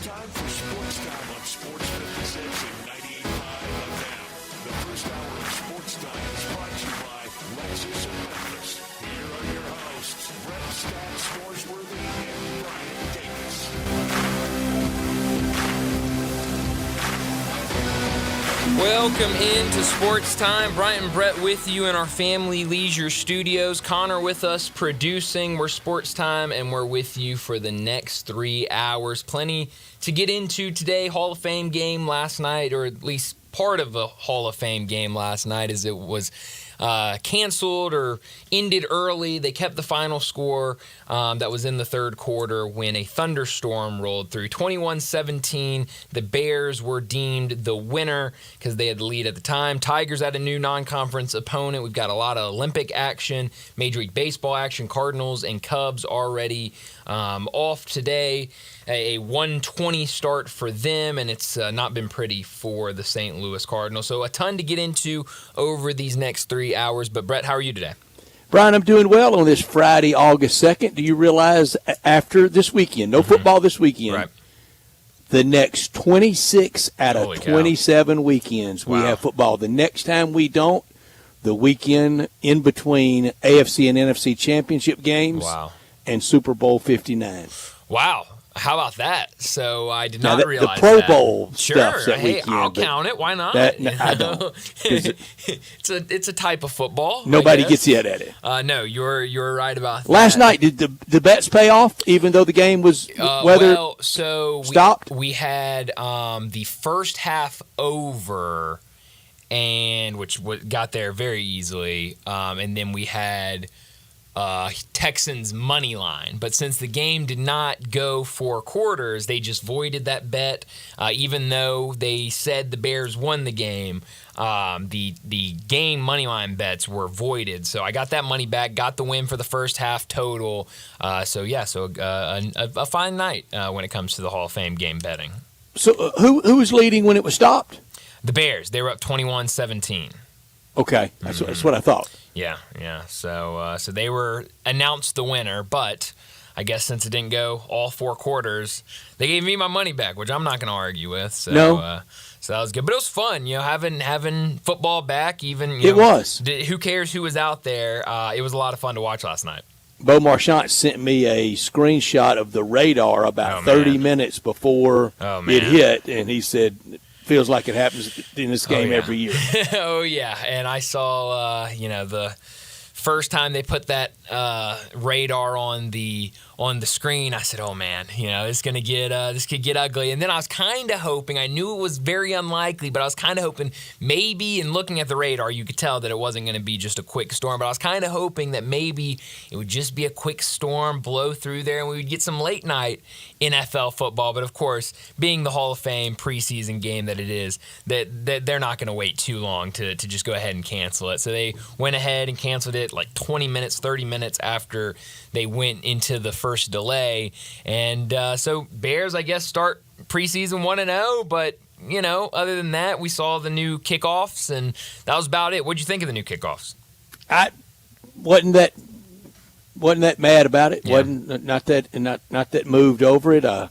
time for Sportstime on Sports 56 and 98.5 FM. The first hour of Sportstime is brought to you by Lexus of Memphis. Here are your hosts, Brett Stats Scoresworthy and Brian Davis. Welcome into Sports Time. Brian and Brett with you in our Family Leisure Studios. Connor with us producing. We're Sports Time, and we're with you for the next 3 hours. Plenty to get into today. Hall of Fame game last night, or at least part of a Hall of Fame game last night, as it was canceled or ended early. They kept the final score that was in the third quarter when a thunderstorm rolled through. 21-17, the Bears were deemed the winner because they had the lead at the time. Tigers had a new non-conference opponent. We've got a lot of Olympic action, Major League Baseball action. Cardinals and Cubs already off today. A 1:20 start for them, and it's not been pretty for the St. Louis Cardinals. So a ton to get into over these next 3 hours. But, Brett, how are you today? Brian, I'm doing well on this Friday, August 2nd. Do you realize after this weekend, no football this weekend, Right. the next 26 out of Holy cow. 27 weekends we Wow. have football. The next time we don't, the weekend in between AFC and NFC championship games Wow. and Super Bowl 59. Wow. How about that? So I did Now, not the realize Pro that. Bowl Sure. stuff's that Hey, weekend, I'll but count it. Why not? that- You I know? don't. It's a type of football. I Nobody guess. gets hit at it. No, you're right about that. Last night, did the bets pay off, even though the game was weather? Well, so stopped? We had the first half over, and which got there very easily, and then we had Texans money line. But since the game did not go 4 quarters, they just voided that bet. Even though they said the Bears won the game, the game money line bets were voided. So I got that money back, got the win for the first half total. A fine night when it comes to the Hall of Fame game betting. So who was leading when it was stopped? The Bears, they were up 21-17. Okay, that's what I thought. Yeah. So they were announced the winner, but I guess since it didn't go all 4 quarters, they gave me my money back, which I'm not going to argue with. So, No. So that was good, but it was fun, having football back. Even It was. Who cares who was out there? It was a lot of fun to watch last night. Bo Marchant sent me a screenshot of the radar about 30 minutes before it hit, and he said, feels like it happens in this game every year. Oh, yeah. And I saw, the first time they put that radar on the screen, I said, oh, man, this could get ugly. And then I was kind of hoping, I knew it was very unlikely, but I was kind of hoping maybe, in looking at the radar, you could tell that it wasn't going to be just a quick storm. But I was kind of hoping that maybe it would just be a quick storm, blow through there, and we would get some late night NFL football. But, of course, being the Hall of Fame preseason game that it is, that they're not going to wait too long to just go ahead and cancel it. So they went ahead and canceled it like 20 minutes, 30 minutes after they went into the first delay. And so Bears, I guess, start preseason 1-0. But, other than that, we saw the new kickoffs, and that was about it. What'd you think of the new kickoffs? I wasn't that mad about it. Yeah. Wasn't not that moved over it. I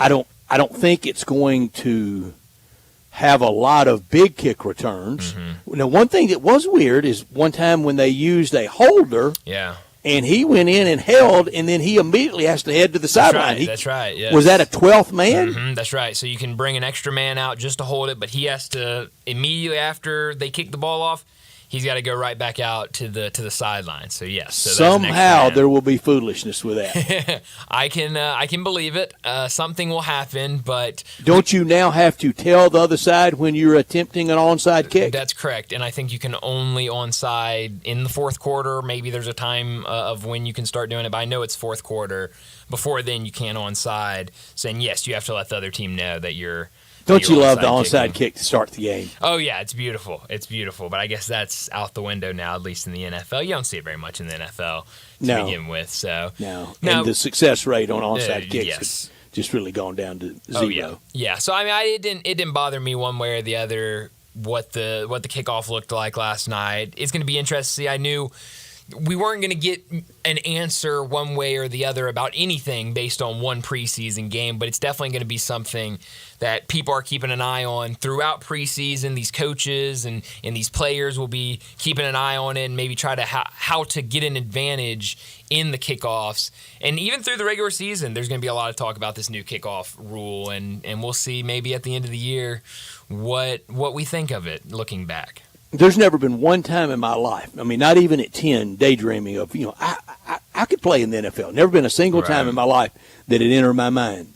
don't think it's going to have a lot of big kick returns. Mm-hmm. Now, one thing that was weird is one time when they used a holder, Yeah. and he went in and held, and then he immediately has to head to the sideline. That's right. Yes. Was that a 12th man? Mm-hmm, that's right. So you can bring an extra man out just to hold it, but he has to immediately after they kick the ball off, he's got to go right back out to the sideline. So yes, so Somehow there will be foolishness with that. I can believe it. Something will happen, but Don't you now have to tell the other side when you're attempting an onside kick? that's correct. And I think you can only onside in the fourth quarter. Maybe there's a time of when you can start doing it, but I know it's fourth quarter. Before then, you can't onside. Saying yes, you have to let the other team know that you're. Don't you love the onside onside kick to start the game? Oh, yeah, it's beautiful. It's beautiful. But I guess that's out the window now, at least in the NFL. You don't see it very much in the NFL to begin with. So No. Now, And the success rate on onside kicks yes. has just really gone down to zero. Oh, yeah. Yeah. So, I mean, it didn't bother me one way or the other what the kickoff looked like last night. It's going to be interesting to see. I knew we weren't going to get an answer one way or the other about anything based on one preseason game, but it's definitely going to be something that people are keeping an eye on throughout preseason. These coaches and these players will be keeping an eye on it and maybe try to how to get an advantage in the kickoffs. And even through the regular season, there's going to be a lot of talk about this new kickoff rule, and we'll see maybe at the end of the year what we think of it looking back. There's never been one time in my life, I mean, not even at 10, daydreaming of, I could play in the NFL. Never been a single time in my life that it entered my mind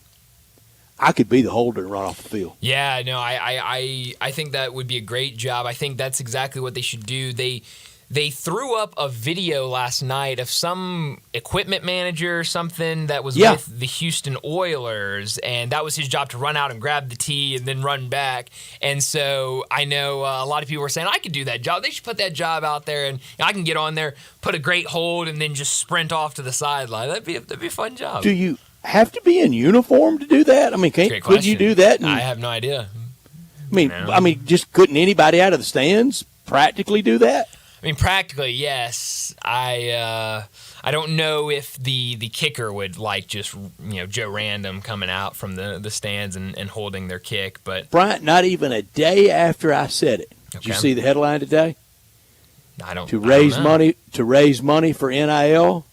I could be the holder and run off the field. Yeah, no, I think that would be a great job. I think that's exactly what they should do. They threw up a video last night of some equipment manager or something that was with the Houston Oilers, and that was his job to run out and grab the tee and then run back. And so I know a lot of people were saying, I could do that job. They should put that job out there, and I can get on there, put a great hold, and then just sprint off to the sideline. That'd be a fun job. Do you have to be in uniform to do that? I mean, could you do that? I have no idea. I mean, just couldn't anybody out of the stands practically do that? I mean, practically, yes. I don't know if the kicker would like just Joe Random coming out from the stands and holding their kick, but Bryant, not even a day after I said it. Did you see the headline today? To raise money for NIL,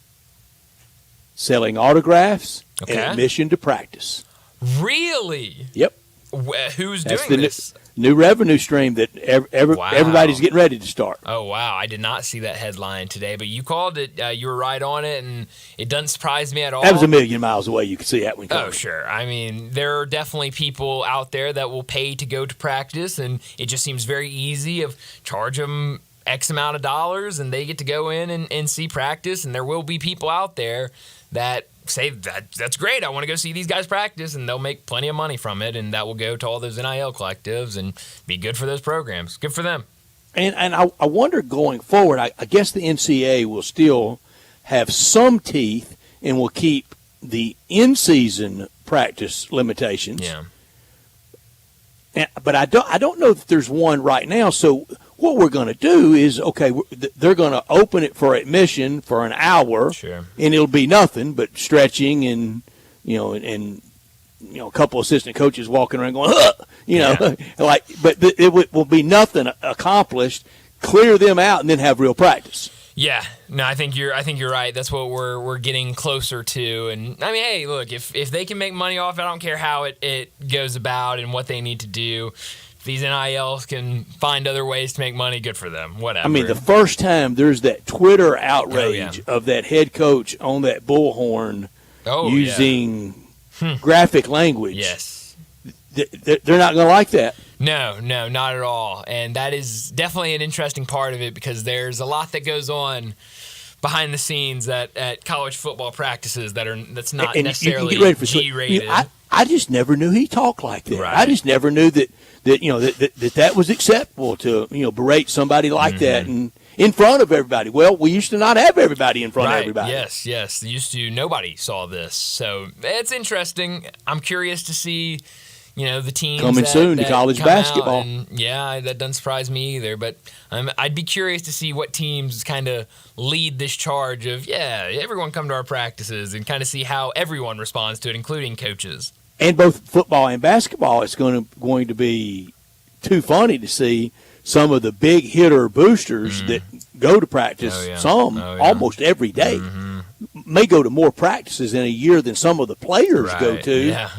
selling autographs and admission to practice. Really? Yep. Who's doing this? New revenue stream that everybody's getting ready to start. Oh, wow. I did not see that headline today, but you called it. You were right on it, and it doesn't surprise me at all. That was a million miles away. You could see that when you called it. Sure. I mean, there are definitely people out there that will pay to go to practice, and it just seems very easy of charge them X amount of dollars, and they get to go in and see practice, and there will be people out there that say that's great. I want to go see these guys practice, and they'll make plenty of money from it, and that will go to all those NIL collectives and be good for those programs. Good for them. And I wonder going forward, I guess the NCAA will still have some teeth and will keep the in-season practice limitations. Yeah. But I don't know that there's one right now. So what we're going to do is, they're going to open it for admission for an hour, sure, and it'll be nothing but stretching and a couple assistant coaches walking around going, but it will be nothing accomplished. Clear them out and then have real practice. Yeah, no, I think you're right. That's what we're getting closer to. And I mean, hey, look, if they can make money off it, I don't care how it goes about and what they need to do. If these NILs can find other ways to make money, good for them. Whatever. I mean, the first time there's that Twitter outrage of that head coach on that bullhorn using graphic language. Yes. They're not going to like that. No, not at all. And that is definitely an interesting part of it because there's a lot that goes on behind the scenes at college football practices that's not necessarily G-rated. I just never knew he talked like that. Right. I just never knew that was acceptable to berate somebody like that and in front of everybody. Well, we used to not have everybody in front of everybody. Yes. Nobody saw this. So it's interesting. I'm curious to see the teams coming soon to college basketball. And, that doesn't surprise me either. But I'd be curious to see what teams kind of lead this charge of, everyone come to our practices and kind of see how everyone responds to it, including coaches. And both football and basketball, it's going to be too funny to see some of the big hitter boosters that go to practice, almost every day, may go to more practices in a year than some of the players go to. Yeah.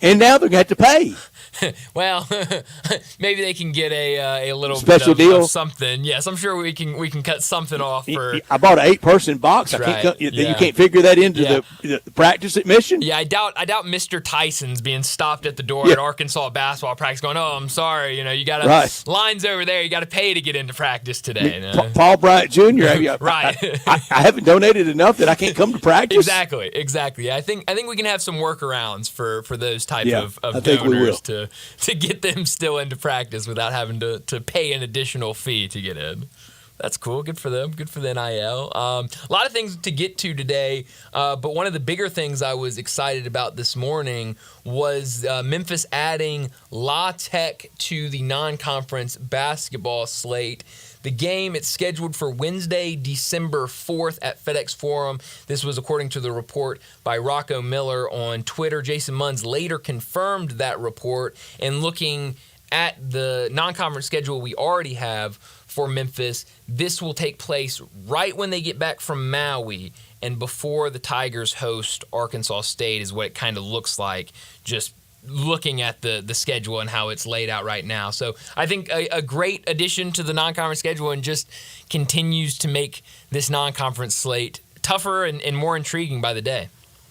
And now they're going to have to pay. Well, maybe they can get a little special bit of deal, something. Yes, I'm sure we can cut something off for. I bought an 8-person box. You can't figure that into the practice admission. Yeah, I doubt Mr. Tyson's being stopped at the door at Arkansas basketball practice, going, "Oh, I'm sorry, you got lines over there. You got to pay to get into practice today." Paul Bryant Jr. Right. I haven't donated enough that I can't come to practice. Exactly. I think we can have some workarounds for those type of donors to get them still into practice without having to pay an additional fee to get in. That's cool. Good for them. Good for the NIL. A lot of things to get to today, but one of the bigger things I was excited about this morning was Memphis adding La Tech to the non-conference basketball slate. The game, it's scheduled for Wednesday, December 4th at FedEx Forum. This was according to the report by Rocco Miller on Twitter. Jason Munz later confirmed that report, and looking at the non-conference schedule we already have for Memphis, this will take place right when they get back from Maui and before the Tigers host Arkansas State is what it kind of looks like, just looking at the schedule and how it's laid out right now. So I think a great addition to the non-conference schedule, and just continues to make this non-conference slate tougher and more intriguing by the day.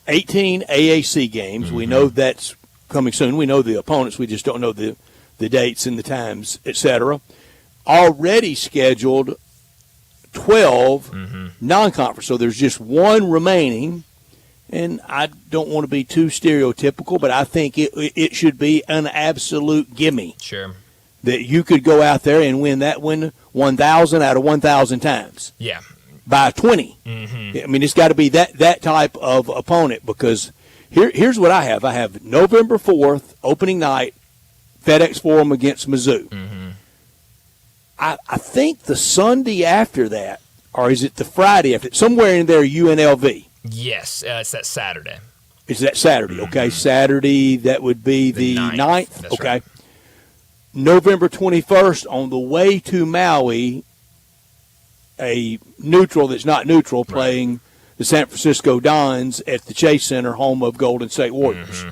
18 AAC games. We know that's coming soon. We know the opponents. We just don't know the dates and the times, etc. Already scheduled 12 non-conference. So there's just one remaining. And I don't want to be too stereotypical, but I think it should be an absolute gimme. Sure. That you could go out there and win 1,000 out of 1,000 times. Yeah. By 20. I mean, it's got to be that type of opponent, because here's what I have. I have November 4th, opening night, FedEx Forum against Mizzou. I think the Sunday after that, or is it the Friday after, somewhere in there, UNLV. Yes, it's that Saturday. Is that Saturday? Okay, Saturday, that would be the 9th. That's okay. Right. November 21st, on the way to Maui, a neutral that's not neutral, playing the San Francisco Dons at the Chase Center, home of Golden State Warriors.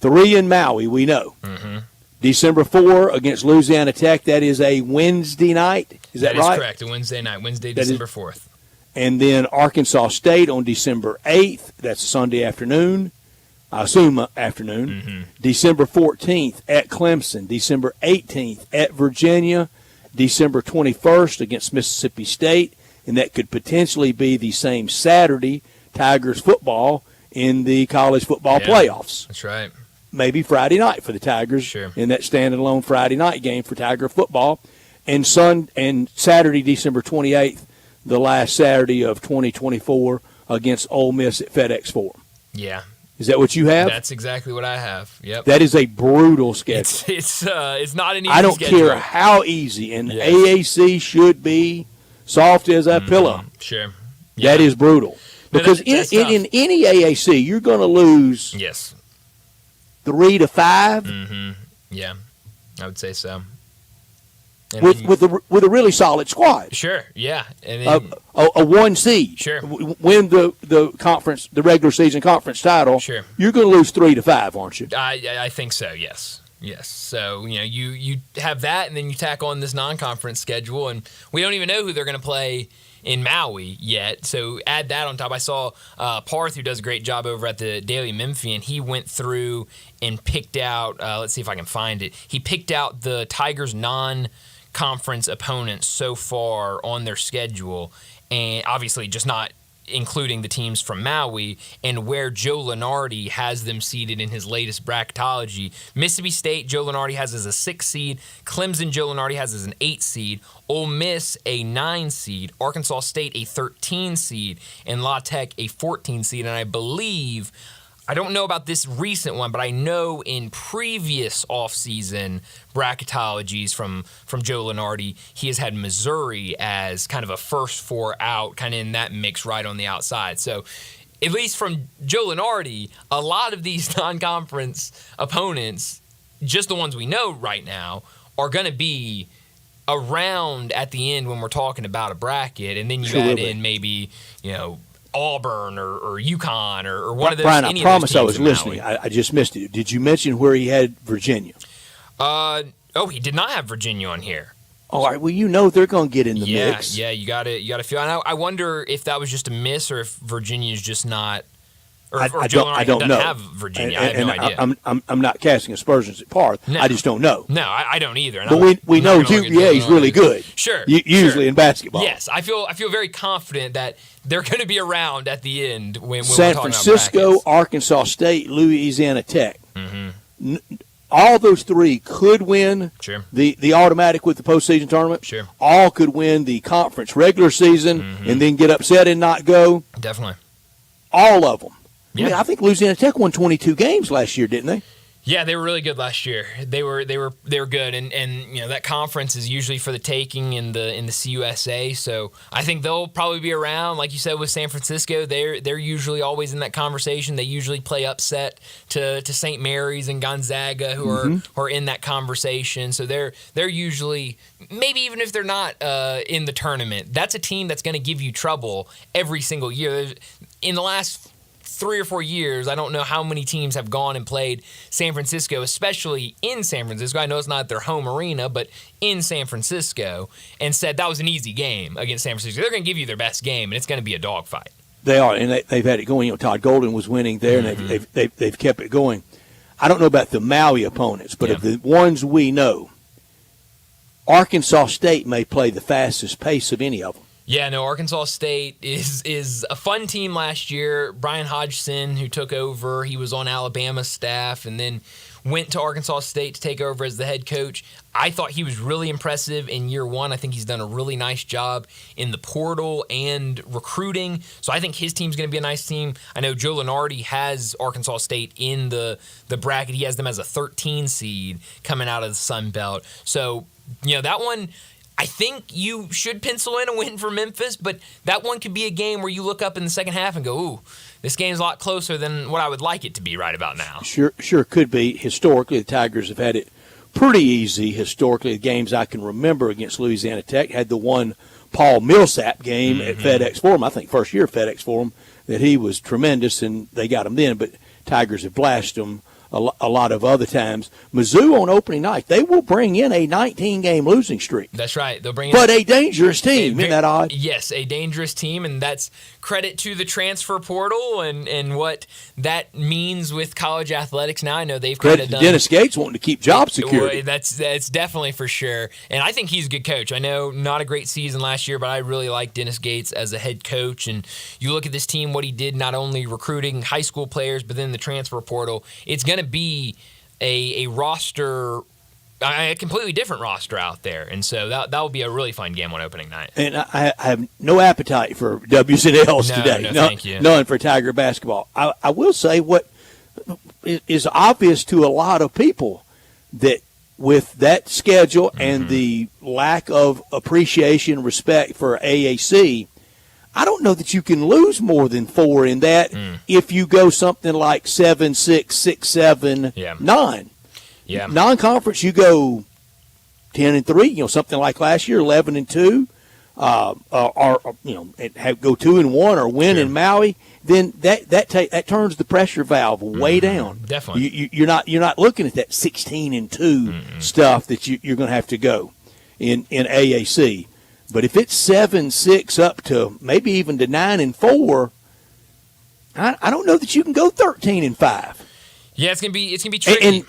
3 in Maui, we know. December 4 against Louisiana Tech, that is a Wednesday night. Is that right? That is correct, a Wednesday night, Wednesday, December 4th. And then Arkansas State on December 8th. That's Sunday afternoon. I assume afternoon. December 14th at Clemson. December 18th at Virginia. December 21st against Mississippi State. And that could potentially be the same Saturday, Tigers football in the college football playoffs. That's right. Maybe Friday night for the Tigers in that standalone Friday night game for Tiger football. And Saturday, December 28th, the last Saturday of 2024 against Ole Miss at FedEx Forum. Yeah. Is that what you have? That's exactly what I have. Yep. That is a brutal schedule. It's not an easy schedule. I don't care how easy, and AAC should be soft as a pillow. Sure. Yeah. That is brutal. Because in any AAC, you're going to lose 3 to 5. Yeah, I would say so. With a really solid squad. Sure, yeah. And then, a 1 seed. Sure. Win the conference, the regular season conference title. Sure. You're going to lose 3 to 5, aren't you? I think so. Yes. So you have that, and then you tack on this non-conference schedule, and we don't even know who they're going to play in Maui yet. So add that on top. I saw Parth, who does a great job over at the Daily Memphian. He went through and picked out. Let's see if I can find it. He picked out the Tigers' non-conference opponents so far on their schedule, and obviously just not including the teams from Maui, and where Joe Lunardi has them seeded in his latest bracketology. Mississippi State, Joe Lunardi has as a 6 seed. Clemson, Joe Lunardi has as an 8 seed. Ole Miss, a 9 seed. Arkansas State, a 13 seed. And La Tech, a 14 seed. And I believe, I don't know about this recent one, but I know in previous offseason bracketologies from Joe Lunardi, he has had Missouri as kind of a first 4 out, kind of in that mix right on the outside. So at least from Joe Lunardi, a lot of these non-conference opponents, just the ones we know right now, are going to be around at the end when we're talking about a bracket. And then you add in maybe, Auburn or UConn or one of those. Brian, I promise I was listening. I just missed it. Did you mention where he had Virginia? He did not have Virginia on here. All right. Well, they're going to get in the mix. Yeah, you got to feel. I wonder if that was just a miss or if Virginia's just not. I don't know. Have Virginia. I have no idea. I'm not casting aspersions at Parth. No. I just don't know. No, I don't either. But we know UVA is really good. Sure. Usually in basketball. Yes, I feel very confident that they're going to be around at the end when San we're talking Francisco, about brackets. Arkansas State, Louisiana Tech. All those 3 could win the automatic with the postseason tournament. Sure. All could win the conference regular season and then get upset and not go. Definitely. All of them. Yeah. I think Louisiana Tech won 22 games last year, didn't they? Yeah, they were really good last year. They were good, and that conference is usually for the taking in the CUSA. So I think they'll probably be around, like you said with San Francisco. They're usually always in that conversation. They usually play upset to St. Mary's and Gonzaga, who are in that conversation. So they're usually, maybe even if they're not in the tournament, that's a team that's going to give you trouble every single year. In the last 3 or 4 years, I don't know how many teams have gone and played San Francisco, especially in San Francisco. I know it's not their home arena, but in San Francisco, and said that was an easy game against San Francisco. They're going to give you their best game, and it's going to be a dogfight. They are, and they've had it going. Todd Golden was winning there, and they've kept it going. I don't know about the Maui opponents, but of the ones we know, Arkansas State may play the fastest pace of any of them. Yeah, no, Arkansas State is a fun team last year. Brian Hodgson, who took over, he was on Alabama's staff and then went to Arkansas State to take over as the head coach. I thought he was really impressive in year one. I think he's done a really nice job in the portal and recruiting. So I think his team's going to be a nice team. I know Joe Lunardi has Arkansas State in the bracket. He has them as a 13 seed coming out of the Sun Belt. So, that one, I think you should pencil in a win for Memphis, but that one could be a game where you look up in the second half and go, ooh, this game's a lot closer than what I would like it to be right about now. Sure could be. Historically, the Tigers have had it pretty easy. Historically, the games I can remember against Louisiana Tech had the one Paul Millsap game at FedEx Forum, I think first year FedEx Forum, that he was tremendous, and they got him then, but Tigers have blasted them a lot of other times. Mizzou on opening night, they will bring in a 19-game losing streak. That's right. They'll bring in but a dangerous team. Isn't that odd? Yes, a dangerous team, and that's credit to the transfer portal and what that means with college athletics now. I know they've kind of done. Dennis Gates wanting to keep job security. That's definitely for sure, and I think he's a good coach. I know not a great season last year, but I really like Dennis Gates as a head coach. And you look at this team, what he did, not only recruiting high school players, but then the transfer portal. It's going to be a roster, a completely different roster out there, and so that will be a really fun game on opening night. And I have no appetite for W's and L's today. Thank you. None for Tiger basketball. I will say what is obvious to a lot of people, that with that schedule and the lack of appreciation, respect for AAC, I don't know that you can lose more than 4 in that if you go something like 7, 6, 6, 7, 9. Yeah. Non-conference, you go 10-3. Something like last year, 11-2, or go 2-1 or win in Maui. Then that turns the pressure valve way down. Definitely, you're not looking at that 16-2 stuff that you're going to have to go in AAC. But if it's 7-6 up to maybe even to 9-4, I don't know that you can go 13-5. Yeah, it's gonna be tricky.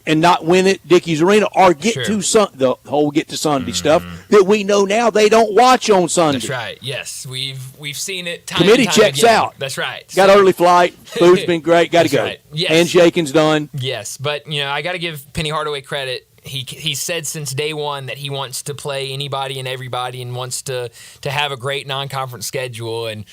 And not win at Dickies Arena or get to the whole get to Sunday stuff that we know now they don't watch on Sunday. That's right. Yes, we've seen it. Committee checks again. out. That's right. Got early flight. Food's been great. Got to go. Right. Yes. Handshaking done. Yes, but I got to give Penny Hardaway credit. He said since day one that he wants to play anybody and everybody and wants to have a great non-conference schedule. And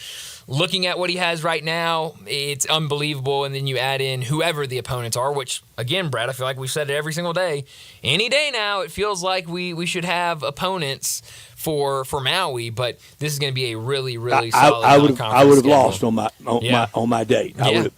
looking at what he has right now, it's unbelievable. And then you add in whoever the opponents are, which, again, Brad, I feel like we've said it every single day. Any day now, it feels like we should have opponents for Maui, but this is going to be a really, really solid non-conference I would have schedule. lost on my date. Yeah.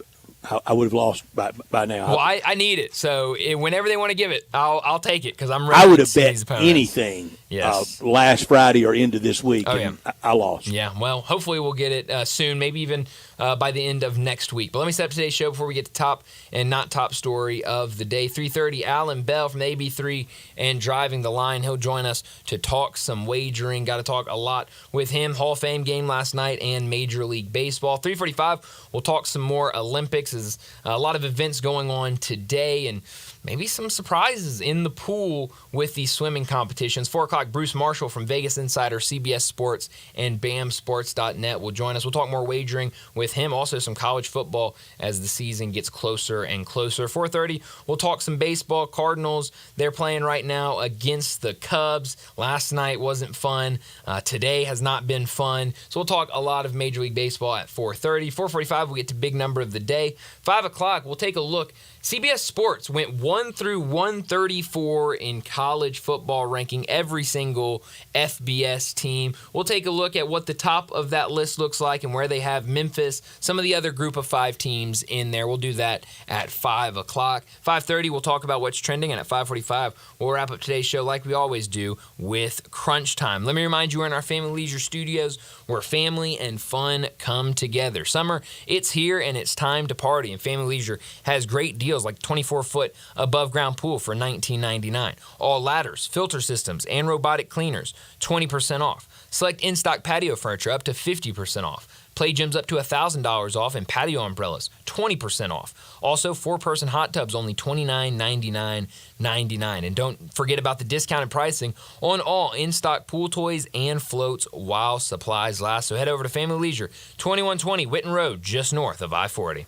I would have lost by now. Well, I need it. So whenever they want to give it, I'll take it because I'm ready. I would to have see bet these opponents. anything Yes. last Friday or into this week, and I lost. Yeah, well, hopefully we'll get it soon, maybe even by the end of next week. But let me set up today's show before we get to top and not top story of the day. 3:30, Alan Bell from the AB3 and Driving the Line. He'll join us to talk some wagering. Got to talk a lot with him. Hall of Fame game last night and Major League Baseball. 3:45, we'll talk some more Olympics. There's a lot of events going on today and maybe some surprises in the pool with the swimming competitions. 4 o'clock, Bruce Marshall from Vegas Insider, CBS Sports, and BAMSports.net will join us. We'll talk more wagering with him. Also some college football as the season gets closer and closer. 4:30, we'll talk some baseball. Cardinals, they're playing right now against the Cubs. Last night wasn't fun. Today has not been fun. So we'll talk a lot of Major League Baseball at 4:30. 4:45, we get to big number of the day. 5 o'clock, we'll take a look. CBS Sports went 1 through 134 in college football ranking every single FBS team. We'll take a look at what the top of that list looks like and where they have Memphis, some of the other group of 5 teams in there. We'll do that at 5 o'clock. 5:30, we'll talk about what's trending, and at 5:45, we'll wrap up today's show like we always do with Crunch Time. Let me remind you, we're in our Family Leisure Studios where family and fun come together. Summer, it's here, and it's time to party, and Family Leisure has great deals like 24-foot above-ground pool for $19.99. All ladders, filter systems, and robotic cleaners, 20% off. Select in-stock patio furniture up to 50% off. Play gyms up to $1,000 off, and patio umbrellas, 20% off. Also, 4-person hot tubs, only $29.99. And don't forget about the discounted pricing on all in-stock pool toys and floats while supplies last. So head over to Family Leisure, 2120 Whitten Road, just north of I-40.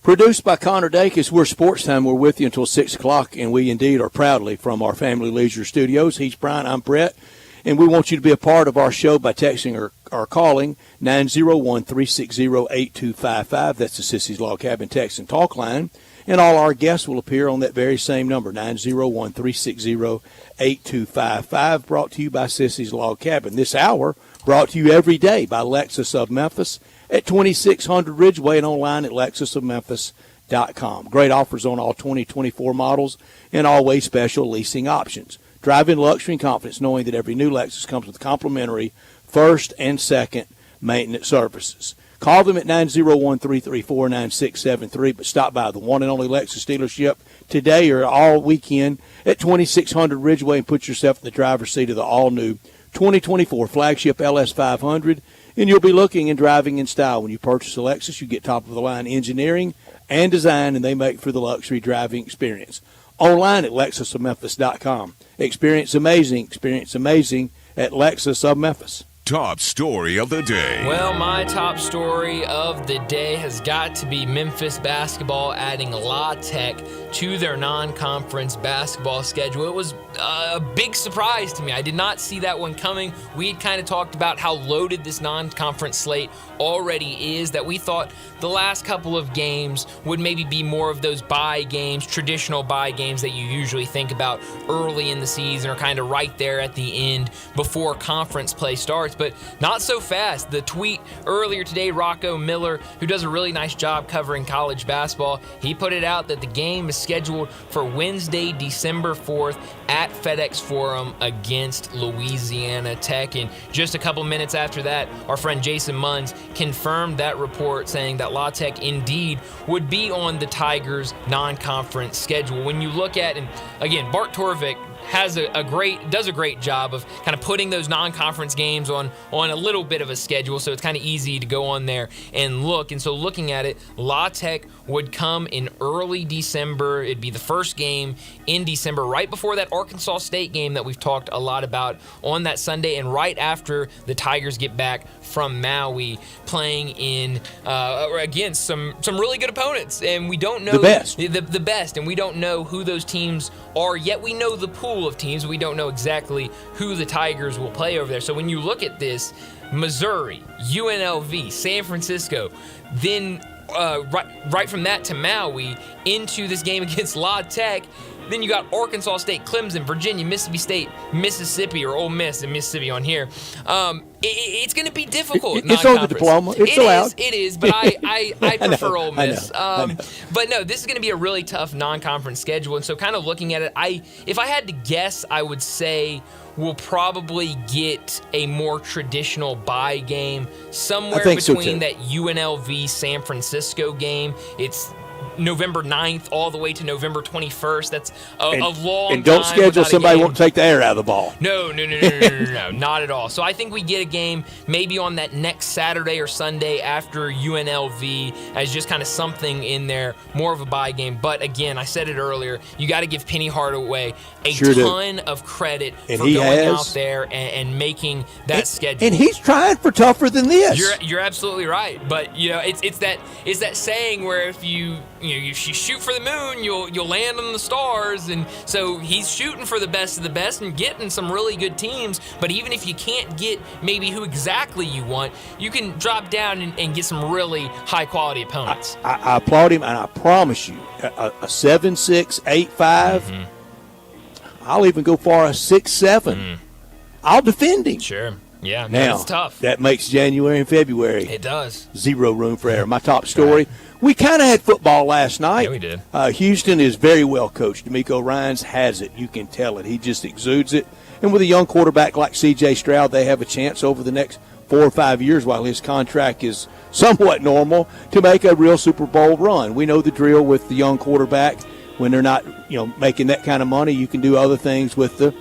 Produced by Connor Dacus, we're Sports Time. We're with you until 6 o'clock, and we indeed are proudly from our Family Leisure Studios. He's Brian, I'm Brett, and we want you to be a part of our show by texting or calling 901-360-8255. That's the Sissy's Log Cabin text and talk line, and all our guests will appear on that very same number, 901-360-8255, brought to you by Sissy's Log Cabin. This hour brought to you every day by Lexus of Memphis at 2600 Ridgeway and online at lexusofmemphis.com. Great offers on all 2024 models and always special leasing options. Drive in luxury and confidence knowing that every new Lexus comes with complimentary first and second maintenance services. Call them at 901-334-9673, but stop by the one and only Lexus dealership today or all weekend at 2600 Ridgeway and put yourself in the driver's seat of the all-new 2024 flagship LS500. And you'll be looking and driving in style. When you purchase a Lexus, you get top-of-the-line engineering and design, and they make for the luxury driving experience. Online at lexusofmemphis.com. Experience amazing at Lexus of Memphis. Top story of the day. Well, my top story of the day has got to be Memphis basketball adding La Tech to their non-conference basketball schedule. It was a big surprise to me. I did not see that one coming. We had kind of talked about how loaded this non-conference slate already is, that we thought the last couple of games would maybe be more of those bye games, traditional bye games that you usually think about early in the season or kind of right there at the end before conference play starts. But not so fast. The tweet earlier today, Rocco Miller, who does a really nice job covering college basketball, he put it out that the game is scheduled for Wednesday, December 4th at FedEx Forum against Louisiana Tech. And just a couple minutes after that, our friend Jason Munns confirmed that report, saying that La Tech indeed would be on the Tigers' non-conference schedule. When you look at, and again, Bart Torvik does a great job of kind of putting those non-conference games on a little bit of a schedule, so it's kind of easy to go on there and look. And so looking at it, La Tech would come in early December. It'd be the first game in December, right before that Arkansas State game that we've talked a lot about on that Sunday, and right after the Tigers get back from Maui, playing in against some really good opponents. And we don't know the best, and we don't know who those teams are yet. We know the pool of teams. We don't know exactly who the Tigers will play over there. So when you look at this, Missouri, UNLV, San Francisco, then right from that to Maui into this game against La Tech. Then you got Arkansas State, Clemson, Virginia, Mississippi State, Mississippi, or Ole Miss and Mississippi on here. It's going to be difficult. It's on the diploma. It's allowed. It is, but I prefer Ole Miss. I know. But no, this is going to be a really tough non-conference schedule. And so kind of looking at it, if I had to guess, I would say we'll probably get a more traditional bye game somewhere between that UNLV San Francisco game. It's November 9th all the way to November 21st. That's a long time. And don't schedule somebody who won't take the air out of the ball. No, not at all. So I think we get a game maybe on that next Saturday or Sunday after UNLV as just kind of something in there, more of a bye game. But again, I said it earlier, you got to give Penny Hardaway a ton of credit for going out there and making that schedule. And he's trying for tougher than this. You're absolutely right. But you know, it's that saying where if you you shoot for the moon, you'll land on the stars. And so he's shooting for the best of the best and getting some really good teams. But even if you can't get maybe who exactly you want, you can drop down and get some really high-quality opponents. I applaud him, and I promise you, a 7-6, 8-5, I'll even go far as 6-7. I'll defend him. Sure. Yeah, now, it's tough. That makes January and February. It does. Zero room for error. My top story, we kind of had football last night. Yeah, we did. Houston is very well coached. D'Amico Ryans has it. You can tell it. He just exudes it. And with a young quarterback like C.J. Stroud, they have a chance over the next 4 or 5 years while his contract is somewhat normal to make a real Super Bowl run. We know the drill with the young quarterback. When they're not, making that kind of money, you can do other things with the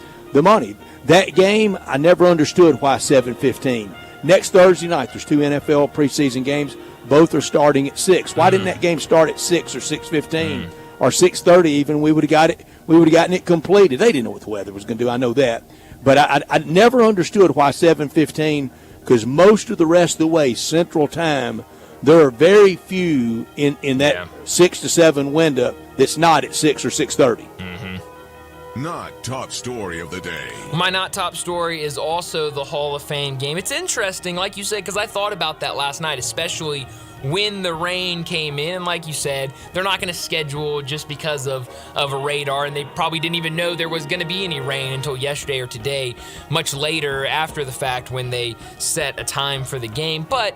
money. That game, I never understood why 7:15. Next Thursday night, there's 2 NFL preseason games. Both are starting at 6. Why didn't that game start at 6 or 6:15 or 6:30 even? We would have got it. We would have gotten it completed. They didn't know what the weather was going to do. I know that, but I never understood why 7:15, because most of the rest of the way, Central Time, there are very few in that 6 to 7 window that's not at 6 or 6:30. Not top story of the day. My not top story is also the Hall of Fame game. It's interesting, like you said, because I thought about that last night, especially when the rain came in. Like you said, they're not going to schedule just because of a radar, and they probably didn't even know there was going to be any rain until yesterday or today, much later after the fact when they set a time for the game. But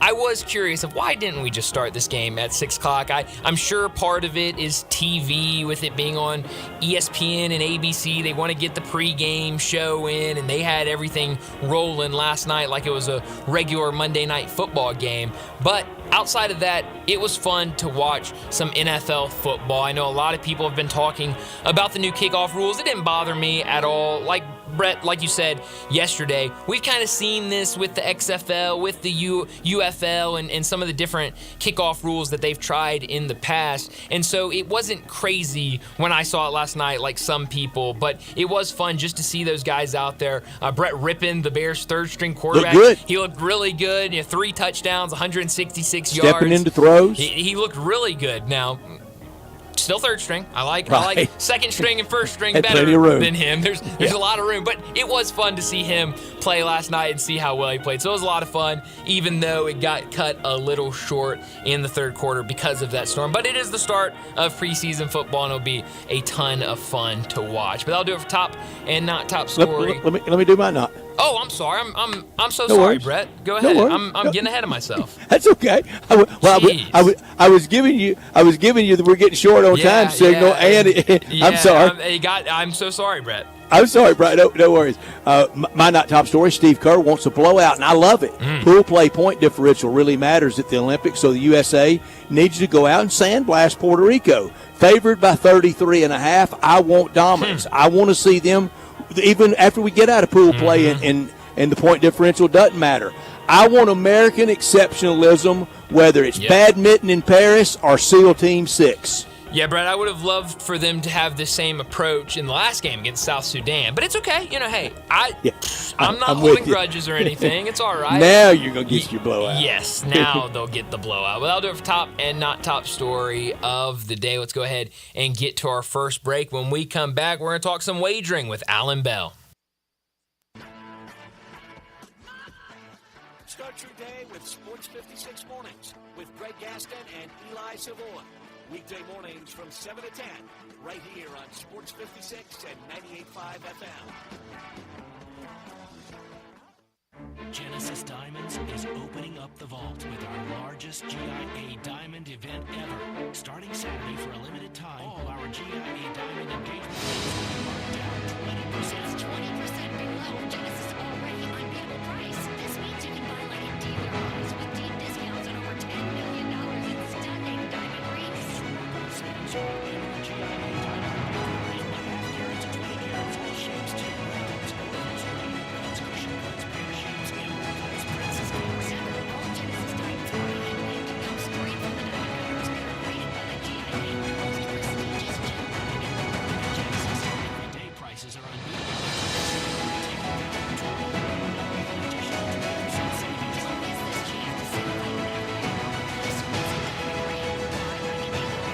I was curious of why didn't we just start this game at 6 o'clock? I'm sure part of it is TV, with it being on ESPN and ABC. They want to get the pregame show in, and they had everything rolling last night like it was a regular Monday night football game. But outside of that, it was fun to watch some NFL football. I know a lot of people have been talking about the new kickoff rules. It didn't bother me at all. Like Brett, like you said yesterday, we've kind of seen this with the XFL, with the UFL, and some of the different kickoff rules that they've tried in the past. And so it wasn't crazy when I saw it last night like some people, but it was fun just to see those guys out there. Brett Rippon, the Bears' third-string quarterback, looked good. He looked really good. 3 touchdowns, 166 Stepping yards. into throws. He looked really good. Now, still third string. I like second string and first string better than him. There's a lot of room, but it was fun to see him play last night and see how well he played. So it was a lot of fun, even though it got cut a little short in the third quarter because of that storm. But it is the start of preseason football, and it'll be a ton of fun to watch. But that'll do it for top and not top story. Let me do my not. Oh, I'm sorry. I'm so No sorry, worries. Brett. Go ahead. I'm getting ahead of myself. That's okay. I was giving you that we're getting short on time signal, and I'm sorry. I'm so sorry, Brett. I'm sorry, Brett. No worries. My not top story, Steve Kerr wants a blowout, and I love it. Pool play point differential really matters at the Olympics, so the USA needs to go out and sandblast Puerto Rico. Favored by 33.5. I want dominance. I want to see them, even after we get out of pool play and the point differential doesn't matter. I want American exceptionalism, whether it's badminton in Paris or SEAL Team 6. Yeah, Brett, I would have loved for them to have the same approach in the last game against South Sudan. But it's okay. Hey, I'm not holding grudges or anything. It's all right. Now you're going to get your blowout. Yes, now they'll get the blowout. Well, that'll do it for top and not top story of the day. Let's go ahead and get to our first break. When we come back, we're going to talk some wagering with Alan Bell. Start your day with Sports 56 Mornings with Greg Gaston and Eli Savoy. Weekday mornings from 7 to 10, right here on Sports 56 and 98.5 FM. Genesis Diamonds is opening up the vault with our largest GIA diamond event ever. Starting Saturday for a limited time, all our GIA diamond engagements are down 20%. That's 20% below Genesis' already unbeatable price. This means you can buy like a dealer honors with deep discounts on over $10 million in stunning diamond rings. Savings on every GIA diamond. 1.5 carats to 20 carats, all shapes too. Randoms, oracles, cuts, cushion cuts, pear shapes, emerald cuts, princess cuts. All Genesis diamonds are handmade to come straight from the diamond hunters. They're rated by the GIA, most prestigious gem diamond. Genesis everyday prices are unbeatable. Don't miss this chance to save like never before. This was a diamond rated by Diamond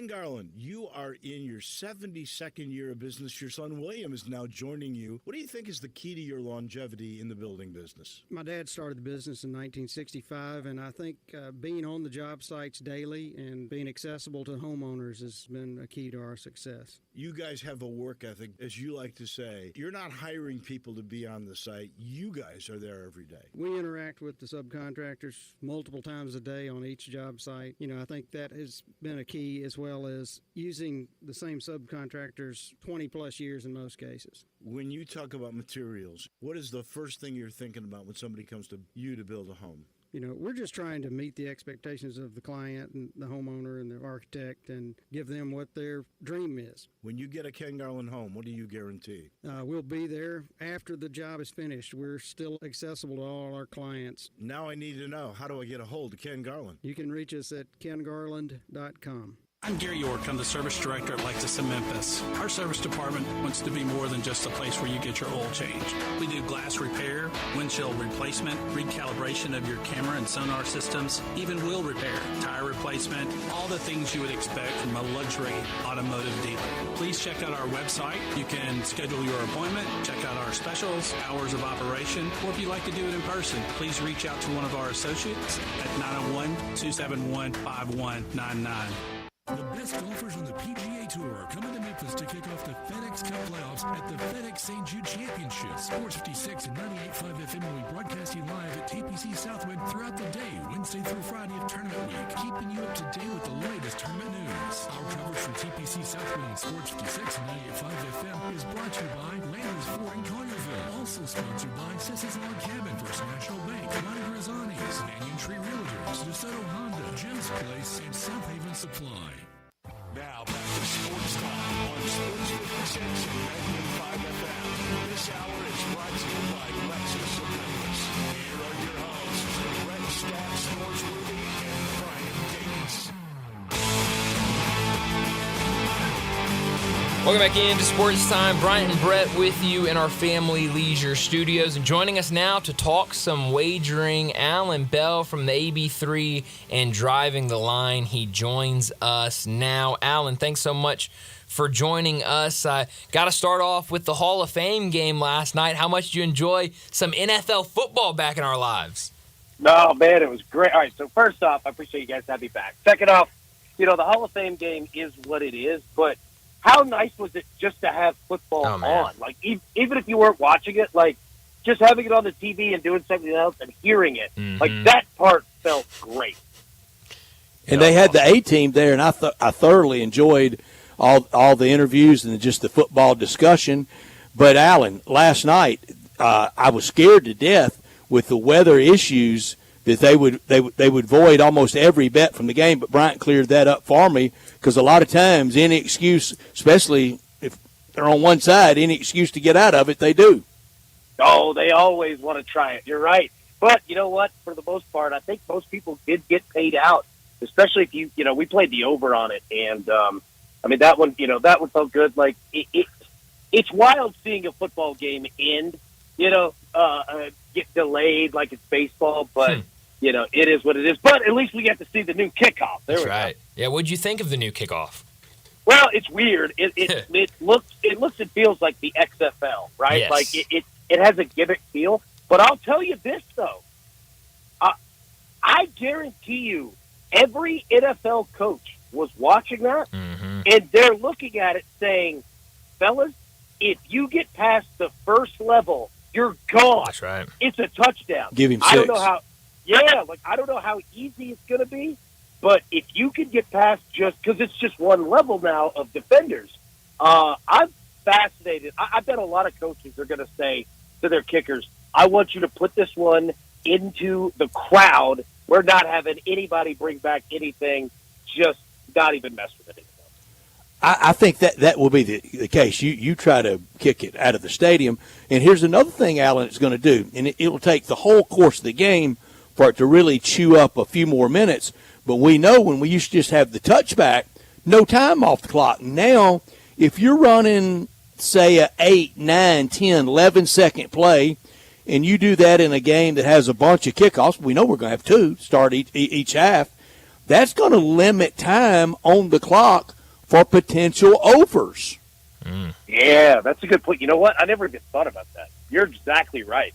Ken Garland, you are in your 72nd year of business. Your son William is now joining you. What do you think is the key to your longevity in the building business? My dad started the business in 1965, and I think being on the job sites daily and being accessible to homeowners has been a key to our success. You guys have a work ethic, as you like to say. You're not hiring people to be on the site. You guys are there every day. We interact with the subcontractors multiple times a day on each job site. I think that has been a key, as well as using the same subcontractors 20 plus years in most cases. When you talk about materials, what is the first thing you're thinking about when somebody comes to you to build a home? We're just trying to meet the expectations of the client and the homeowner and the architect and give them what their dream is. When you get a Ken Garland home, what do you guarantee? We'll be there after the job is finished. We're still accessible to all our clients. Now I need to know, how do I get a hold of Ken Garland? You can reach us at kengarland.com. I'm Gary York. I'm the service director at Lexus in Memphis. Our service department wants to be more than just a place where you get your oil changed. We do glass repair, windshield replacement, recalibration of your camera and sonar systems, even wheel repair, tire replacement, all the things you would expect from a luxury automotive dealer. Please check out our website. You can schedule your appointment, check out our specials, hours of operation, or if you'd like to do it in person, please reach out to one of our associates at 901-271-5199. The best golfers on the PGA Tour are coming to Memphis to kick off the FedEx Cup playoffs at the FedEx St. Jude Championship. Sports 56 and 98.5 FM will be broadcasting live at TPC Southwind throughout the day, Wednesday through Friday of tournament week, keeping you up to date with the latest tournament news. Our coverage from TPC Southwind and Sports 56 and 98.5 FM is brought to you by Landers Ford in Collierville. Also sponsored by Sissy's Log Cabin, First National Bank, Ronnie Grisani's, Banyan Tree Realtors, DeSoto Honda, Jim's Place, and South Haven Supply. Now back to Sports Time on Sports 56 and 98.5 FM. This hour is brought to you by Lexus of Memphis. Here are your hosts, Brett Stacks, Norsworthy, and Brian Davis. Welcome back into Sports Time. Bryant and Brett with you in our Family Leisure Studios. And joining us now to talk some wagering, Alan Bell from the AB3 and Driving the Line. He joins us now. Alan, thanks so much for joining us. I got to start off with the Hall of Fame game last night. How much did you enjoy some NFL football back in our lives? No, man, it was great. All right, so first off, I appreciate you guys having me back. Second off, the Hall of Fame game is what it is, but how nice was it just to have football on? Like, even if you weren't watching it, like, just having it on the TV and doing something else and hearing it, like, that part felt great. And they had the A-team there, and I thoroughly enjoyed all the interviews and just the football discussion. But, Alan, last night I was scared to death with the weather issues that they would void almost every bet from the game, but Bryant cleared that up for me, because a lot of times any excuse, especially if they're on one side, any excuse to get out of it, they do. Oh, they always want to try it. You're right. But you know what? For the most part, I think most people did get paid out, especially if we played the over on it. And, that one felt good. Like, it's wild seeing a football game end, get delayed like it's baseball, but it is what it is. But at least we get to see the new kickoff. That's right. Yeah, what'd you think of the new kickoff? Well, it's weird. It looks and feels like the XFL, right? Yes. Like it has a gimmick feel. But I'll tell you this though, I guarantee you, every NFL coach was watching that, and they're looking at it saying, "Fellas, if you get past the first level, you're gone." That's right. It's a touchdown. Give him 6. I don't know how. Yeah, I don't know how easy it's going to be, but if you can get past, just because it's just one level now of defenders, I'm fascinated. I bet a lot of coaches are going to say to their kickers, "I want you to put this one into the crowd. We're not having anybody bring back anything. Just not even mess with it anymore." I think that will be the case. You try to kick it out of the stadium. And here's another thing Alan is going to do, and it will take the whole course of the game for it to really chew up a few more minutes. But we know when we used to just have the touchback, no time off the clock. Now, if you're running, say, a 8, 9, 10, 11-second play, and you do that in a game that has a bunch of kickoffs, we know we're going to have 2 start each half, that's going to limit time on the clock for potential overs. Yeah, that's a good point. You know what? I never even thought about that. You're exactly right.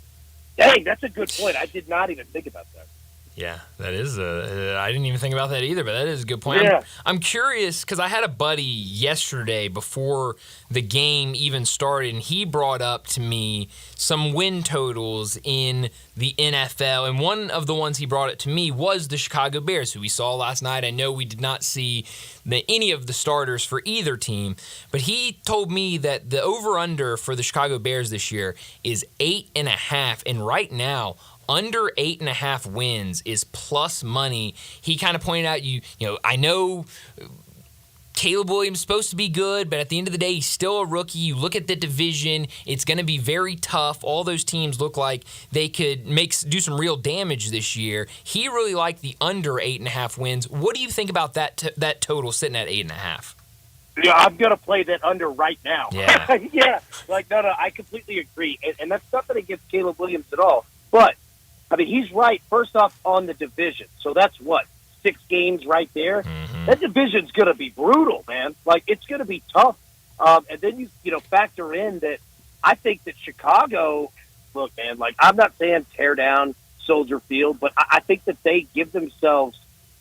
Dang, that's a good point. I did not even think about that. Yeah, that is I didn't even think about that either, but that is a good point. Yeah. I'm curious because I had a buddy yesterday before the game even started, and he brought up to me some win totals in the NFL, and one of the ones he brought it to me was the Chicago Bears, who we saw last night. I know we did not see any of the starters for either team, but he told me that the over-under for the Chicago Bears this year is 8.5, and right now, under 8.5 wins is plus money. He kind of pointed out, you know, I know Caleb Williams is supposed to be good, but at the end of the day, he's still a rookie. You look at the division, it's going to be very tough. All those teams look like they could do some real damage this year. He really liked the under 8.5 wins. What do you think about that total sitting at 8.5? Yeah, I'm going to play that under right now. Yeah. Yeah. Like, no, I completely agree. And that's nothing against Caleb Williams at all. But, I mean, he's right, first off, on the division. So that's what, 6 games right there? Mm-hmm. That division's going to be brutal, man. Like, it's going to be tough. And then you factor in that I think that Chicago, look, man, like, I'm not saying tear down Soldier Field, but I think that they give themselves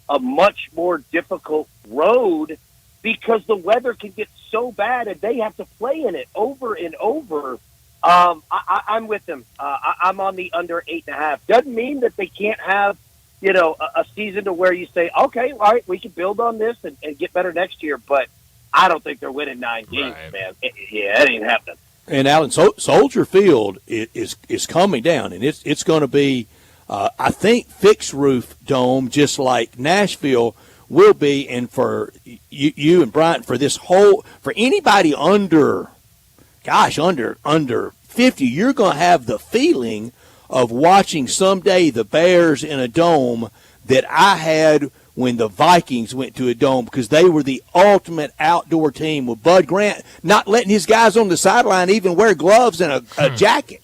a much more difficult road because the weather can get so bad and they have to play in it over and over. I'm with them. I'm on the under 8.5. Doesn't mean that they can't have, a season to where you say, okay, all right, we can build on this and get better next year. But I don't think they're winning 9 games, right, man. It ain't happening. And Alan, Soldier Field is coming down, and it's going to be, I think, fixed roof dome, just like Nashville will be. And for you and Bryant, for anybody under 50, you're going to have the feeling of watching someday the Bears in a dome that I had when the Vikings went to a dome, because they were the ultimate outdoor team with Bud Grant not letting his guys on the sideline even wear gloves and a jacket.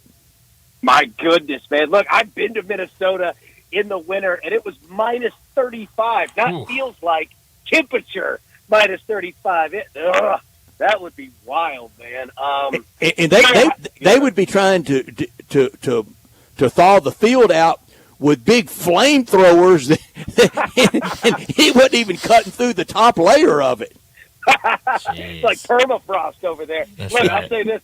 My goodness, man. Look, I've been to Minnesota in the winter, and it was minus 35. That feels like temperature, minus 35. That would be wild, man. And they would be trying to thaw the field out with big flamethrowers, and he wasn't even cutting through the top layer of it. It's like permafrost over there. That's Look, right. I'll say this.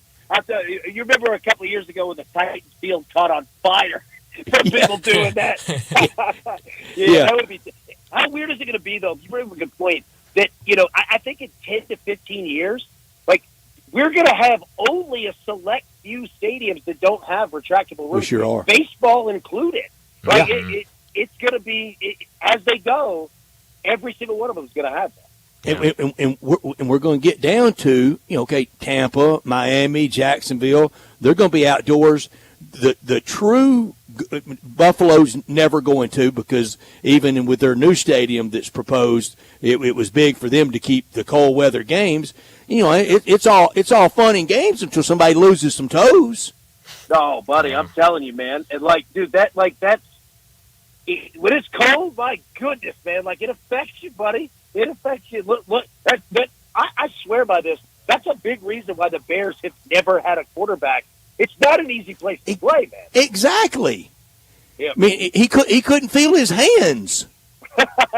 You remember a couple of years ago when the Titans field caught on fire for people doing that? That would be. How weird is it going to be, though? You bring up a good point. That, I think in 10 to 15 years, like, we're going to have only a select few stadiums that don't have retractable roofs. We sure are. Baseball included. Like, Yeah. It's going to be, as they go, every single one of them is going to have that. Yeah. And we're going to get down to, Tampa, Miami, Jacksonville. They're going to be outdoors. The true Buffalo's never going to, because even with their new stadium that's proposed, it was big for them to keep the cold weather games. It's all fun and games until somebody loses some toes. No, buddy, I'm telling you, man. And dude, that's when it's cold. My goodness, man, it affects you, buddy. It affects you. Look. I swear by this. That's a big reason why the Bears have never had a quarterback. It's not an easy place to play, man. Exactly. Yeah. I mean, he couldn't feel his hands.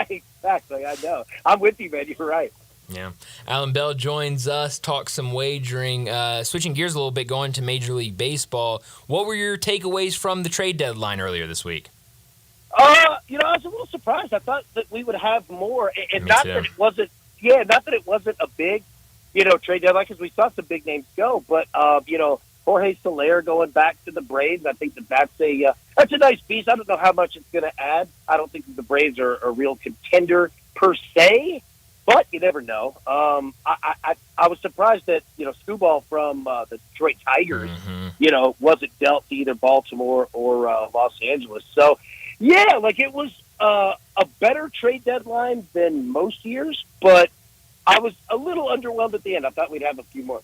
Exactly. I know. I'm with you, man. You're right. Yeah. Alan Bell joins us, talk some wagering. Switching gears a little bit, going to Major League Baseball. What were your takeaways from the trade deadline earlier this week? I was a little surprised. I thought that we would have more, and not that it wasn't a big, trade deadline, because we saw some big names go. But Jorge Soler going back to the Braves, I think that's a nice piece. I don't know how much it's going to add. I don't think that the Braves are a real contender per se, but you never know. I was surprised that Skubal from the Detroit Tigers, wasn't dealt to either Baltimore or Los Angeles. So. Yeah, it was a better trade deadline than most years, but I was a little underwhelmed at the end. I thought we'd have a few more.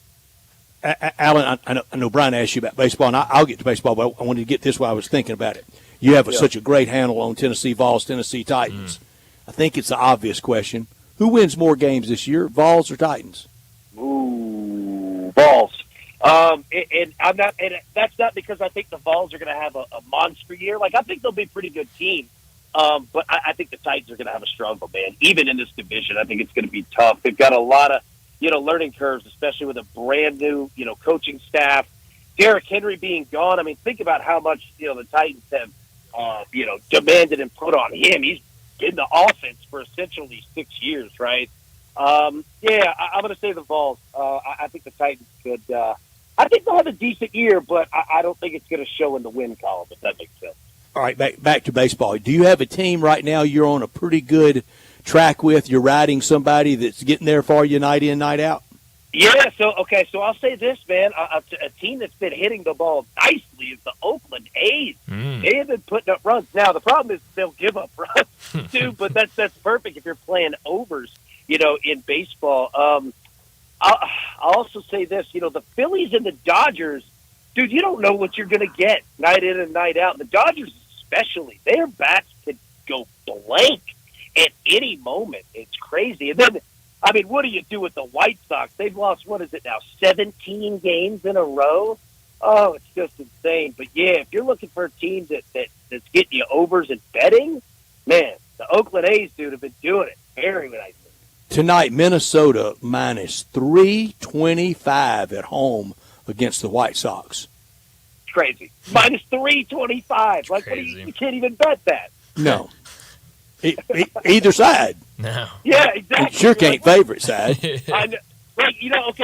Alan, I know Brian asked you about baseball, and I'll get to baseball, but I wanted to get this while I was thinking about it. You have such a great handle on Tennessee Vols, Tennessee Titans. I think it's the obvious question. Who wins more games this year, Vols or Titans? Ooh, Vols. And I'm not, and that's not because I think the Vols are going to have a monster year. Like, I think they'll be a pretty good team. But I think the Titans are going to have a struggle, man. Even in this division, I think it's going to be tough. They've got a lot of, learning curves, especially with a brand new, coaching staff. Derrick Henry being gone. I mean, think about how much, the Titans have, demanded and put on him. He's in the offense for essentially 6 years, right? I'm going to say the Vols. I think the Titans could. I think they'll have a decent year, but I don't think it's going to show in the win column, if that makes sense. All right, back to baseball. Do you have a team right now you're on a pretty good track with? You're riding somebody that's getting there for you night in, night out? Yeah, so I'll say this, man. A team that's been hitting the ball nicely is the Oakland A's. They have been putting up runs. Now, the problem is they'll give up runs, too, but that's perfect if you're playing overs, in baseball. I'll also say this, the Phillies and the Dodgers, dude, you don't know what you're going to get night in and night out. The Dodgers especially, their bats could go blank at any moment. It's crazy. And then, I mean, what do you do with the White Sox? They've lost, 17 games in a row? Oh, it's just insane. But, yeah, if you're looking for a team that's getting you overs and betting, man, the Oakland A's, dude, have been doing it very nicely. Tonight, Minnesota minus 325 at home against the White Sox. Crazy. Minus 325. Like, what you can't even bet that. No. Either side. No. Yeah, exactly. You sure can't favorite side. I know. Like,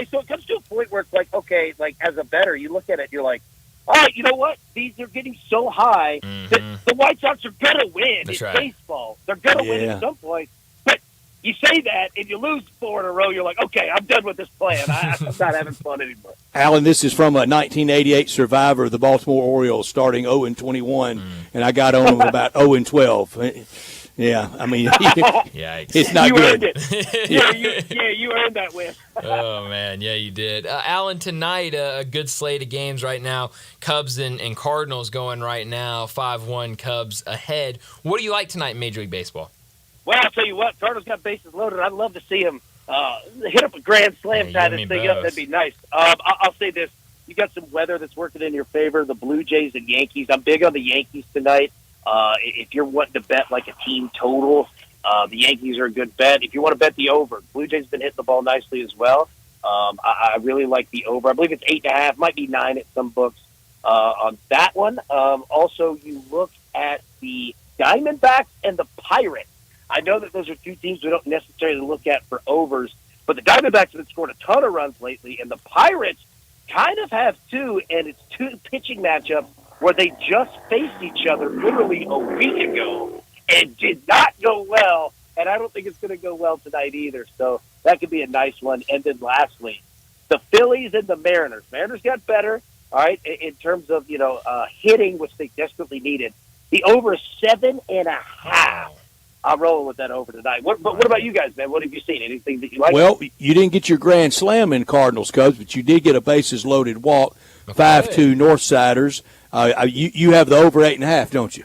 so it comes to a point where it's like, okay, like, as a bettor, you look at it and you're like, all right, you know what? These are getting so high that the White Sox are going to win. It's baseball. They're going to win at some point. But you say that and you lose 4 in a row, you're like, okay, I'm done with this plan. I'm not having fun anymore. Alan, this is from a 1988 survivor of the Baltimore Orioles starting 0-21, and I got on them about 0-12. Yeah, I mean, it's not good. Earned it. You earned that win. Oh, man, yeah, you did. Alan, tonight, a good slate of games right now. Cubs and Cardinals going right now, 5-1 Cubs ahead. What do you like tonight in Major League Baseball? Well, I'll tell you what, Cardinals got bases loaded. I'd love to see them hit up a grand slam, tie this thing up. That'd be nice. I'll say this. You got some weather that's working in your favor, the Blue Jays and Yankees. I'm big on the Yankees tonight. If you're wanting to bet like a team total, the Yankees are a good bet. If you want to bet the over, Blue Jays been hitting the ball nicely as well. I really like the over. I believe it's 8.5, might be 9 at some books on that one. Also, you look at the Diamondbacks and the Pirates. I know that those are two teams we don't necessarily look at for overs, but the Diamondbacks have been scoring a ton of runs lately, and the Pirates kind of have too, and it's two pitching matchups where they just faced each other literally a week ago and did not go well, and I don't think it's going to go well tonight either. So that could be a nice one. And then lastly, the Phillies and the Mariners. Mariners got better, all right, in terms of, hitting, which they desperately needed. The over is 7.5. I'm rolling with that over tonight. What about you guys, man? What have you seen? Anything that you like? Well, you didn't get your grand slam in Cardinals Cubs, but you did get a bases-loaded walk, 5-2 Northsiders. You have the over 8.5, don't you?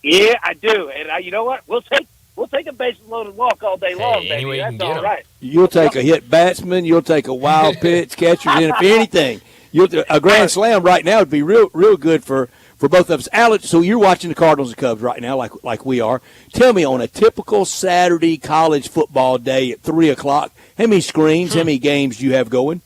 Yeah, I do. And you know what? We'll take a bases-loaded walk all day long, baby. That's all right. You'll take a hit batsman. You'll take a wild pitch catcher. And if anything, a grand slam right now would be real good for both of us. Alex, so you're watching the Cardinals and Cubs right now like we are. Tell me, on a typical Saturday college football day at 3 o'clock, how many screens, how many games do you have going?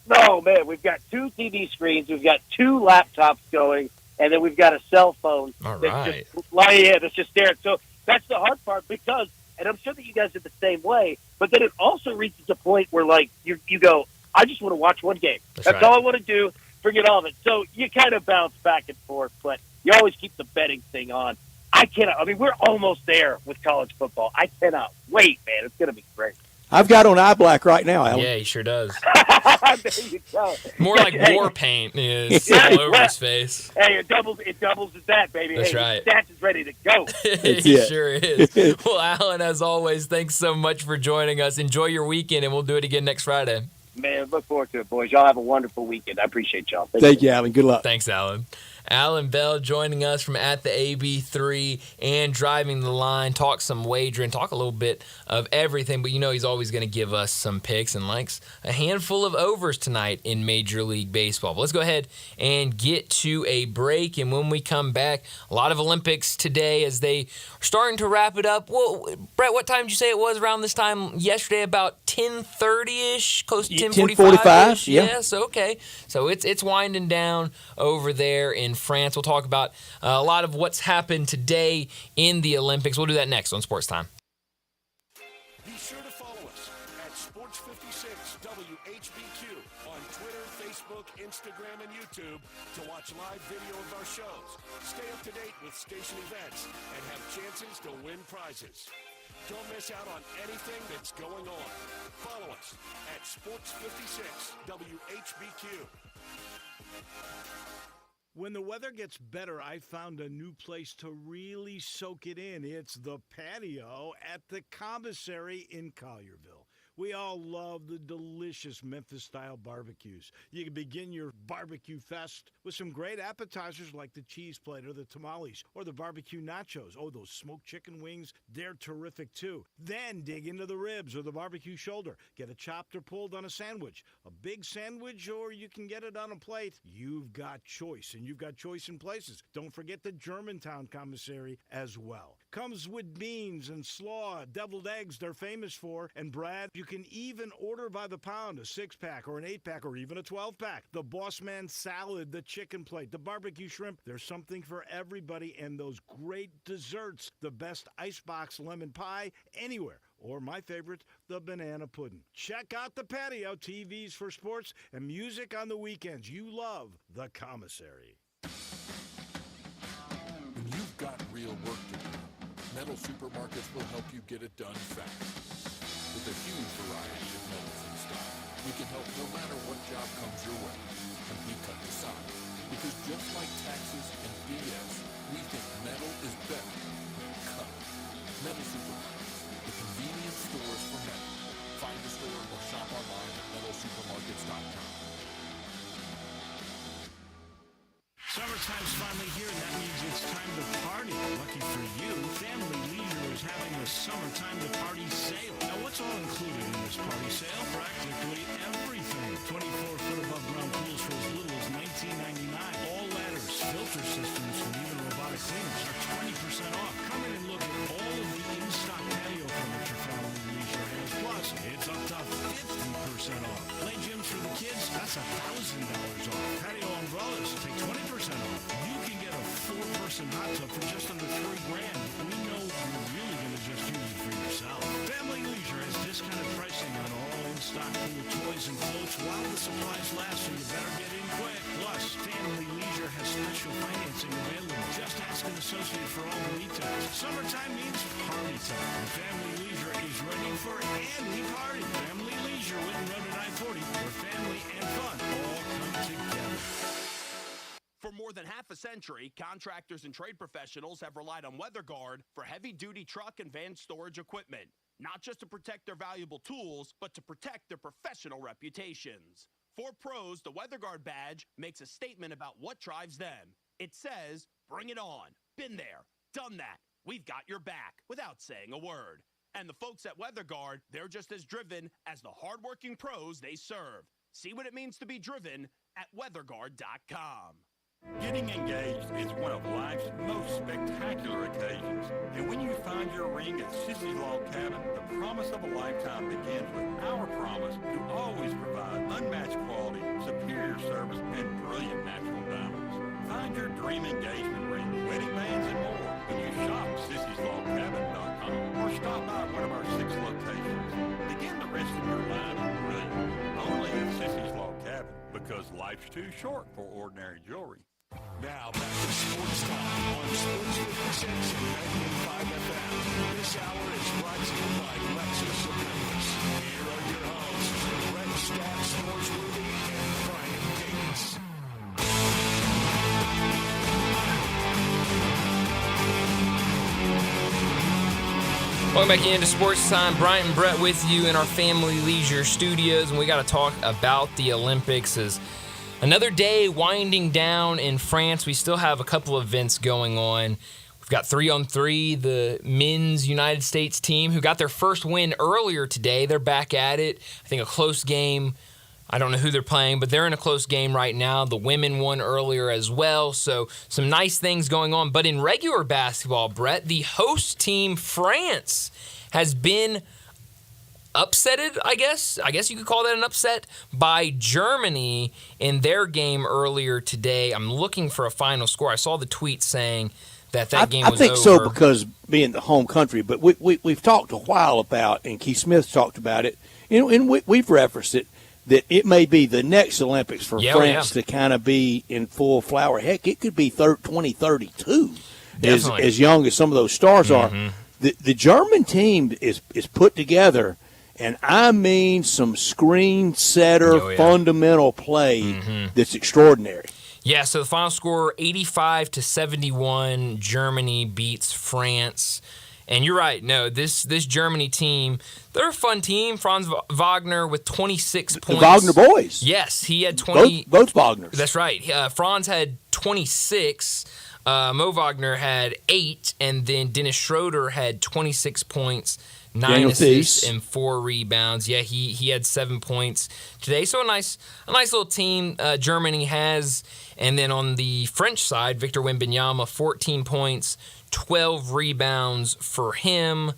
No, man, we've got 2 TV screens. We've got 2 laptops going, and then we've got a cell phone that's just there. So that's the hard part because, and I'm sure that you guys are the same way, but then it also reaches a point where, like, you go, I just want to watch one game. That's all I want to do. Forget all of it. So you kind of bounce back and forth, but you always keep the betting thing on. We're almost there with college football. I cannot wait, man. It's going to be great. I've got on eye black right now, Alan. Yeah, he sure does. There you go. More like war paint is all over his face. Hey, it doubles as that, baby. That's right. Stats is ready to go. He sure is. Well, Alan, as always, thanks so much for joining us. Enjoy your weekend, and we'll do it again next Friday. Man, look forward to it, boys. Y'all have a wonderful weekend. I appreciate y'all. Thank you, Alan. Good luck. Thanks, Alan. Alan Bell joining us from at the AB3 and Driving the Line. Talk some wagering, talk a little bit of everything, but he's always going to give us some picks and likes a handful of overs tonight in Major League Baseball. But let's go ahead and get to a break, and when we come back, a lot of Olympics today as they are starting to wrap it up. Well, Brett, what time did you say it was around this time yesterday? About 10:30-ish, close to 10:45. Yeah. Yes, okay. So it's winding down over there in France. We'll talk about a lot of what's happened today in the Olympics. We'll do that next on Sports Time. Be sure to follow us at Sports 56 WHBQ on Twitter, Facebook, Instagram, and YouTube to watch live video of our shows, stay up to date with station events, and have chances to win prizes. Don't miss out on anything that's going on. Follow us at Sports 56 WHBQ. When the weather gets better, I found a new place to really soak it in. It's the patio at the Commissary in Collierville. We all love the delicious Memphis-style barbecues. You can begin your barbecue fest with some great appetizers like the cheese plate or the tamales or the barbecue nachos. Oh, those smoked chicken wings, they're terrific too. Then dig into the ribs or the barbecue shoulder. Get it chopped or pulled on a sandwich. A big sandwich, or you can get it on a plate. You've got choice, and you've got choice in places. Don't forget the Germantown Commissary as well. Comes with beans and slaw, deviled eggs they're famous for, and Brad, you can even order by the pound, a 6-pack or an 8-pack or even a 12-pack. The Boss Man salad, the chicken plate, the barbecue shrimp, there's something for everybody, and those great desserts, the best icebox lemon pie anywhere. Or my favorite, the banana pudding. Check out the patio, TVs for sports, and music on the weekends. You love the Commissary. When you've got real work to do, Metal Supermarkets will help you get it done fast. With a huge variety of metals in stock, we can help no matter what job comes your way. And we cut the size. Because just like taxes and BS, we think metal is better. Cut. Metal Supermarkets, the convenience stores for metal. Find a store or shop online at metalsupermarkets.com. Summertime's finally here, and that means it's time to party. Lucky for you, Family Leisure is having a summertime to party sale. Now, what's all included in this party sale? Practically everything. 24-foot above ground pools for as little as $19.99. All ladders, filter systems, and even robotic cleaners are 20% off. Come in and look at all of the in-stock patio furniture Family Leisure has. Plus, it's up to 50% off. Play gyms for the kids, that's $1,000 off. Patio umbrellas, take 20% off. You can get a 4-person hot tub for just under $3,000. We know you're really going to just use it for yourself. Family Leisure has discounted pricing on all in-stock pool toys and floats while the supplies last, so you better get in quick. Plus, Family Leisure has special financing available. Just ask an associate for all the details. Summertime means party time, and Family Leisure is ready for any party. Family Leisure, Whitten Road at I-40, where family and fun all come together. For more than half a century, contractors and trade professionals have relied on WeatherGuard for heavy-duty truck and van storage equipment, not just to protect their valuable tools, but to protect their professional reputations. For pros, the WeatherGuard badge makes a statement about what drives them. It says, "Bring it on. Been there. Done that. We've got your back," without saying a word. And the folks at WeatherGuard, they're just as driven as the hardworking pros they serve. See what it means to be driven at weatherguard.com. Getting engaged is one of life's most spectacular occasions. And when you find your ring at Sissy's Log Cabin, the promise of a lifetime begins with our promise to always provide unmatched quality, superior service, and brilliant natural diamonds. Find your dream engagement ring, wedding bands, and more when you shop Sissy'sLogCabin.com or stop by one of our 6 locations. Begin the rest of your life brilliant. Only at Sissy's Log Cabin, because life's too short for ordinary jewelry. Now back to Sports Time on Sports 56 and 98.5 FM. This hour is brought to you by Lexus of Memphis. Here are your hosts, Brett Staff, Sportsworthy, and Brian Davis. Welcome back into Sports Time. Brian and Brett with you in our Family Leisure studios, and we got to talk about the Olympics as Another day winding down in France. We still have a couple of events going on. We've got 3-on-3, the men's United States team who got their first win earlier today. They're back at it. I think a close game. I don't know who they're playing, but they're in a close game right now. The women won earlier as well, so some nice things going on. But in regular basketball, Brett, the host team, France, has been upsetted, I guess you could call that an upset, by Germany in their game earlier today. I'm looking for a final score. I saw the tweet saying that game was over. I think so, because being the home country, but we've talked a while about, and Keith Smith talked about it, and we've referenced it, that it may be the next Olympics for France to kind of be in full flower. Heck, it could be 2032, as young as some of those stars are. The German team is put together. And I mean some screen setter, fundamental play that's extraordinary. Yeah, so the final score, 85-71, Germany beats France. And you're right, no, this Germany team, they're a fun team. Franz Wagner with 26 points. The Wagner boys. Yes, he had 20. Both Wagners. That's right. Franz had 26. Mo Wagner had 8. And then Dennis Schroeder had 26 points. 9 assists and 4 rebounds. Yeah, he had 7 points today. So a nice little team Germany has. And then on the French side, Victor Wembanyama, 14 points, 12 rebounds for him.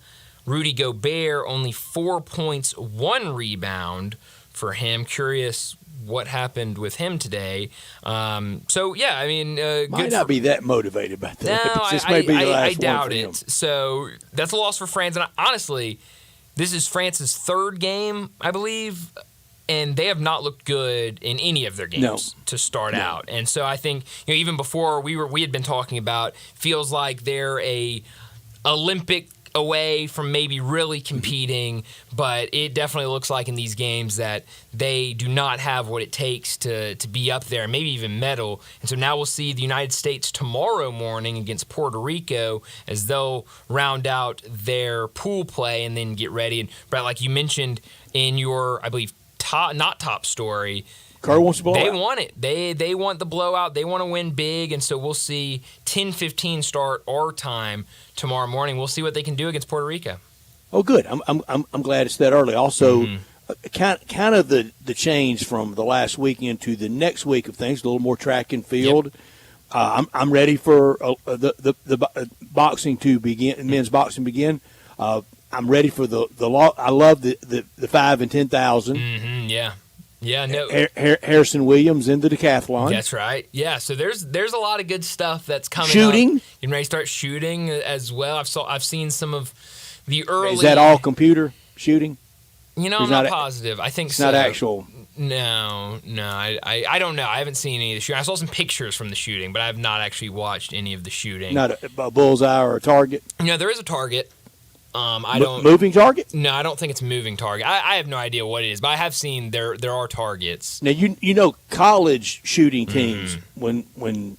Rudy Gobert, only 4 points, 1 rebound for him. Curious what happened with him today. So, yeah, I mean... Might not be that motivated by that. No, I doubt it. So, that's a loss for France. And honestly, this is France's third game, I believe, and they have not looked good in any of their games to start out. And so I think, even before we had been talking about, feels like they're a Olympic away from maybe really competing, but it definitely looks like in these games that they do not have what it takes to be up there, maybe even medal. And so now we'll see the United States tomorrow morning against Puerto Rico as they'll round out their pool play and then get ready. And Brett, like you mentioned in your, I believe, top story, Kerr wants to blow They out. want it. They want the blowout. They want to win big, and so we'll see 10:15 start our time tomorrow morning. We'll see what they can do against Puerto Rico. Oh, good. I'm glad it's that early. Also, kind of the change from the last weekend to the next week of things. A little more track and field. Yep. I'm ready for the boxing to begin. Men's boxing begin. I'm ready for the law. I love the 5 and 10,000. Yeah. Yeah, no. Harrison Williams in the decathlon. That's right. Yeah, so there's a lot of good stuff that's coming Shooting. up. You ready to start shooting as well? I've seen some of the early. Is that all computer shooting? I'm not positive. I think it's so. Not actual. No. I don't know. I haven't seen any of the shooting. I saw some pictures from the shooting, but I have not actually watched any of the shooting. Not a bullseye or a target. There is a target. Moving target? No, I don't think it's a moving target. I have no idea what it is, but I have seen there are targets. Now college shooting teams when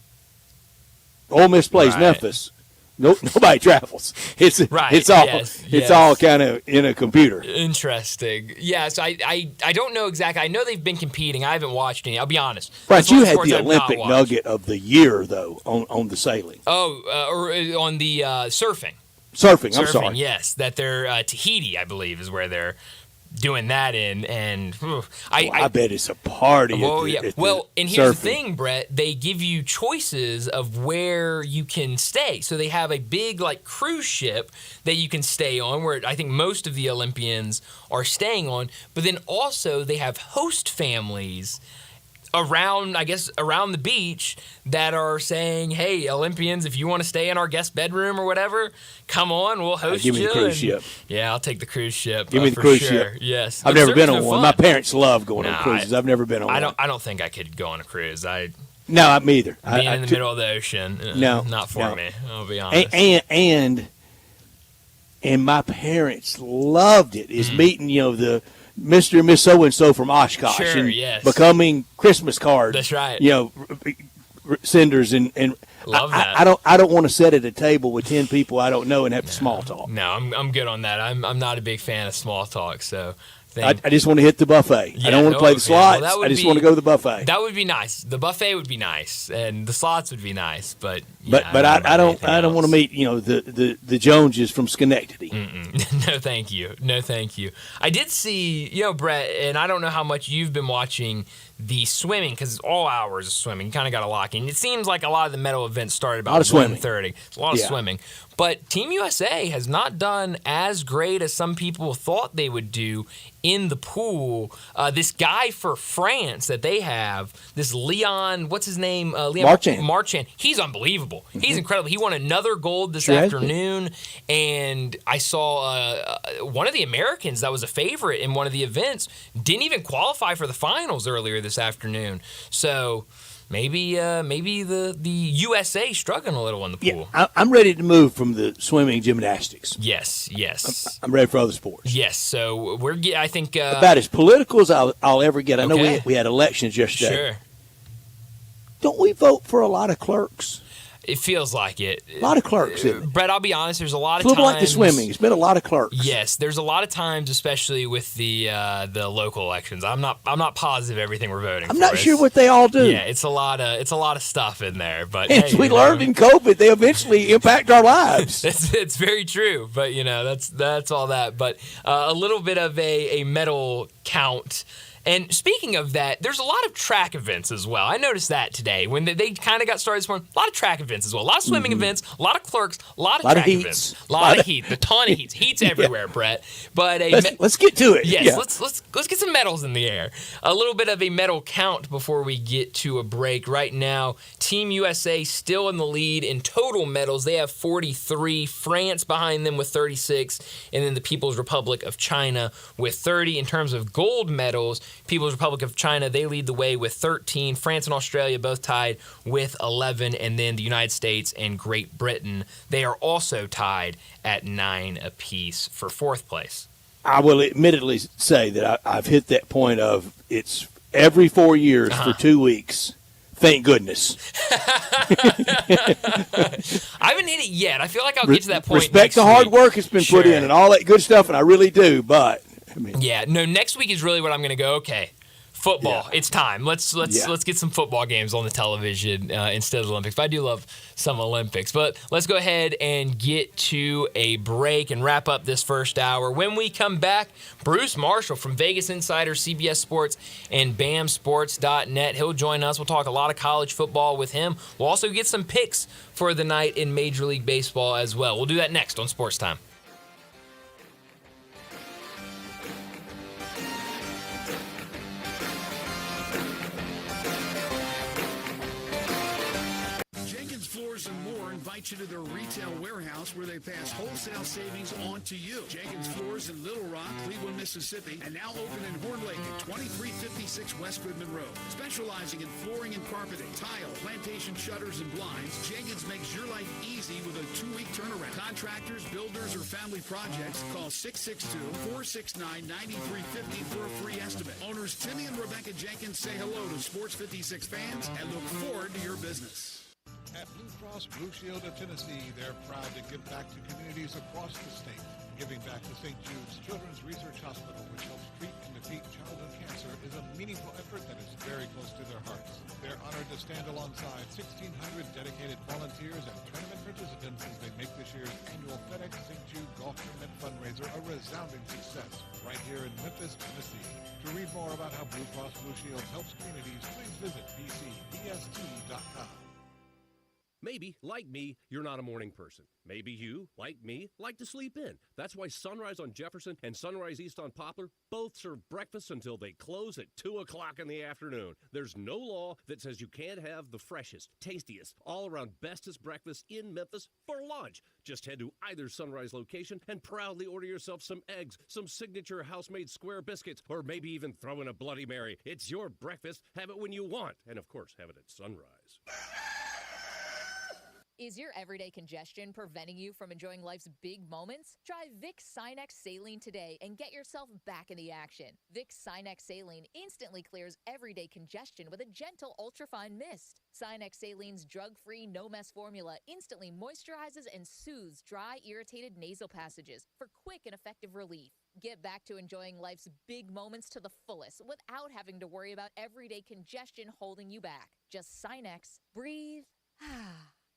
Ole Miss plays Memphis, nobody travels. It's all kind of in a computer. Interesting. Yeah, so I don't know exactly. I know they've been competing. I haven't watched any. I'll be honest. Right, you had the Olympic nugget of the year though on the sailing. Or on the surfing. Surfing, I'm sorry. Yes, that they're Tahiti, I believe, is where they're doing that in. And I bet it's a party. And here's the thing, Brett. They give you choices of where you can stay. So they have a big cruise ship that you can stay on, where I think most of the Olympians are staying on. But then also they have host families around the beach that are saying, hey, Olympians, if you want to stay in our guest bedroom or whatever, come on, we'll host you. Give me the cruise ship. Yeah, I'll take the cruise ship. Give me the cruise ship. Yes. I've never been on one. My parents love going on cruises. I've never been on one. I don't think I could go on a cruise. No, me either. Being in the middle of the ocean, not for me, I'll be honest. And my parents loved it. Is meeting, the Mr. and Miss So-and-so from Oshkosh and becoming Christmas cards. That's right. Senders and love that. I don't want to sit at a table with 10 people I don't know and have to small talk. No, I'm good on that. I'm not a big fan of small talk, so I just want to hit the buffet. I don't want to play the slots. Well, I just want to go to the buffet. That would be nice. The buffet would be nice, and the slots would be nice. But I don't want to meet the Joneses from Schenectady. No, thank you. No, thank you. I did see, Brett, and I don't know how much you've been watching the swimming, because it's all hours of swimming. You kind of got to lock in. It seems like a lot of the medal events started about 1:30. It's a lot of swimming. But Team USA has not done as great as some people thought they would do in the pool. This guy for France that they have, this Leon, what's his name? Marchand. He's unbelievable. He's incredible. He won another gold this afternoon. And I saw one of the Americans that was a favorite in one of the events didn't even qualify for the finals earlier this afternoon. So maybe the USA struggling a little in the pool. Yeah, I'm ready to move from the swimming gymnastics. Yes. I'm ready for other sports. Yes, so I think about as political as I'll ever get. I know we had elections yesterday. Sure. Don't we vote for a lot of clerks? It feels like it. A lot of clerks, isn't it? Brett, I'll be honest, there's a lot of times. It's like the swimming. It's been a lot of clerks. Yes, there's a lot of times, especially with the local elections. I'm not positive everything we're voting for. I'm not sure what they all do. Yeah, it's a lot of stuff in there. But as we learned in COVID, they eventually impact our lives. It's very true. But that's all that. But a little bit of a medal count. And speaking of that, there's a lot of track events as well. I noticed that today when they kind of got started this morning. A lot of track events as well. A lot of swimming events, a lot of clerks, a lot of track events. A lot of heat. A ton of heats. Heats everywhere, Brett. But let's get to it. Yes, let's get some medals in the air. A little bit of a medal count before we get to a break. Right now, Team USA still in the lead in total medals. They have 43. France behind them with 36. And then the People's Republic of China with 30. In terms of gold medals, People's Republic of China, they lead the way with 13. France and Australia both tied with 11. And then the United States and Great Britain, they are also tied at 9 apiece for fourth place. I will admittedly say that I've hit that point of it's every 4 years for 2 weeks. Thank goodness. I haven't hit it yet. I feel like I'll get to that point. Respect the hard work that's been put in and all that good stuff, and I really do, but next week is really what I'm going to go, okay, football. Yeah. It's time. Let's get some football games on the television instead of the Olympics. But I do love some Olympics. But let's go ahead and get to a break and wrap up this first hour. When we come back, Bruce Marshall from Vegas Insider, CBS Sports, and BAMSports.net. He'll join us. We'll talk a lot of college football with him. We'll also get some picks for the night in Major League Baseball as well. We'll do that next on Sports Time. And More invite you to their retail warehouse where they pass wholesale savings on to you. Jenkins Floors in Little Rock, Cleveland, Mississippi, and now open in Horn Lake at 2356 West Goodman Road. Specializing in flooring and carpeting, tile, plantation shutters, and blinds, Jenkins makes your life easy with a 2-week turnaround. Contractors, builders, or family projects, call 662-469-9350 for a free estimate. Owners Timmy and Rebecca Jenkins say hello to Sports 56 fans and look forward to your business. At Blue Cross Blue Shield of Tennessee, they're proud to give back to communities across the state. Giving back to St. Jude's Children's Research Hospital, which helps treat and defeat childhood cancer, is a meaningful effort that is very close to their hearts. They're honored to stand alongside 1,600 dedicated volunteers and tournament participants as they make this year's annual FedEx St. Jude Golf Tournament fundraiser a resounding success right here in Memphis, Tennessee. To read more about how Blue Cross Blue Shield helps communities, please visit bcbst.com. Maybe, like me, you're not a morning person. Maybe you, like me, like to sleep in. That's why Sunrise on Jefferson and Sunrise East on Poplar both serve breakfast until they close at 2 o'clock in the afternoon. There's no law that says you can't have the freshest, tastiest, all-around bestest breakfast in Memphis for lunch. Just head to either Sunrise location and proudly order yourself some eggs, some signature house-made square biscuits, or maybe even throw in a Bloody Mary. It's your breakfast. Have it when you want. And, of course, have it at Sunrise. Is your everyday congestion preventing you from enjoying life's big moments? Try Vicks Sinex Saline today and get yourself back in the action. Vicks Sinex Saline instantly clears everyday congestion with a gentle ultrafine mist. Sinex Saline's drug-free, no-mess formula instantly moisturizes and soothes dry, irritated nasal passages for quick and effective relief. Get back to enjoying life's big moments to the fullest without having to worry about everyday congestion holding you back. Just Sinex, breathe,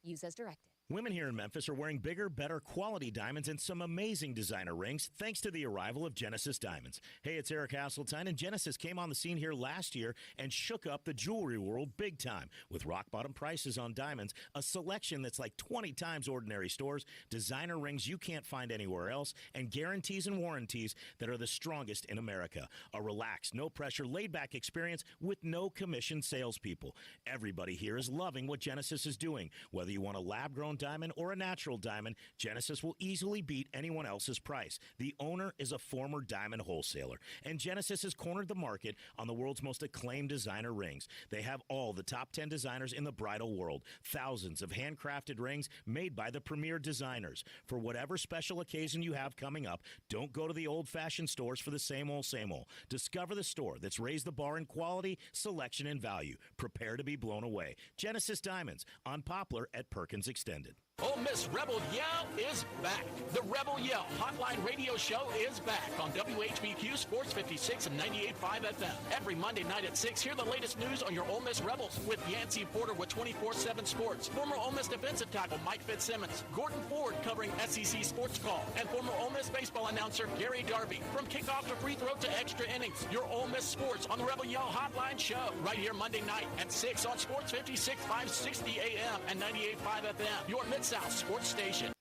use as directed. Women here in Memphis are wearing bigger, better quality diamonds and some amazing designer rings thanks to the arrival of Genesis Diamonds. Hey, it's Eric Hasseltine, and Genesis came on the scene here last year and shook up the jewelry world big time with rock-bottom prices on diamonds, a selection that's like 20 times ordinary stores, designer rings you can't find anywhere else, and guarantees and warranties that are the strongest in America. A relaxed, no-pressure, laid-back experience with no commission salespeople. Everybody here is loving what Genesis is doing. Whether you want a lab-grown diamond or a natural diamond, Genesis will easily beat anyone else's price. The owner is a former diamond wholesaler, and Genesis has cornered the market on the world's most acclaimed designer rings. They have all the top 10 designers in the bridal world, thousands of handcrafted rings made by the premier designers. For whatever special occasion you have coming up, don't go to the old-fashioned stores for the same old, same old. Discover the store that's raised the bar in quality, selection, and value. Prepare to be blown away. Genesis Diamonds on Poplar at Perkins Extended. Ole Miss Rebel Yell is back. The Rebel Yell Hotline Radio Show is back on WHBQ Sports 56 and 98.5 FM. Every Monday night at 6, hear the latest news on your Ole Miss Rebels with Yancey Porter with 24/7 Sports, former Ole Miss defensive tackle Mike Fitzsimmons, Gordon Ford covering SEC Sports Call, and former Ole Miss baseball announcer Gary Darby. From kickoff to free throw to extra innings, your Ole Miss sports on the Rebel Yell Hotline Show right here Monday night at 6 on Sports 56, 560 AM and 98.5 FM. Your Mid-South Sports Station.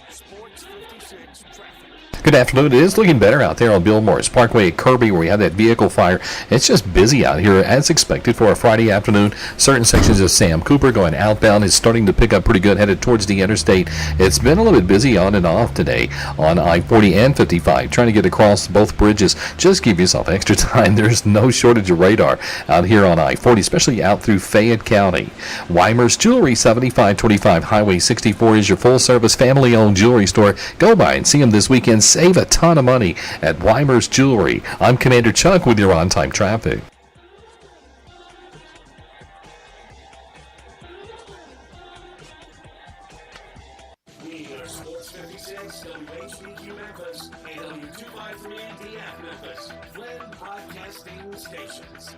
Sports 56 traffic. Good afternoon. It is looking better out there on Bill Morris Parkway at Kirby where we had that vehicle fire. It's just busy out here as expected for a Friday afternoon. Certain sections of Sam Cooper going outbound is starting to pick up pretty good headed towards the interstate. It's been a little bit busy on and off today on I-40 and 55. Trying to get across both bridges. Just give yourself extra time. There's no shortage of radar out here on I-40, especially out through Fayette County. Weimer's Jewelry, 7525 Highway 64 is your full-service family-owned jewelry store. Go by and see them this weekend. Save a ton of money at Weimer's Jewelry. I'm Commander Chuck with your on-time traffic. We are Sports 56, WHBQ Memphis, and W253DF Memphis, Flynn Broadcasting Stations.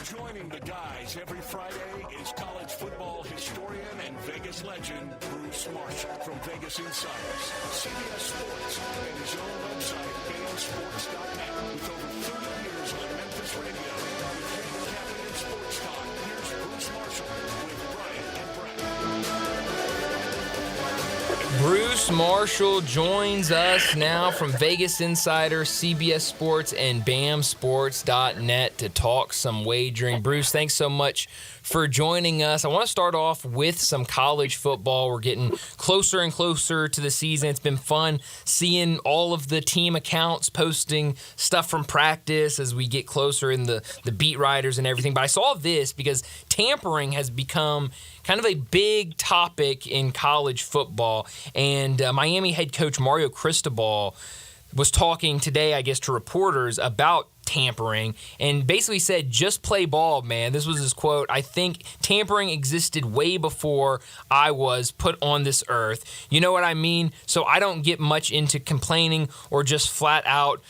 Joining the guys every Friday is college football historian and Vegas legend Bruce Marshall from Vegas Insiders, CBS Sports, and his own website, gamesports.net. With over 30 years on Memphis radio, with handicapping and sports talk, here's Bruce Marshall with Brian and Brett. Bruce Marshall joins us now from Vegas Insider, CBS Sports, and BAMSports.net to talk some wagering. Bruce, thanks so much for joining us. I want to start off with some college football. We're getting closer and closer to the season. It's been fun seeing all of the team accounts posting stuff from practice as we get closer in the beat writers and everything. But I saw this because tampering has become kind of a big topic in college football. And Miami head coach Mario Cristobal was talking today, I guess, to reporters about tampering and basically said, just play ball, man. This was his quote. I think tampering existed way before I was put on this earth. You know what I mean? So I don't get much into complaining or just flat out,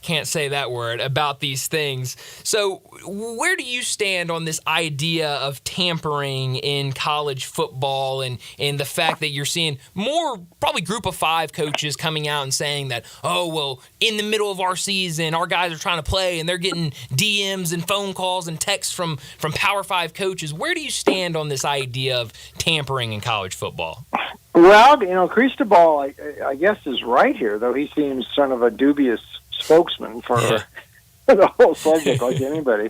can't say that word, about these things. So where do you stand on this idea of tampering in college football and the fact that you're seeing more probably group of five coaches coming out and saying that, oh, well, in the middle of our season, our guys are trying to play and they're getting DMs and phone calls and texts from Power 5 coaches. Where do you stand on this idea of tampering in college football? Well, you know, Cristobal, I guess, is right here, though he seems sort of a dubious spokesman for the whole subject, like anybody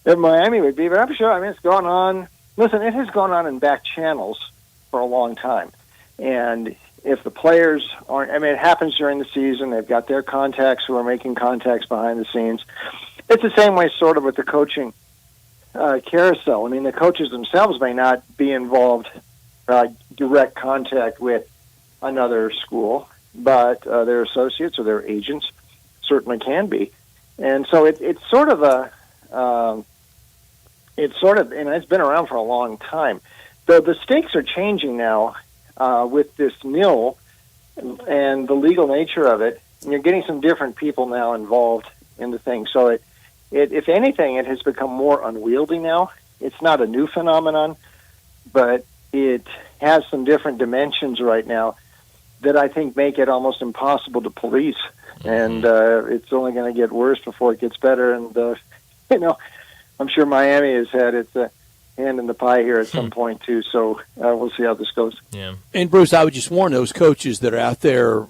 in Miami would be. But I'm sure, I mean, it's gone on. Listen, it has gone on in back channels for a long time. And if the players aren't, I mean, it happens during the season. They've got their contacts who are making contacts behind the scenes. It's the same way sort of with the coaching carousel. I mean, the coaches themselves may not be involved direct contact with another school, but their associates or their agents certainly can be. And so it's sort of and it's been around for a long time. The stakes are changing now with this nil and the legal nature of it. And you're getting some different people now involved in the thing. So it if anything, it has become more unwieldy now. It's not a new phenomenon, but it has some different dimensions right now that I think make it almost impossible to police. And it's only going to get worse before it gets better. And, I'm sure Miami has had its hand in the pie here at some point, too. So we'll see how this goes. Yeah. And, Bruce, I would just warn those coaches that are out there,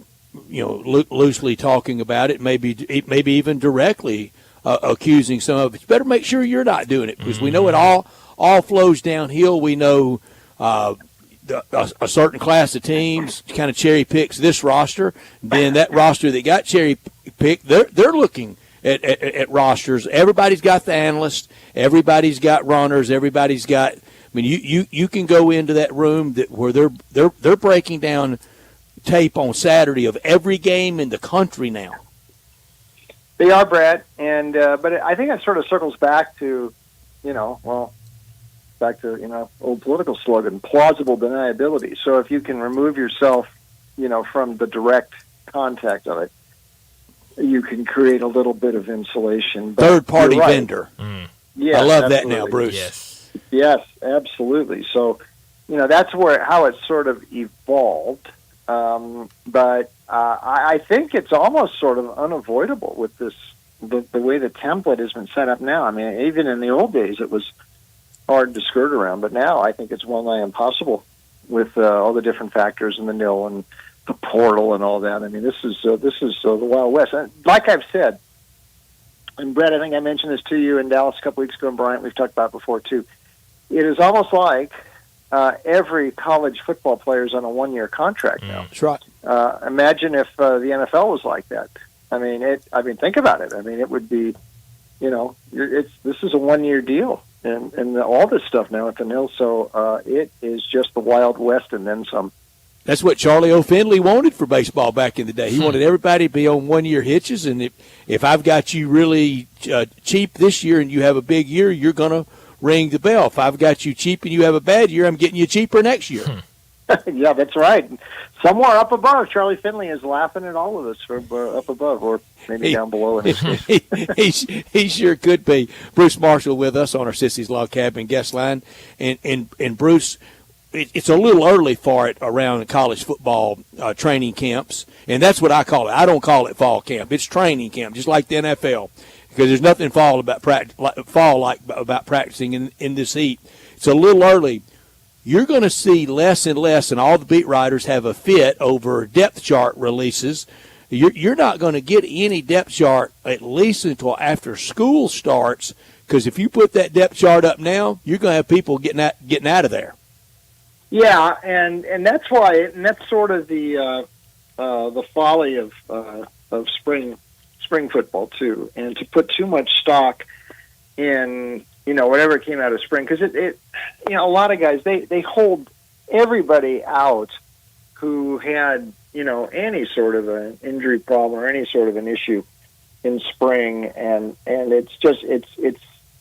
loosely talking about it, maybe even directly accusing some of it. You better make sure you're not doing it, because we know it all flows downhill. We know a certain class of teams kind of cherry picks this roster. Then that roster that got cherry picked, they're looking at rosters. Everybody's got the analysts. Everybody's got runners. Everybody's got. I mean, you can go into that room where they're breaking down tape on Saturday of every game in the country now. They are, Brad, and but I think it sort of circles back to, old political slogan, plausible deniability. So if you can remove yourself, from the direct contact of it, you can create a little bit of insulation. Third-party vendor. Yeah, I love absolutely. that now, Bruce. Yes, absolutely. So, that's how it sort of evolved. But I think it's almost sort of unavoidable with this, the way the template has been set up now. I mean, even in the old days, it was hard to skirt around, but now I think it's well nigh impossible with all the different factors in the nil and the portal and all that. I mean, this is the Wild West. And like I've said, and Brett, I think I mentioned this to you in Dallas a couple weeks ago, and Bryant, we've talked about it before too. It is almost like every college football player is on a one-year contract now. That's right. Imagine if the NFL was like that. I mean, think about it. I mean, it would be, this is a one-year deal, and all this stuff now at the nil. So it is just the Wild West and then some. That's what Charlie O'Finley wanted for baseball back in the day. He wanted everybody to be on one-year hitches, and if I've got you really cheap this year and you have a big year, you're going to ring the bell. If I've got you cheap and you have a bad year, I'm getting you cheaper next year. Yeah, that's right. Somewhere up above, Charlie Finley is laughing at all of us from up above, or maybe down below. In his case. He sure could be. Bruce Marshall with us on our Sissy's Log Cabin guest line, and Bruce, it's a little early for it around college football training camps, and that's what I call it. I don't call it fall camp. It's training camp, just like the NFL, because there's nothing fall about practicing in this heat. It's a little early. You're going to see less and less, and all the beat writers have a fit over depth chart releases. You're not going to get any depth chart at least until after school starts, because if you put that depth chart up now, you're going to have people getting out of there. Yeah, and that's why, and that's sort of the folly of spring football too, and to put too much stock in whatever came out of spring, because it a lot of guys they hold everybody out who had any sort of an injury problem or any sort of an issue in spring, and it's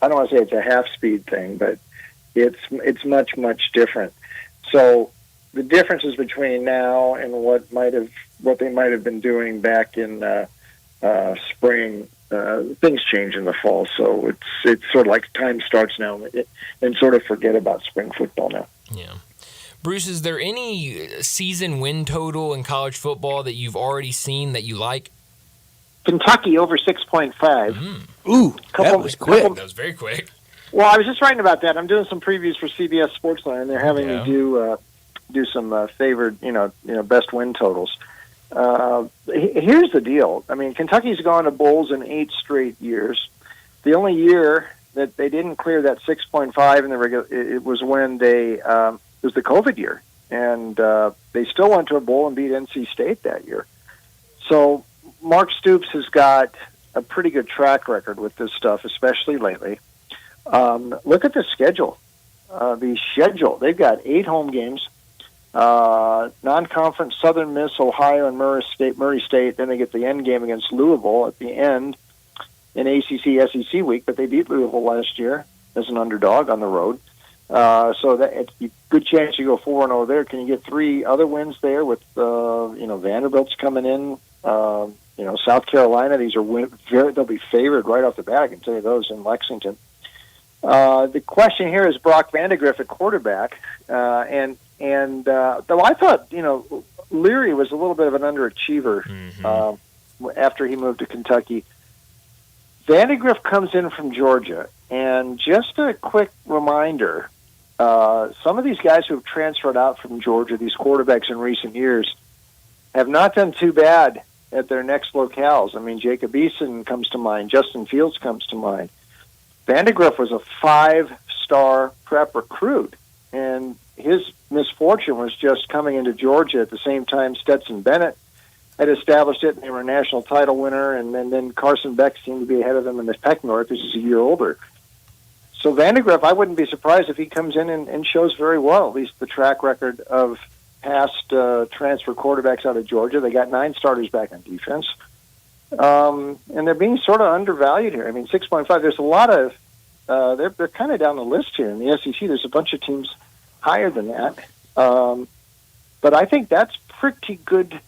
I don't want to say it's a half speed thing, but it's much different. So the differences between now and what they might have been doing back in spring, things change in the fall. So it's sort of like time starts now, and sort of forget about spring football now. Yeah. Bruce, is there any season win total in college football that you've already seen that you like? Kentucky over 6.5. Ooh, that was quick. That was very quick. Well, I was just writing about that. I'm doing some previews for CBS Sportsline, and they're having me do some favored, best win totals. Here's the deal. I mean, Kentucky's gone to bowls in 8 straight years. The only year that they didn't clear that 6.5 in the regular, it was when it was the COVID year, and they still went to a bowl and beat NC State that year. So Mark Stoops has got a pretty good track record with this stuff, especially lately. Look at the schedule. They've got 8 home games. Non-conference Southern Miss, Ohio, and Murray State. Then they get the end game against Louisville at the end in ACC SEC week, but they beat Louisville last year as an underdog on the road. So that it's a good chance you go 4-0 there. Can you get 3 other wins there with Vanderbilt's coming in? South Carolina. These are they'll be favored right off the bat. I can tell you those in Lexington. The question here is Brock Vandegrift at quarterback, and though I thought Leary was a little bit of an underachiever after he moved to Kentucky. Vandegrift comes in from Georgia, and just a quick reminder, some of these guys who have transferred out from Georgia, these quarterbacks in recent years, have not done too bad at their next locales. I mean, Jacob Eason comes to mind. Justin Fields comes to mind. Vandegrift was a 5-star prep recruit, and his misfortune was just coming into Georgia at the same time Stetson Bennett had established it, and they were a national title winner, and then Carson Beck seemed to be ahead of them in the pecking order because he's a year older. So Vandegrift, I wouldn't be surprised if he comes in and shows very well, at least the track record of past transfer quarterbacks out of Georgia. They got 9 starters back on defense. And they're being sort of undervalued here. I mean, 6.5, there's a lot of, they're kind of down the list here. In the SEC, there's a bunch of teams higher than that. But I think that's pretty good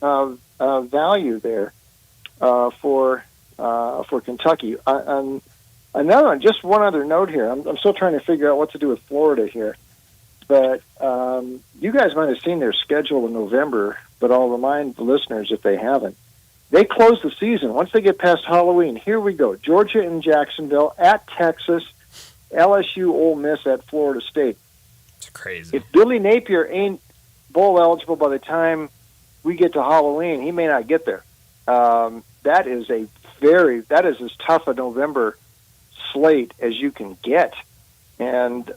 value there for Kentucky. Another one, just one other note here. I'm still trying to figure out what to do with Florida here. But you guys might have seen their schedule in November, but I'll remind the listeners if they haven't. They close the season. Once they get past Halloween, here we go. Georgia and Jacksonville, at Texas, LSU, Ole Miss, at Florida State. It's crazy. If Billy Napier ain't bowl eligible by the time we get to Halloween, he may not get there. That is as tough a November slate as you can get. And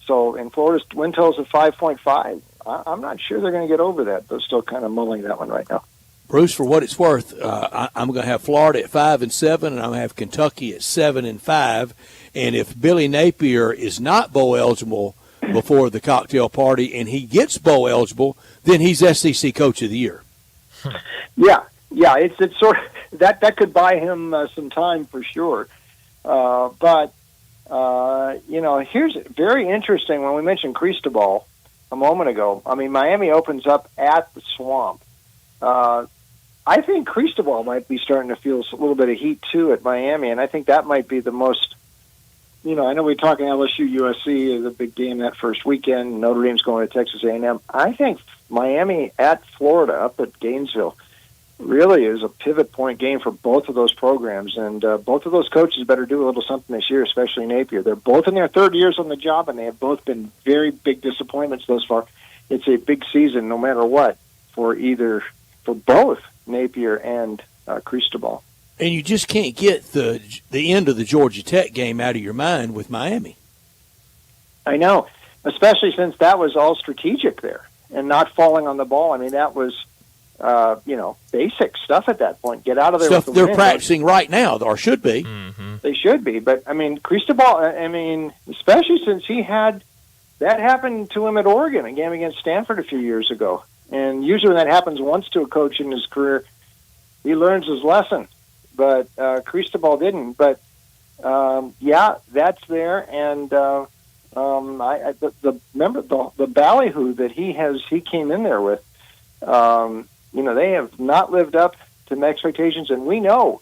so in Florida's win totals of 5.5, I'm not sure they're going to get over that. They're still kind of mulling that one right now. Bruce, for what it's worth, I'm going to have Florida at 5-7, and I'm going to have Kentucky at 7-5. And if Billy Napier is not bowl eligible before the cocktail party, and he gets bowl eligible, then he's SEC Coach of the Year. Yeah, it's sort of that could buy him some time for sure. But here's very interesting. When we mentioned Cristobal a moment ago, I mean, Miami opens up at the Swamp. I think Cristobal might be starting to feel a little bit of heat too at Miami, and I think that might be the most. I know we're talking LSU USC is a big game that first weekend. Notre Dame's going to Texas A&M. I think Miami at Florida up at Gainesville really is a pivot point game for both of those programs, and both of those coaches better do a little something this year, especially Napier. They're both in their third years on the job, and they have both been very big disappointments thus far. It's a big season no matter what for both Napier and Cristobal. And you just can't get the end of the Georgia Tech game out of your mind with Miami. I know, especially since that was all strategic there and not falling on the ball. I mean, that was, basic stuff at that point. Get out of there stuff with the they're win. Practicing right now, or should be. Mm-hmm. They should be. But, I mean, Cristobal, especially since he had that happened to him at Oregon, a game against Stanford a few years ago. And usually when that happens once to a coach in his career, he learns his lesson. But Cristobal didn't. But that's there. And remember the ballyhoo that he came in there with. They have not lived up to my expectations, and we know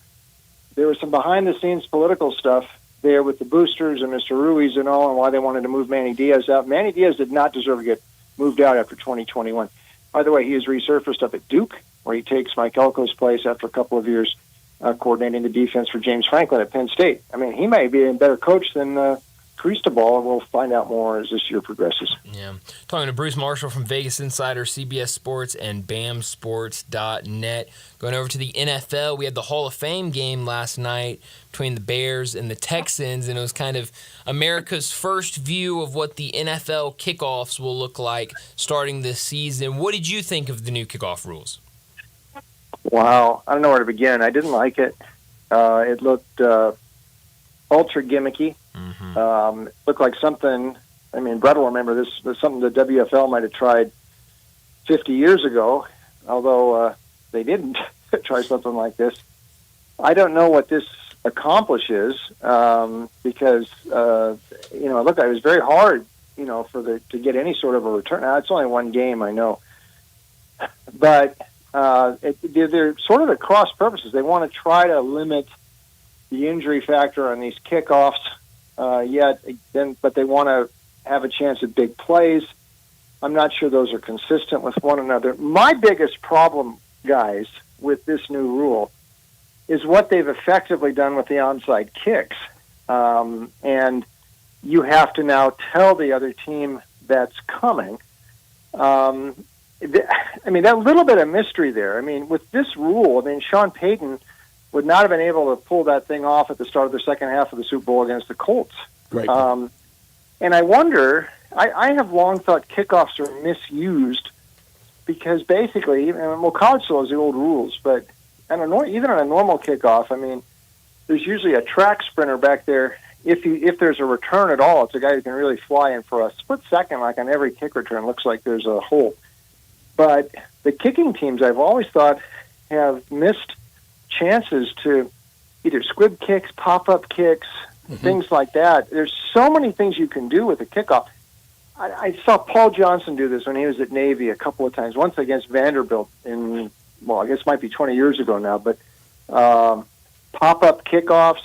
there was some behind-the-scenes political stuff there with the boosters and Mr. Ruiz and all, and why they wanted to move Manny Diaz out. Manny Diaz did not deserve to get moved out after 2021. By the way, he has resurfaced up at Duke, where he takes Mike Elko's place after a couple of years coordinating the defense for James Franklin at Penn State. I mean, he may be a better coach than Cristobal, and we'll find out more as this year progresses. Yeah. Talking to Bruce Marshall from Vegas Insider, CBS Sports, and BAMSports.net. Going over to the NFL, we had the Hall of Fame game last night between the Bears and the Texans, and it was kind of America's first view of what the NFL kickoffs will look like starting this season. What did you think of the new kickoff rules? Wow. I don't know where to begin. I didn't like it. It looked ultra gimmicky. Looked like something. I mean, Brett will remember this. Was something the WFL might have tried 50 years ago, although they didn't try something like this. I don't know what this accomplishes because it looked like it was very hard, to get any sort of a return. Now, it's only one game, I know, but they're sort of at cross purposes. They want to try to limit the injury factor on these kickoffs, but they want to have a chance at big plays. I'm not sure those are consistent with one another. My biggest problem, guys, with this new rule is what they've effectively done with the onside kicks. And you have to now tell the other team that's coming. That little bit of mystery there. I mean, with this rule, Sean Payton would not have been able to pull that thing off at the start of the second half of the Super Bowl against the Colts. Great. And I wonder, I have long thought kickoffs are misused because basically, college still has the old rules, but even on a normal kickoff, there's usually a track sprinter back there. If there's a return at all, it's a guy who can really fly in for a split second, like on every kick return, looks like there's a hole. But the kicking teams, I've always thought, have missed chances to either squib kicks, pop-up kicks, things like that. There's so many things you can do with a kickoff. I saw Paul Johnson do this when he was at Navy a couple of times, once against Vanderbilt I guess it might be 20 years ago now, but pop-up kickoffs,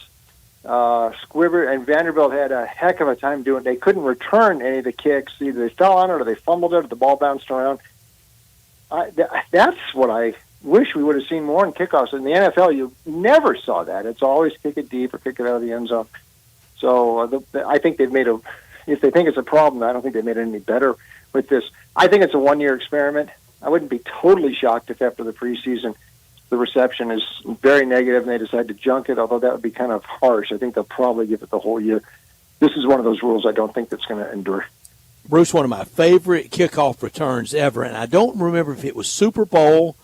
squibber, and Vanderbilt had a heck of a time doing it. They couldn't return any of the kicks. Either they fell on it or they fumbled it or the ball bounced around. That's what I wish we would have seen more in kickoffs. In the NFL, you never saw that. It's always kick it deep or kick it out of the end zone. So I think they've made if they think it's a problem, I don't think they made it any better with this. I think it's a one-year experiment. I wouldn't be totally shocked if after the preseason the reception is very negative and they decide to junk it, although that would be kind of harsh. I think they'll probably give it the whole year. This is one of those rules I don't think that's going to endure. Bruce, one of my favorite kickoff returns ever, and I don't remember if it was Super Bowl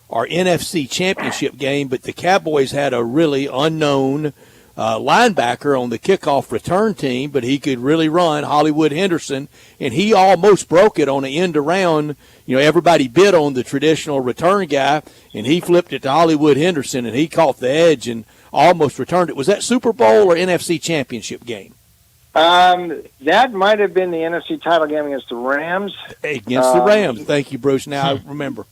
or NFC Championship game, but the Cowboys had a really unknown linebacker on the kickoff return team, but he could really run, Hollywood Henderson, and he almost broke it on an end around. Everybody bid on the traditional return guy, and he flipped it to Hollywood Henderson, and he caught the edge and almost returned it. Was that Super Bowl or NFC Championship game? That might have been the NFC title game against the Rams. Against the Rams. Thank you, Bruce. Now I remember.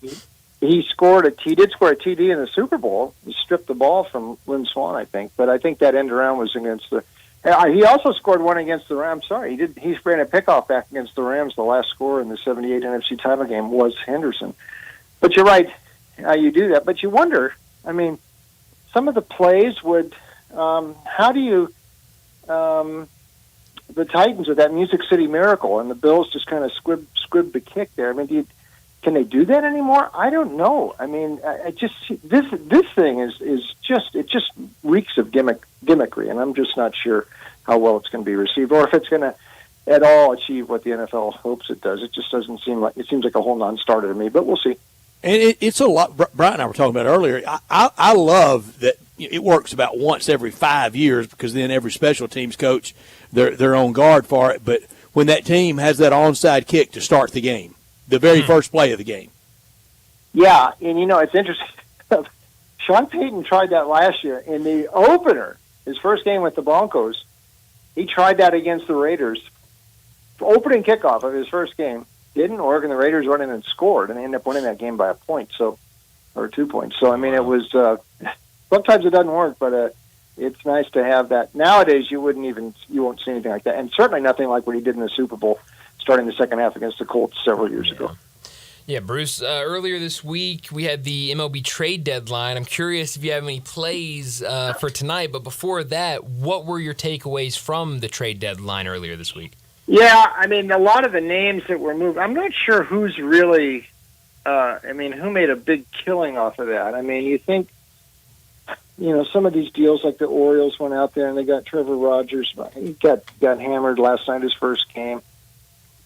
He did score a TD in the Super Bowl. He stripped the ball from Lynn Swann, I think. But I think that end around was against the. He also scored one against the Rams. Sorry, he ran a pickoff back against the Rams. The last score in the '78 NFC title game was Henderson. But you're right. You do that, but you wonder. Some of the plays would. How do you? The Titans with that Music City Miracle and the Bills just kind of squibbed the kick there. Can they do that anymore? I don't know. This thing is just reeks of gimmickry, and I'm just not sure how well it's going to be received, or if it's going to at all achieve what the NFL hopes it does. It just doesn't seem like it seems like a whole non-starter to me. But we'll see. And it's a lot. Brian and I were talking about earlier. I love that it works about once every 5 years because then every special teams coach they're on guard for it. But when that team has that onside kick to start the game, the very first play of the game. Yeah, and it's interesting. Sean Payton tried that last year in the opener, his first game with the Broncos. He tried that against the Raiders. Opening kickoff of his first game didn't work, and the Raiders went in and scored, and they ended up winning that game by a point, or 2 points. So it was. Sometimes it doesn't work, but it's nice to have that. Nowadays, you won't see anything like that, and certainly nothing like what he did in the Super Bowl, starting the second half against the Colts several years ago. Yeah, Bruce, earlier this week we had the MLB trade deadline. I'm curious if you have any plays for tonight, but before that, what were your takeaways from the trade deadline earlier this week? Yeah, a lot of the names that were moved, I'm not sure who's really, who made a big killing off of that. You think, some of these deals like the Orioles went out there and they got Trevor Rogers. He got hammered last night, his first game.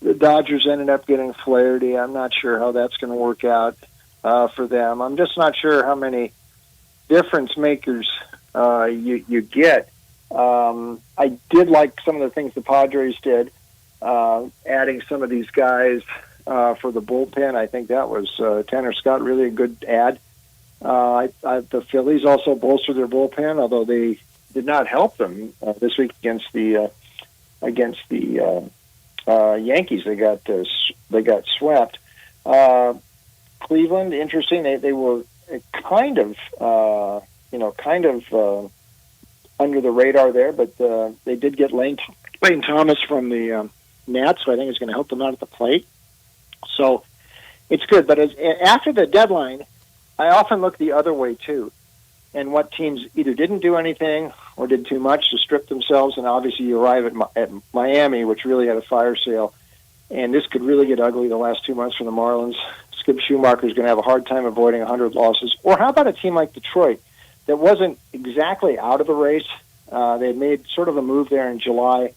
The Dodgers ended up getting Flaherty. I'm not sure how that's going to work out for them. I'm just not sure how many difference makers you get I did like some of the things the Padres did, adding some of these guys for the bullpen. I think that was Tanner Scott really a good add. The Phillies also bolstered their bullpen, although they did not help them this week against the Yankees. They got swept. Cleveland, interesting. They were kind of under the radar there, but they did get Lane Thomas from the Nats, so I think it's going to help them out at the plate. So it's good. But after the deadline, I often look the other way too, and what teams either didn't do anything or did too much to strip themselves. And obviously, you arrive at Miami, which really had a fire sale, and this could really get ugly the last 2 months for the Marlins. Skip Schumacher is going to have a hard time avoiding 100 losses. Or how about a team like Detroit that wasn't exactly out of the race? They had made sort of a move there in July,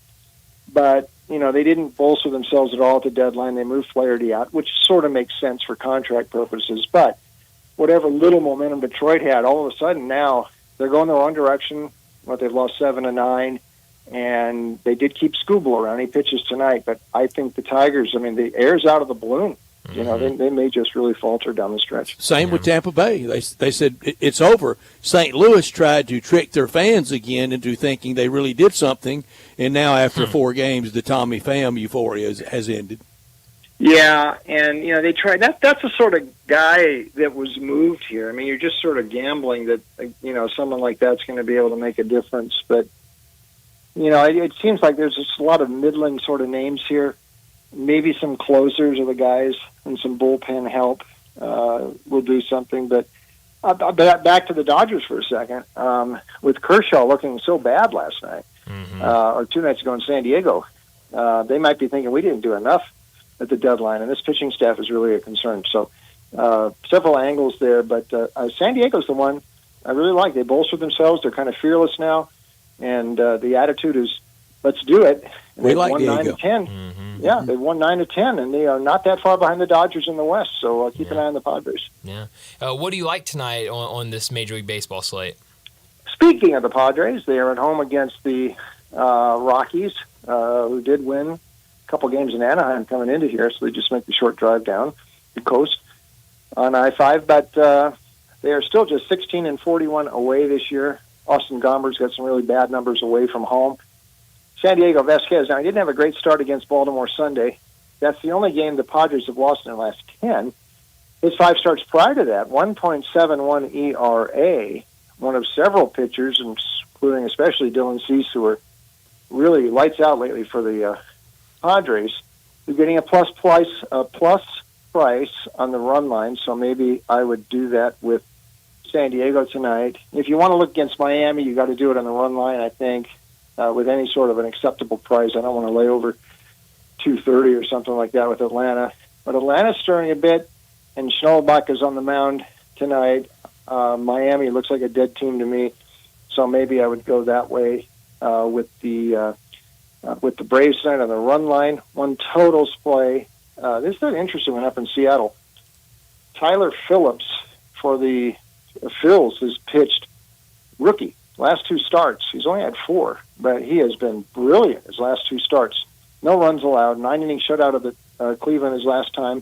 but they didn't bolster themselves at all at the deadline. They moved Flaherty out, which sort of makes sense for contract purposes. But whatever little momentum Detroit had, all of a sudden now they're going their own direction. They've lost 7 of 9, and they did keep Skubal around. He pitches tonight, but I think the Tigers, the air's out of the balloon. They may just really falter down the stretch. Same with Tampa Bay. They said it's over. St. Louis tried to trick their fans again into thinking they really did something, and now after 4 games, the Tommy Pham euphoria has ended. Yeah, and they tried. That's the sort of guy that was moved here. You're just sort of gambling that someone like that's going to be able to make a difference. But it seems like there's just a lot of middling sort of names here. Maybe some closers are the guys, and some bullpen help will do something. But back to the Dodgers for a second. With Kershaw looking so bad last night, or 2 nights ago in San Diego, they might be thinking we didn't do enough at the deadline, and this pitching staff is really a concern. So several angles there, but San Diego's the one I really like. They bolstered themselves. They're kind of fearless now, and the attitude is, let's do it. And we like won Diego. 9 to 10. Yeah, they won 9 to 10, and they are not that far behind the Dodgers in the West. So keep an eye on the Padres. Yeah. What do you like tonight on this Major League Baseball slate? Speaking of the Padres, they are at home against the Rockies, who did win a couple games in Anaheim coming into here, so they just make the short drive down the coast on I-5. But they are still just 16-41 away this year. Austin Gomber's got some really bad numbers away from home. San Diego Vasquez, now he didn't have a great start against Baltimore Sunday. That's the only game the Padres have lost in the last 10. His 5 starts prior to that, 1.71 ERA, one of several pitchers, including especially Dylan Cease, who are really lights out lately for the Padres. You're getting a plus price on the run line, so maybe I would do that with San Diego tonight. If you want to look against Miami, you got to do it on the run line, I think. With any sort of an acceptable price. I don't want to lay over 230 or something like that with Atlanta. But Atlanta's stirring a bit, and Schnellbach is on the mound tonight. Miami looks like a dead team to me, so maybe I would go that way with the Braves tonight on the run line. One totals play. This is an interesting one up in Seattle. Tyler Phillips for the Phils has pitched rookie. Last 2 starts, he's only had 4, but he has been brilliant his last 2 starts. No runs allowed, 9-inning shutout of the Cleveland his last time,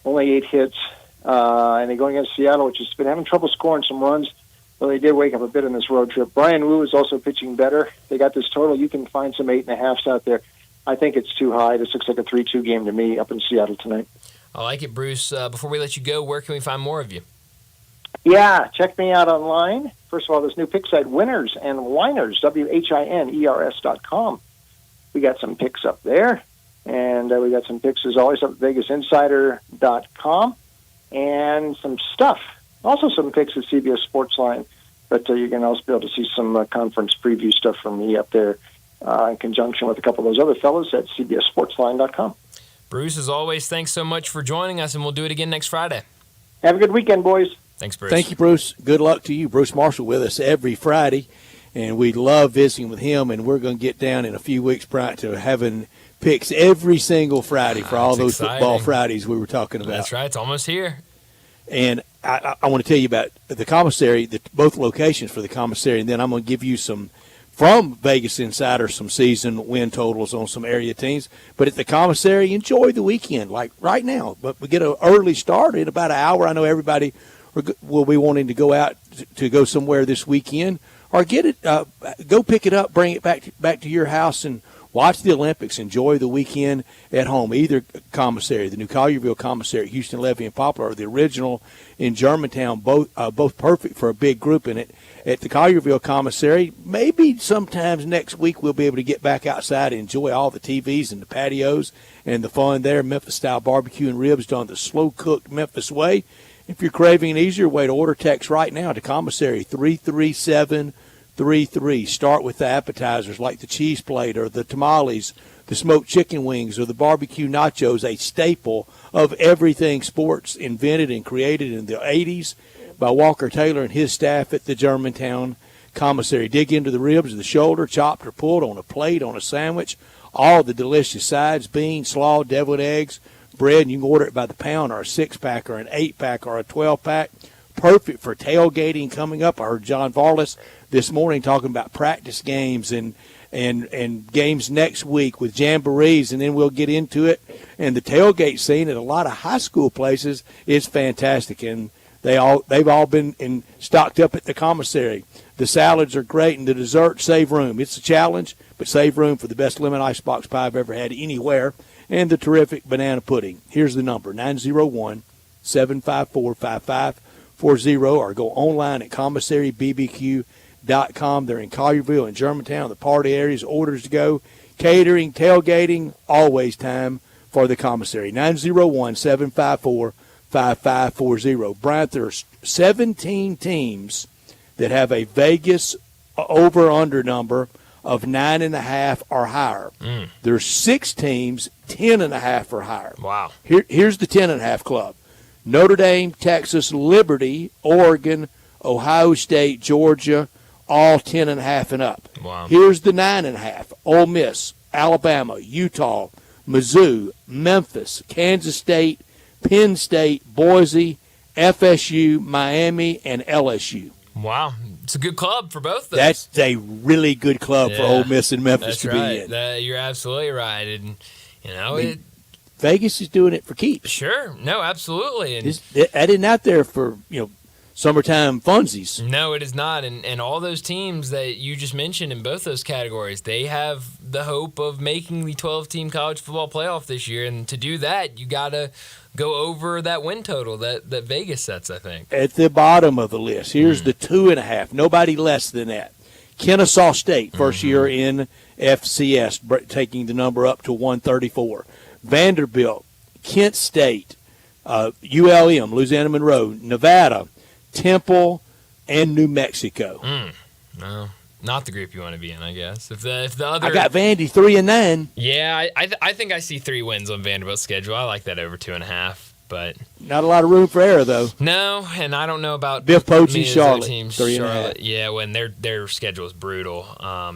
only 8 hits, and they're going against Seattle, which has been having trouble scoring some runs, though they did wake up a bit in this road trip. Brian Wu is also pitching better. They got this total. You can find some 8.5s out there. I think it's too high. This looks like a 3-2 game to me up in Seattle tonight. I like it, Bruce. Before we let you go, where can we find more of you? Yeah, check me out online. First of all, this new pick site, Winners and Winers, WHINERS.com. We got some picks up there, and we got some picks, as always, up at VegasInsider.com, and some stuff. Also some picks at CBS Sportsline, but you can also be able to see some conference preview stuff from me up there in conjunction with a couple of those other fellows at CBSSportsline.com. Bruce, as always, thanks so much for joining us, and we'll do it again next Friday. Have a good weekend, boys. Thanks, Bruce. Thank you, Bruce. Good luck to you. Bruce Marshall with us every Friday, and we love visiting with him, and we're going to get down in a few weeks prior to having picks every single Friday for all those exciting. Football Fridays we were talking about. That's right. It's almost here. And I want to tell you about the commissary, both locations for the commissary, and then I'm going to give you some from Vegas Insider some season win totals on some area teams. But at the commissary, enjoy the weekend like right now. But we get an early start in about an hour. I know everybody will be wanting to go out to go somewhere this weekend, or get it, go pick it up, bring it back to your house, and watch the Olympics. Enjoy the weekend at home. Either commissary, the new Collierville commissary, Houston, Levy, and Poplar, or the original in Germantown, both perfect for a big group. And at the Collierville commissary, maybe sometimes next week we'll be able to get back outside and enjoy all the TVs and the patios and the fun there. Memphis-style barbecue and ribs done the slow-cooked Memphis way. If you're craving an easier way to order, text right now to commissary 33733. Start with the appetizers like the cheese plate or the tamales, the smoked chicken wings, or the barbecue nachos, a staple of everything sports, invented and created in the 80s by Walker Taylor and his staff at the Germantown commissary. Dig into the ribs of the shoulder, chopped or pulled on a plate, on a sandwich, all the delicious sides, beans, slaw, deviled eggs, bread, and you can order it by the pound or a 6-pack or an 8-pack or a 12-pack. Perfect for tailgating coming up. I heard John Varlas this morning talking about practice games and games next week with jamborees, and then we'll get into it. And the tailgate scene at a lot of high school places is fantastic, and they've all been stocked up at the commissary. The salads are great, and the dessert, save room. It's a challenge, but save room for the best lemon icebox pie I've ever had anywhere, and the terrific banana pudding. Here's the number, 901-754-5540, or go online at commissarybbq.com. They're in Collierville and Germantown, the party areas, orders to go. Catering, tailgating, always time for the commissary. 901-754-5540. Bryant, there are 17 teams that have a Vegas over-under number of 9.5 or higher. There's 6 teams, 10.5 or higher. Wow. Here's the 10.5 club. Notre Dame, Texas, Liberty, Oregon, Ohio State, Georgia, all 10.5 and up. Wow. Here's the 9.5. Ole Miss, Alabama, Utah, Mizzou, Memphis, Kansas State, Penn State, Boise, FSU, Miami, and LSU. Wow. It's a good club for both of those. That's a really good club for Ole Miss and Memphis to be in. You're absolutely right. And, Vegas is doing it for keeps. Sure. No, absolutely. And that isn't out there for, summertime funsies. No, it is not. And all those teams that you just mentioned in both those categories, they have the hope of making the 12-team college football playoff this year. And to do that, you got to go over that win total that Vegas sets, I think. At the bottom of the list, here's the 2.5. Nobody less than that. Kennesaw State, first year in FCS, taking the number up to 134. Vanderbilt, Kent State, ULM, Louisiana Monroe, Nevada, Temple, and New Mexico. No, not the group you want to be in, I guess. If the other, I got Vandy 3-9. Yeah, I think I see 3 wins on Vanderbilt's schedule. I like that over 2.5, but not a lot of room for error though. No, and I don't know about Biff Poachey, Charlotte. Charlotte 3.5. Yeah, when their schedule is brutal.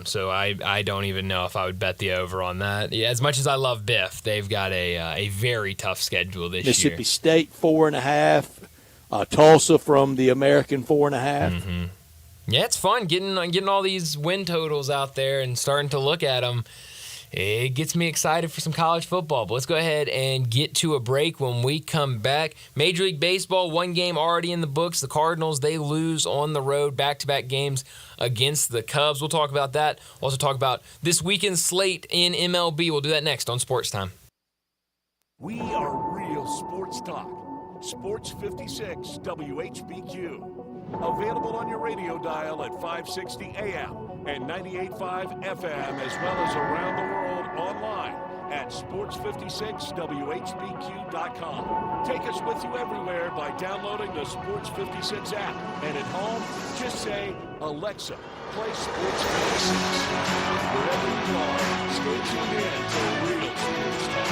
So I don't even know if I would bet the over on that. Yeah, as much as I love Biff, they've got a very tough schedule this year. Mississippi State 4.5. Tulsa from the American 4.5. Yeah, it's fun getting all these win totals out there and starting to look at them. It gets me excited for some college football. But let's go ahead and get to a break. When we come back, Major League Baseball, 1 game already in the books. The Cardinals, they lose on the road, back-to-back games against the Cubs. We'll talk about that. We'll also talk about this weekend's slate in MLB. We'll do that next on Sports Time. We are real sports talk. Sports 56 WHBQ. Available on your radio dial at 560 AM and 98.5 FM, as well as around the world online at sports56whbq.com. Take us with you everywhere by downloading the Sports 56 app. And at home, just say, Alexa, play Sports 56. Wherever you are, stay tuned in to real sports talk.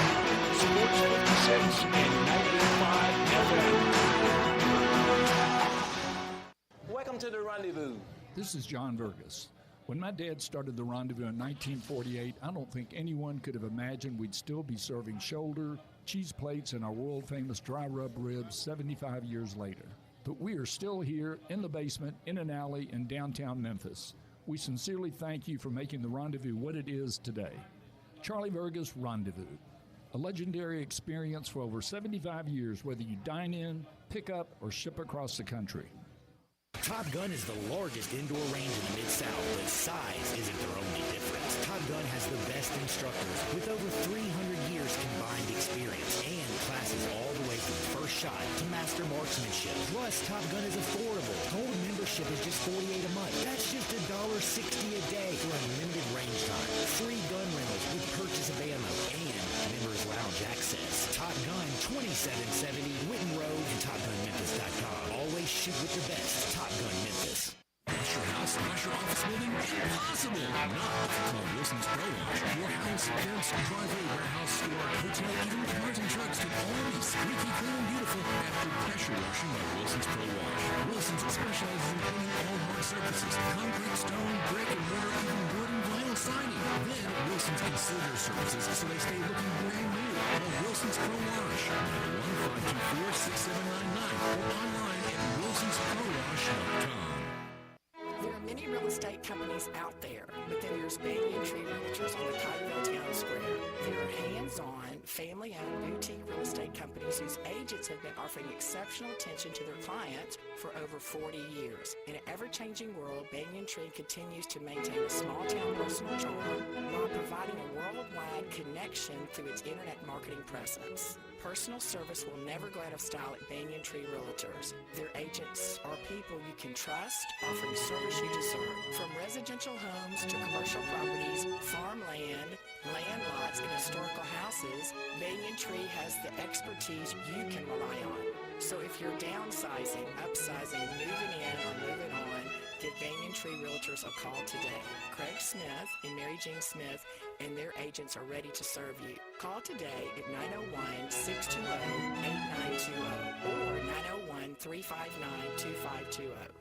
Sports 56 and 98.5 FM. Welcome to the Rendezvous. This is John Burgess. When my dad started the Rendezvous in 1948, I don't think anyone could have imagined we'd still be serving shoulder, cheese plates, and our world-famous dry rub ribs 75 years later. But we are still here in the basement, in an alley in downtown Memphis. We sincerely thank you for making the Rendezvous what it is today. Charlie Vergas Rendezvous, a legendary experience for over 75 years, whether you dine in, pick up, or ship across the country. Top Gun is the largest indoor range in the Mid-South, but size isn't their only difference. Top Gun has the best instructors with over 300 years combined experience and classes all the way from first shot to master marksmanship. Plus, Top Gun is affordable. Gold membership is just $48 a month. That's just $1.60 a day for unlimited range time, free gun rentals with purchase of ammo, and members lounge access. Top Gun 2770 Witten Road and TopGunMemphis.com. Always shoot with the best. Top Gun Memphis. Wash your house, wash your office building? Impossible! Not if you call Wilson's Pro Wash. Your house, fence, driveway, warehouse, store, hotel, even cars and trucks can all be squeaky clean and beautiful after pressure washing by Wilson's Pro Wash. Wilson's specializes in cleaning all hard surfaces: concrete, stone, brick, and mortar, even wood and vinyl siding. Then Wilson's can seal their surfaces so they stay looking brand new. Call Wilson's Pro Wash 901-524-6799 or online at wilsonsprowash.com. There are many real estate companies out there, but then there's Banyan Tree Realtors on the Cottonville Town Square. There are hands-on, family-owned boutique real estate companies whose agents have been offering exceptional attention to their clients for over 40 years. In an ever-changing world, Banyan Tree continues to maintain a small-town personal charm while providing a worldwide connection through its internet marketing presence. Personal service will never go out of style at Banyan Tree Realtors. Their agents are people you can trust, offering service you deserve. From residential homes to commercial properties, farmland, land lots, and historical houses, Banyan Tree has the expertise you can rely on. So if you're downsizing, upsizing, moving in, or moving on, give Banyan Tree Realtors a call today. Craig Smith and Mary Jean Smith and their agents are ready to serve you. Call today at 901-620-8920 or 901-359-2520.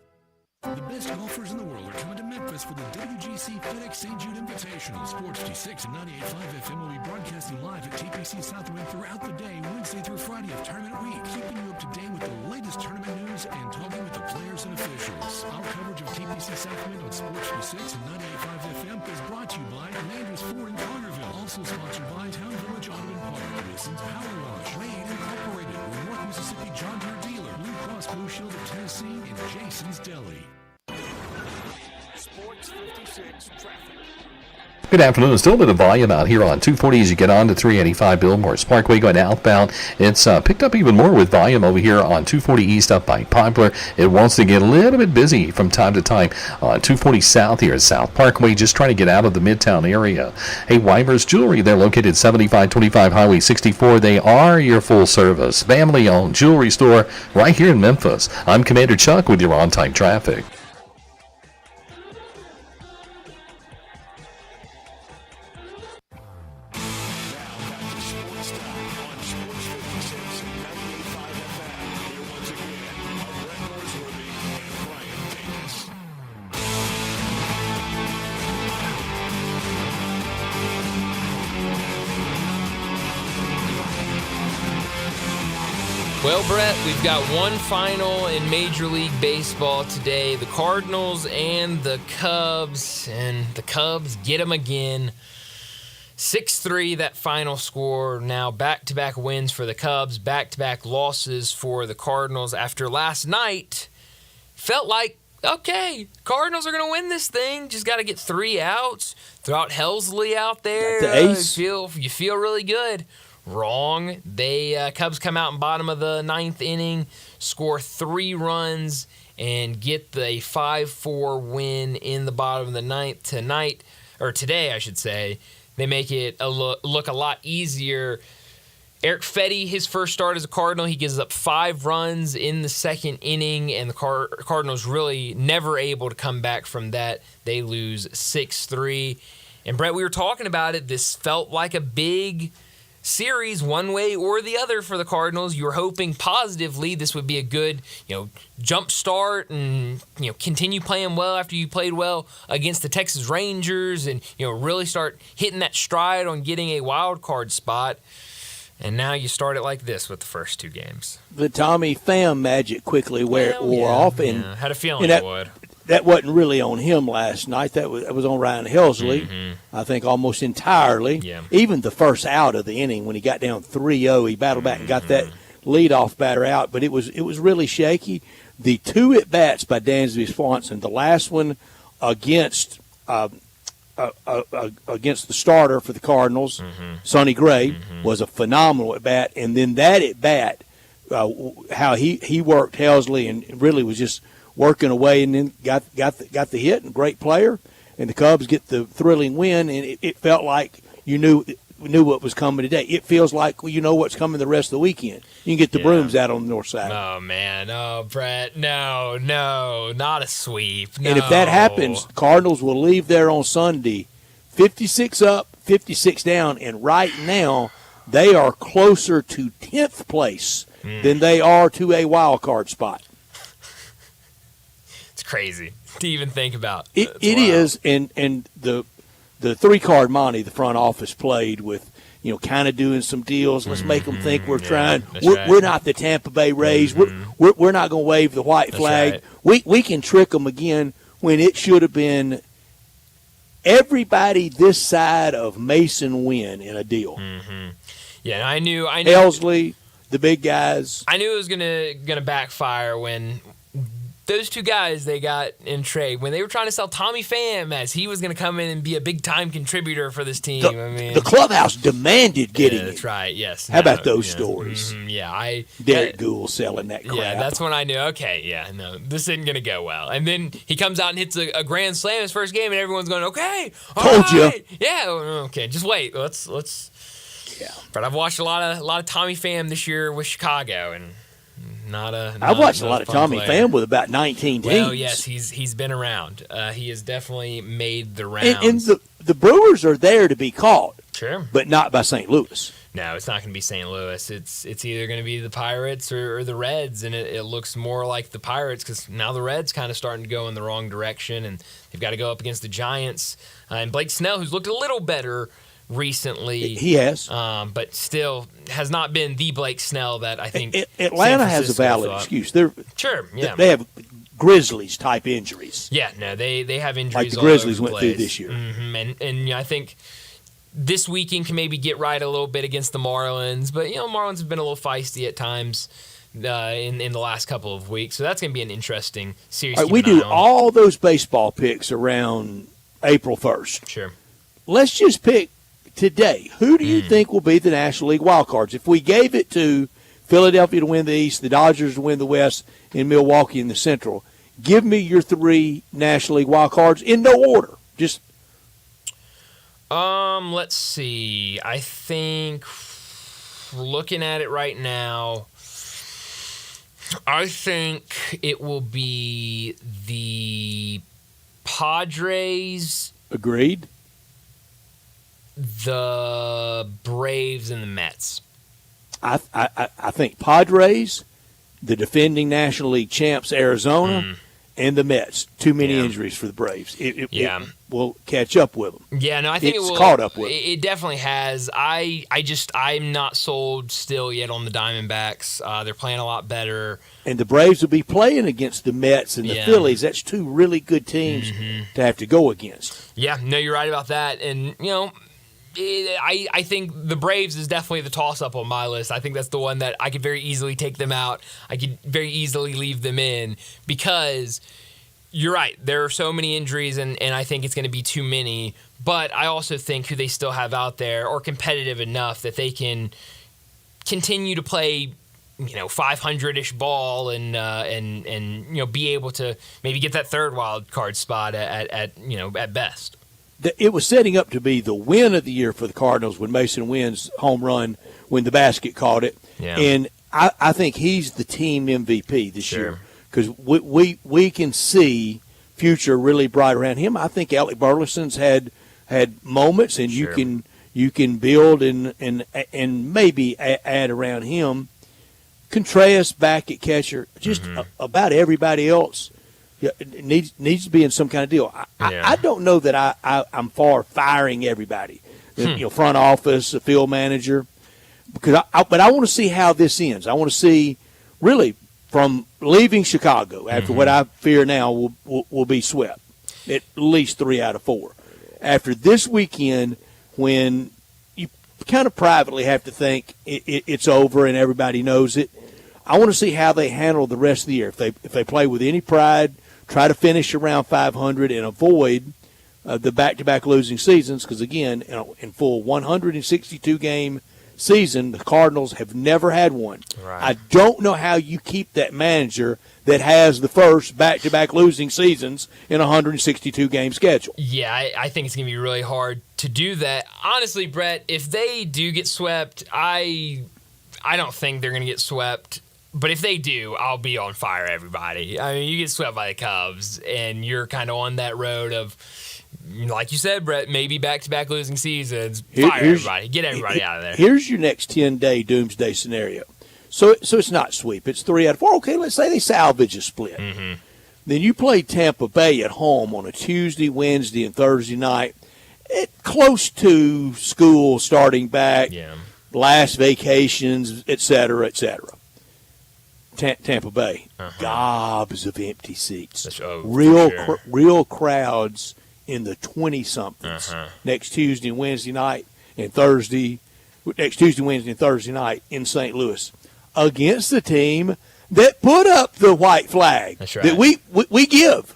The best golfers in the world are coming to Memphis for the WGC FedEx St. Jude Invitational. Sports 56 and 98.5 FM will be broadcasting live at TPC Southwind throughout the day, Wednesday through Friday of tournament week, keeping you up to date with the latest tournament news and talking with the players and officials. Our coverage of TPC Southwind on Sports 56 and 98.5 FM is brought to you by Landers Ford in Carterville, also sponsored by Town Village Auto and Park, Wilson's Power Wash, Wade Incorporated, North Mississippi John Deere Dealer, Blue Cross Blue Shield of Tennessee, and Jason's Deli. Sports 56 traffic. Good afternoon. Still a bit of volume out here on 240 as you get on to 385 Billmore Parkway going outbound. It's picked up even more with volume over here on 240 East up by Poplar. It wants to get a little bit busy from time to time on 240 South here at South Parkway, just trying to get out of the Midtown area. Hey, Weimer's Jewelry, they're located 7525 Highway 64. They are your full-service, family-owned jewelry store right here in Memphis. I'm Commander Chuck with your on-time traffic. Well, Brett, we've got one final in Major League Baseball today. The Cardinals and the Cubs. And the Cubs get them again. 6-3, that final score. Now back-to-back wins for the Cubs. Back-to-back losses for the Cardinals. After last night, felt like, okay, Cardinals are going to win this thing. Just got to get 3 outs. Throw out Helsley out there. The ace. You feel really good. Wrong. Cubs come out in bottom of the 9th inning, score 3 runs, and get the 5-4 win in the bottom of the 9th today, I should say. They make it look a lot easier. Eric Fetty, his first start as a Cardinal, he gives up 5 runs in the 2nd inning, and the Cardinals really never able to come back from that. They lose 6-3. And Brett, we were talking about it. This felt like a big series one way or the other for the Cardinals. You were hoping positively this would be a good, jump start and, continue playing well after you played well against the Texas Rangers and, really start hitting that stride on getting a wild card spot. And now you start it like this with the first 2 games. The Tommy Pham magic quickly wore off. And had a feeling it would. that wasn't really on him last night. That was on Ryan Helsley, I think, almost entirely. Yeah. Even the first out of the inning when he got down 3-0, he battled back and got that leadoff batter out. But it was really shaky. The two at bats by Dansby Swanson, the last one against against the starter for the Cardinals, Sonny Gray, was a phenomenal at bat, and then that at bat, how he worked Helsley and really was just working away, and then got the hit, and great player, and the Cubs get the thrilling win, and it felt like you knew what was coming today. It feels like you know what's coming the rest of the weekend. You can get the brooms out on the north side. Oh, man. Oh, Brett. No, not a sweep. No. And if that happens, Cardinals will leave there on Sunday 56 up, 56 down, and right now they are closer to 10th place than they are to a wild card spot. It's crazy to even think about. It is, and the 3-card monte the front office played with, kind of doing some deals. Let's make them think we're trying. We're not the Tampa Bay Rays. We're not going to wave the white flag. Right. We can trick them again when it should have been everybody this side of Mason Wynn in a deal. Yeah, I knew. Helsley, the big guys. I knew it was gonna backfire when those two guys they got in trade, when they were trying to sell Tommy Pham as he was going to come in and be a big-time contributor for this team. The clubhouse demanded getting him. That's right, yes. How about those stories? Yeah, Derek Gould selling that crap. Yeah, that's when I knew, okay, this isn't going to go well. And then he comes out and hits a grand slam his first game, and everyone's going, okay, Told you. Yeah, okay, just wait. Let's. Yeah. But I've watched a lot of Tommy Pham this year with Chicago, and I watched a lot of Tommy Pham with about 19 teams. Well, yes, he's been around. He has definitely made the rounds. And the Brewers are there to be caught. Sure. But not by St. Louis. No, it's not going to be St. Louis. It's either going to be the Pirates or the Reds, and it looks more like the Pirates because now the Reds kind of starting to go in the wrong direction, and they've got to go up against the Giants. And Blake Snell, who's looked a little better recently. He has. But still has not been the Blake Snell that I think Atlanta has a valid excuse. Sure, yeah. They have Grizzlies-type injuries. Yeah, no, they have injuries like the all Grizzlies over the went through place. this year. And I think this weekend can maybe get right a little bit against the Marlins. But, Marlins have been a little feisty at times in the last couple of weeks. So that's going to be an interesting series. All right, we do all those baseball picks around April 1st. Sure. Let's just pick today. Who do you think will be the National League wildcards? If we gave it to Philadelphia to win the East, the Dodgers to win the West, and Milwaukee in the Central, give me your 3 National League wildcards in no order. Just let's see. I think looking at it right now, I think it will be the Padres. Agreed. The Braves and the Mets. I think Padres, the defending National League champs Arizona, and the Mets. Too many injuries for the Braves. It will catch up with them. Yeah, no, I think it's it will. Caught up with them. It definitely has. I'm not sold still yet on the Diamondbacks. They're playing a lot better. And the Braves will be playing against the Mets and the Phillies. That's 2 really good teams to have to go against. Yeah, no, you're right about that. And, I think the Braves is definitely the toss-up on my list. I think that's the one that I could very easily take them out. I could very easily leave them in because you're right. There are so many injuries, and I think it's going to be too many. But I also think who they still have out there are competitive enough that they can continue to play 500-ish ball and be able to maybe get that 3rd wild card spot at best. It was setting up to be the win of the year for the Cardinals when Mason Wynn's home run when the basket caught it. Yeah. And I think he's the team MVP this year because we can see future really bright around him. I think Alec Burleson's had moments, and you can build and maybe add around him. Contreras back at catcher, just about everybody else. Yeah, it needs to be in some kind of deal. I don't know that I'm for firing everybody, front office, the field manager, but I want to see how this ends. I want to see really from leaving Chicago, after what I fear now will be swept, at least 3 out of 4. After this weekend, when you kind of privately have to think it's over and everybody knows it, I want to see how they handle the rest of the year. If they play with any pride, try to finish around 500 and avoid the back-to-back losing seasons, because, again, in full 162-game season, the Cardinals have never had one. Right. I don't know how you keep that manager that has the first back-to-back losing seasons in a 162-game schedule. Yeah, I think it's going to be really hard to do that. Honestly, Brett, if they do get swept, I don't think they're going to get swept. But if they do, I'll be on fire, everybody. I mean, you get swept by the Cubs, and you're kind of on that road of, like you said, Brett, maybe back-to-back losing seasons. Fire everybody. Get everybody out of there. Here's your next 10-day doomsday scenario. So it's not sweep. It's 3 out of 4. Okay, let's say they salvage a split. Mm-hmm. Then you play Tampa Bay at home on a Tuesday, Wednesday, and Thursday night, close to school starting back, last vacations, et cetera, et cetera. Tampa Bay, gobs of empty seats, real crowds in the 20-somethings next Tuesday and Wednesday night and Thursday. Next Tuesday, Wednesday, and Thursday night in St. Louis against the team that put up the white flag that we give.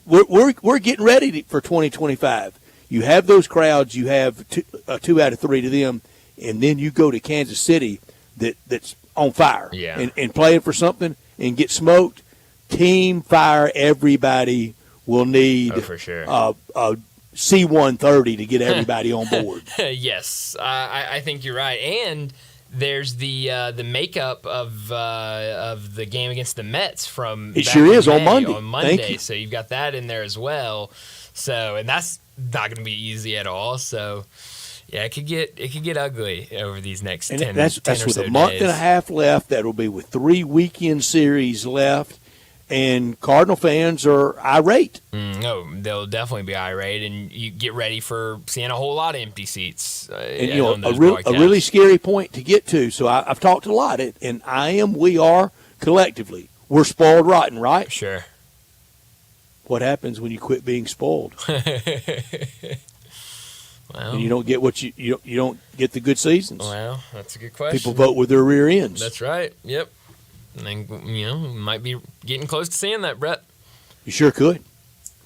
We're getting ready for 2025. You have those crowds. You have 2 out of 3 to them, and then you go to Kansas City that's on fire and playing for something and get smoked. Team fire. Everybody will need for sure. A C-130 to get everybody on board. Yes, I think you're right. And there's the makeup of the game against the Mets from it sure is on Monday. On Monday, so you've got that in there as well. So, and that's not going to be easy at all. So, yeah, it could get ugly over these next 10 that's or with so a month days. and a half left. That'll be with 3 weekend series left. And Cardinal fans are irate. They'll definitely be irate, and you get ready for seeing a whole lot of empty seats. And a really scary point to get to. So I've talked a lot, and we are collectively, we're spoiled rotten, right? Sure. What happens when you quit being spoiled? Well, and you don't get what you don't get the good seasons. Well, that's a good question. People vote with their rear ends. That's right. Yep. And then, we might be getting close to seeing that, Brett. You sure could.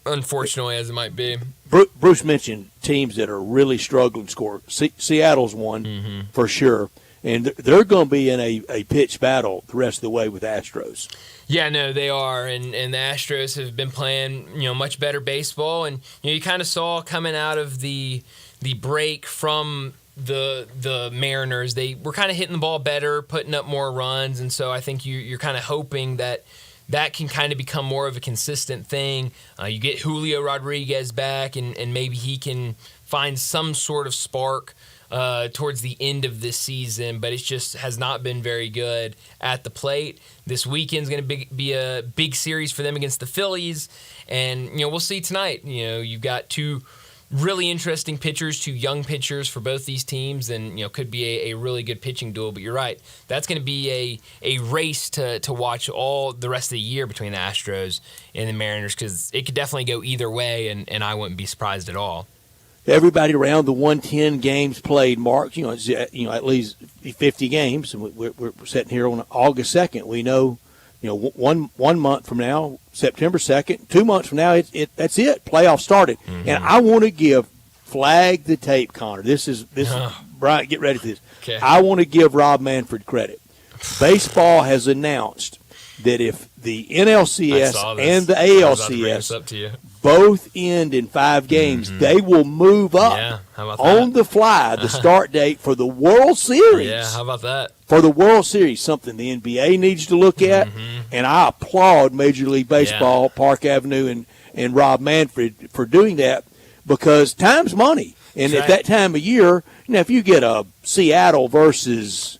Unfortunately, as it might be. Bruce mentioned teams that are really struggling to score. Seattle's one for sure. And they're going to be in a pitched battle the rest of the way with Astros. Yeah, no, they are. And the Astros have been playing, much better baseball. And, you kind of saw coming out of the break from the Mariners, they were kind of hitting the ball better, putting up more runs, and so I think you're kind of hoping that can kind of become more of a consistent thing. You get Julio Rodriguez back, and maybe he can find some sort of spark towards the end of this season, but it just has not been very good at the plate. This weekend's going to be a big series for them against the Phillies, and we'll see tonight. You've got 2 really interesting pitchers, 2 young pitchers for both these teams, and could be a really good pitching duel. But you're right, that's going to be a race to watch all the rest of the year between the Astros and the Mariners, because it could definitely go either way, and I wouldn't be surprised at all. Everybody around the 110 games played, Mark. At least 50 games, and we're sitting here on August 2nd. We know. 1 month from now, September 2nd, 2 months from now, that's it. Playoffs started. And I want to flag the tape, Connor. This is Brian, get ready for this. Okay. I want to give Rob Manfred credit. Baseball has announced that if the NLCS and the ALCS both end in 5 games, they will move up on the fly the start date for the World Series. Yeah, how about that? For the World Series, something the NBA needs to look at, and I applaud Major League Baseball, Park Avenue, and Rob Manfred for doing that, because time's money. And at that time of year, if you get a Seattle versus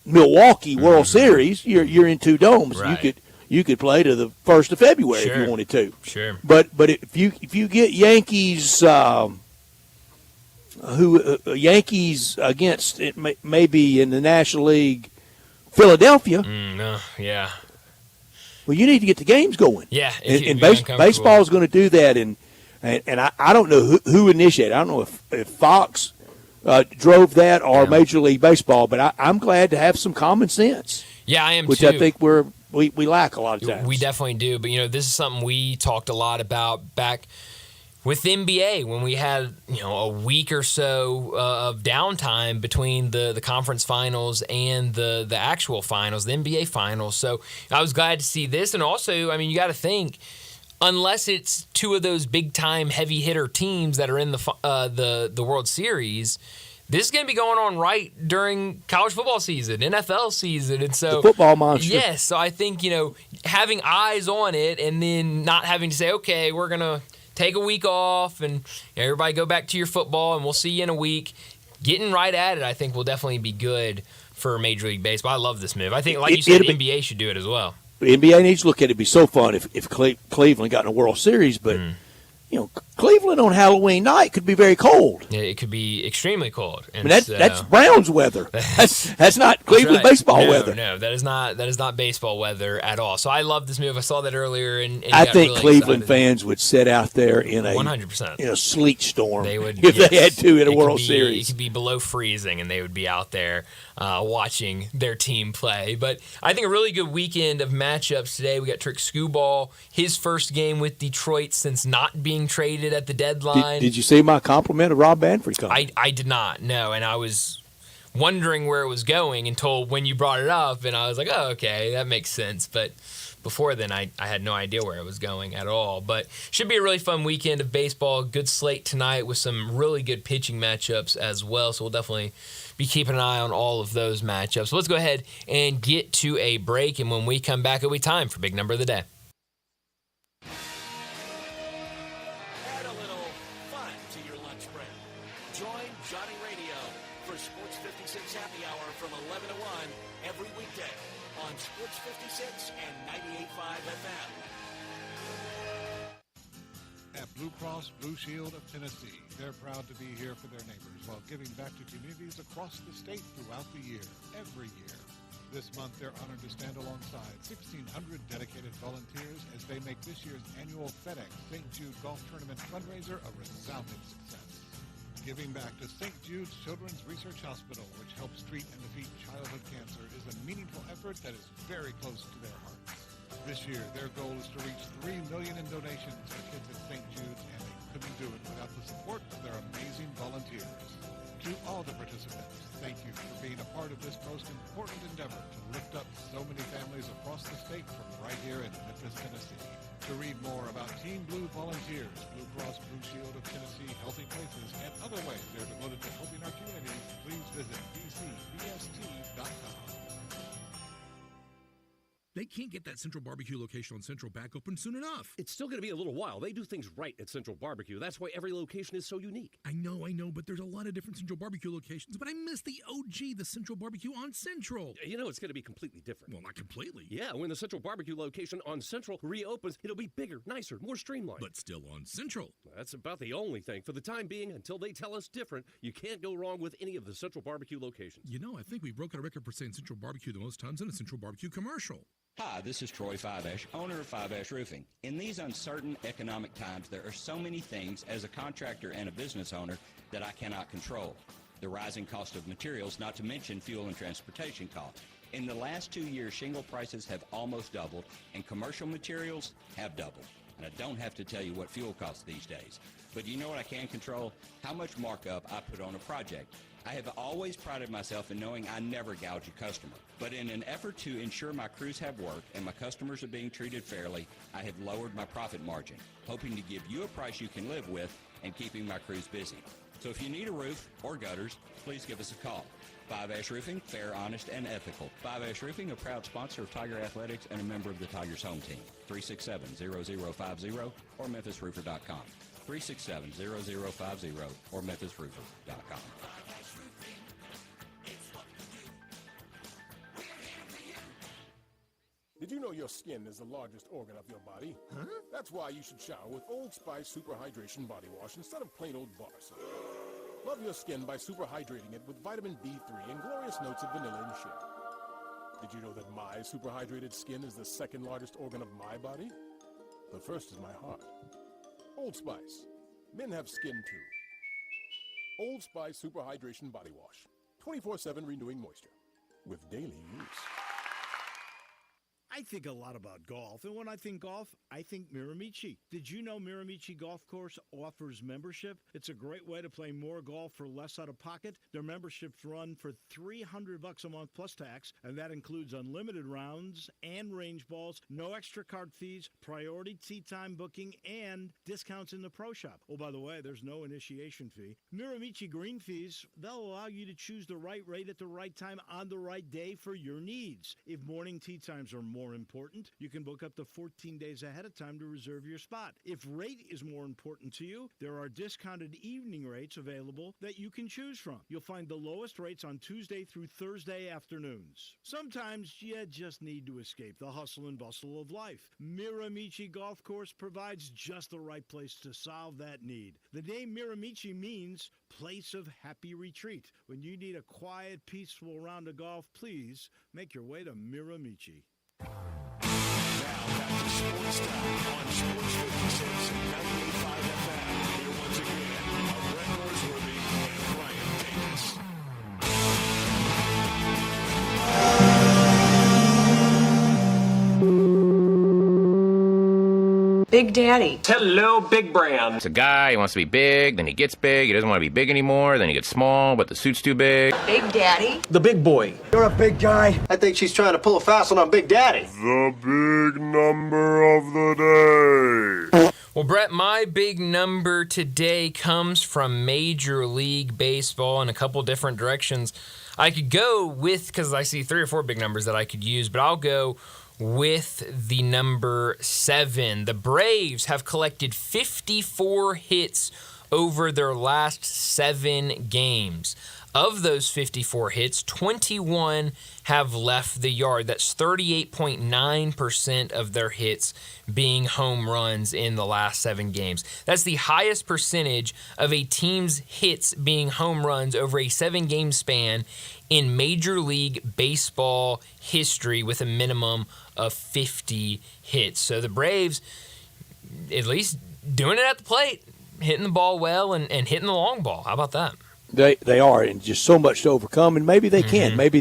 Milwaukee World Series, you're in 2 domes. Right. You could play to the 1st of February if you wanted to. Sure. But if you get Yankees. Yankees against it maybe in the National League, Philadelphia. Well, you need to get the games going. Yeah, and baseball is going to do that. And I don't know who initiated. I don't know if Fox drove that or Major League Baseball, but I'm glad to have some common sense. Yeah, I am which too. I think we lack a lot of times. We definitely do. But this is something we talked a lot about back with NBA when we had a week or so of downtime between the conference finals and the actual finals, the NBA finals. So I was glad to see this, and also, you got to think, unless it's two of those big time heavy hitter teams that are in the World Series, this is going to be going on right during college football season, NFL season, and so the football monster. Yes, so I think having eyes on it and then not having to say, okay, we're gonna take a week off and everybody go back to your football and we'll see you in a week. Getting right at it, I think, will definitely be good for Major League Baseball. I love this move. I think, like you said, NBA should do it as well. The NBA needs to look at it. It'd be so fun if Cleveland got in a World Series, but Cleveland on Halloween night could be very cold. Yeah, it could be extremely cold. And that's Browns weather. That's not Cleveland baseball weather. No, that is not baseball weather at all. So I love this move. I saw that earlier, and I think really Cleveland excited. fans would sit out there in a 100% in a sleet storm. They would if they had to in a World It Series. could be below freezing, and they would be out there watching their team play. But I think a really good weekend of matchups today. We got Trick Skubal, his first game with Detroit since not being traded at the deadline. Did you see my compliment of Rob Manfred coming? I did not, no, and I was wondering where it was going until when you brought it up, and I was like, oh, okay, that makes sense. But before then, I had no idea where it was going at all. But should be a really fun weekend of baseball. Good slate tonight with some really good pitching matchups as well. So we'll definitely be keeping an eye on all of those matchups. So let's go ahead and get to a break. And when we come back, it'll be time for Big Number of the Day. Add a little fun to your lunch break. Join Johnny Radio for Sports 56 Happy Hour from 11 to 1 every weekday on Sports 56 and 98.5 FM. At Blue Cross Blue Shield of Tennessee, they're proud to be here for their neighbors while giving back to communities across the state throughout the year, every year. This month, they're honored to stand alongside 1,600 dedicated volunteers as they make this year's annual FedEx St. Jude Golf Tournament fundraiser a resounding success. Giving back to St. Jude's Children's Research Hospital, which helps treat and defeat childhood cancer, is a meaningful effort that is very close to their hearts. This year, their goal is to reach $3 million in donations for kids at St. Jude's, and they couldn't do it without the support of their amazing volunteers. To all the participants, thank you for being a part of this most important endeavor to lift up so many families across the state from right here in Memphis, Tennessee. To read more about Team Blue volunteers, Blue Cross Blue Shield of Tennessee, Healthy Places, and other ways they're devoted to helping our communities, please visit bcbst.com. They can't get that Central Barbecue location on Central back open soon enough. It's still going to be a little while. They do things right at Central Barbecue. That's why every location is so unique. I know, but there's a lot of different Central Barbecue locations, but I miss the OG, the Central Barbecue on Central. It's going to be completely different. Well, not completely. Yeah, when the Central Barbecue location on Central reopens, it'll be bigger, nicer, more streamlined. But still on Central. That's about the only thing. For the time being, until they tell us different, you can't go wrong with any of the Central Barbecue locations. I think we've broken a record for saying Central Barbecue the most times in a Central Barbecue commercial. Hi, this is Troy Fiveash, owner of Fiveash Roofing. In these uncertain economic times, there are so many things as a contractor and a business owner that I cannot control. The rising cost of materials, not to mention fuel and transportation costs. In the last 2 years, shingle prices have almost doubled, and commercial materials have doubled. And I don't have to tell you what fuel costs these days. But you know what I can control? How much markup I put on a project. I have always prided myself in knowing I never gouge a customer. But in an effort to ensure my crews have work and my customers are being treated fairly, I have lowered my profit margin, hoping to give you a price you can live with and keeping my crews busy. So if you need a roof or gutters, please give us a call. Five Ash Roofing, fair, honest, and ethical. Five Ash Roofing, a proud sponsor of Tiger Athletics and a member of the Tigers home team. 367-0050 or memphisroofer.com. 367-0050 or memphisroofer.com. Did you know your skin is the largest organ of your body? Huh? That's why you should shower with Old Spice Super Hydration Body Wash instead of plain old bar soap. Love your skin by super hydrating it with vitamin B3 and glorious notes of vanilla and shea. Did you know that my superhydrated skin is the second largest organ of my body? The first is my heart. Old Spice. Men have skin too. Old Spice Superhydration Body Wash. 24/7 renewing moisture. With daily use. I think a lot about golf, and when I think golf, I think Miramichi. Did you know Miramichi Golf Course offers membership? It's a great way to play more golf for less out of pocket. Their memberships run for $300 a month plus tax, and that includes unlimited rounds and range balls, no extra card fees, priority tee time booking, and discounts in the pro shop. Oh, by the way, there's no initiation fee. Miramichi green fees, they'll allow you to choose the right rate at the right time on the right day for your needs. If morning tee times are more important, you can book up to 14 days ahead of time to reserve your spot. If rate is more important to you, there are discounted evening rates available that you can choose from. You'll find the lowest rates on Tuesday through Thursday afternoons. Sometimes you just need to escape the hustle and bustle of life. Miramichi Golf Course provides just the right place to solve that need. The name Miramichi means place of happy retreat. When you need a quiet, peaceful round of golf, please make your way to Miramichi. Back to Sports Time on Sports 56 and 98.5 FM. Here once again are Brett Norsworthy and Brian Davis. Big Daddy. Hello, Big Brand. It's a guy, he wants to be big, then he gets big, he doesn't want to be big anymore, then he gets small, but the suit's too big. Big Daddy. The big boy. You're a big guy. I think she's trying to pull a fast one on Big Daddy. The big number of the day. Well, Brett, my big number today comes from Major League Baseball in a couple different directions. I could go with, because I see 3 or 4 big numbers that I could use, but I'll go with the number 7. The Braves have collected 54 hits over their last 7 games. Of those 54 hits, 21 have left the yard. That's 38.9% of their hits being home runs in the last 7 games. That's the highest percentage of a team's hits being home runs over a 7-game span in Major League Baseball history, with a minimum of 50 hits. So the Braves, at least doing it at the plate, hitting the ball well and hitting the long ball. How about that? They are, and just so much to overcome, and maybe they can. Maybe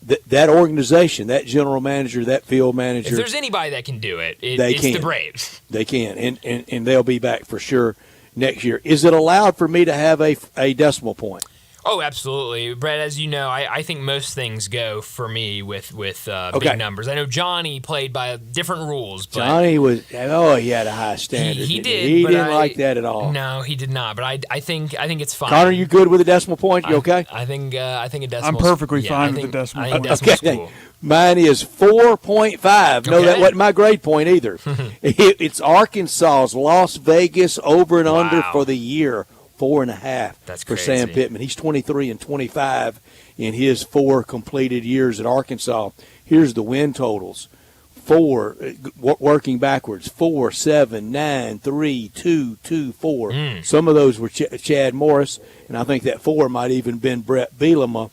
that organization, that general manager, that field manager. If there's anybody that can do it, it's the Braves. They can, and they'll be back for sure next year. Is it allowed for me to have a decimal point? Oh, absolutely. Brett, as you know, I think most things go for me with big numbers. I know Johnny played by different rules. But Johnny he had a high standard. He did. He didn't like that at all. No, he did not. But I think it's fine. Connor, you good with a decimal point? You okay? I think a decimal. I'm perfectly fine with the decimal point. Okay. Cool. Mine is 4.5. No, that wasn't my grade point either. It's Arkansas's Las Vegas over and under for the year. 4.5 That's for crazy. Sam Pittman. He's 23 and 25 in his 4 completed years at Arkansas. Here's the win totals. 4, working backwards, 4, 7, 9, 3, 2, 2, 4. Some of those were Chad Morris, and I think that 4 might even been Brett Bielema.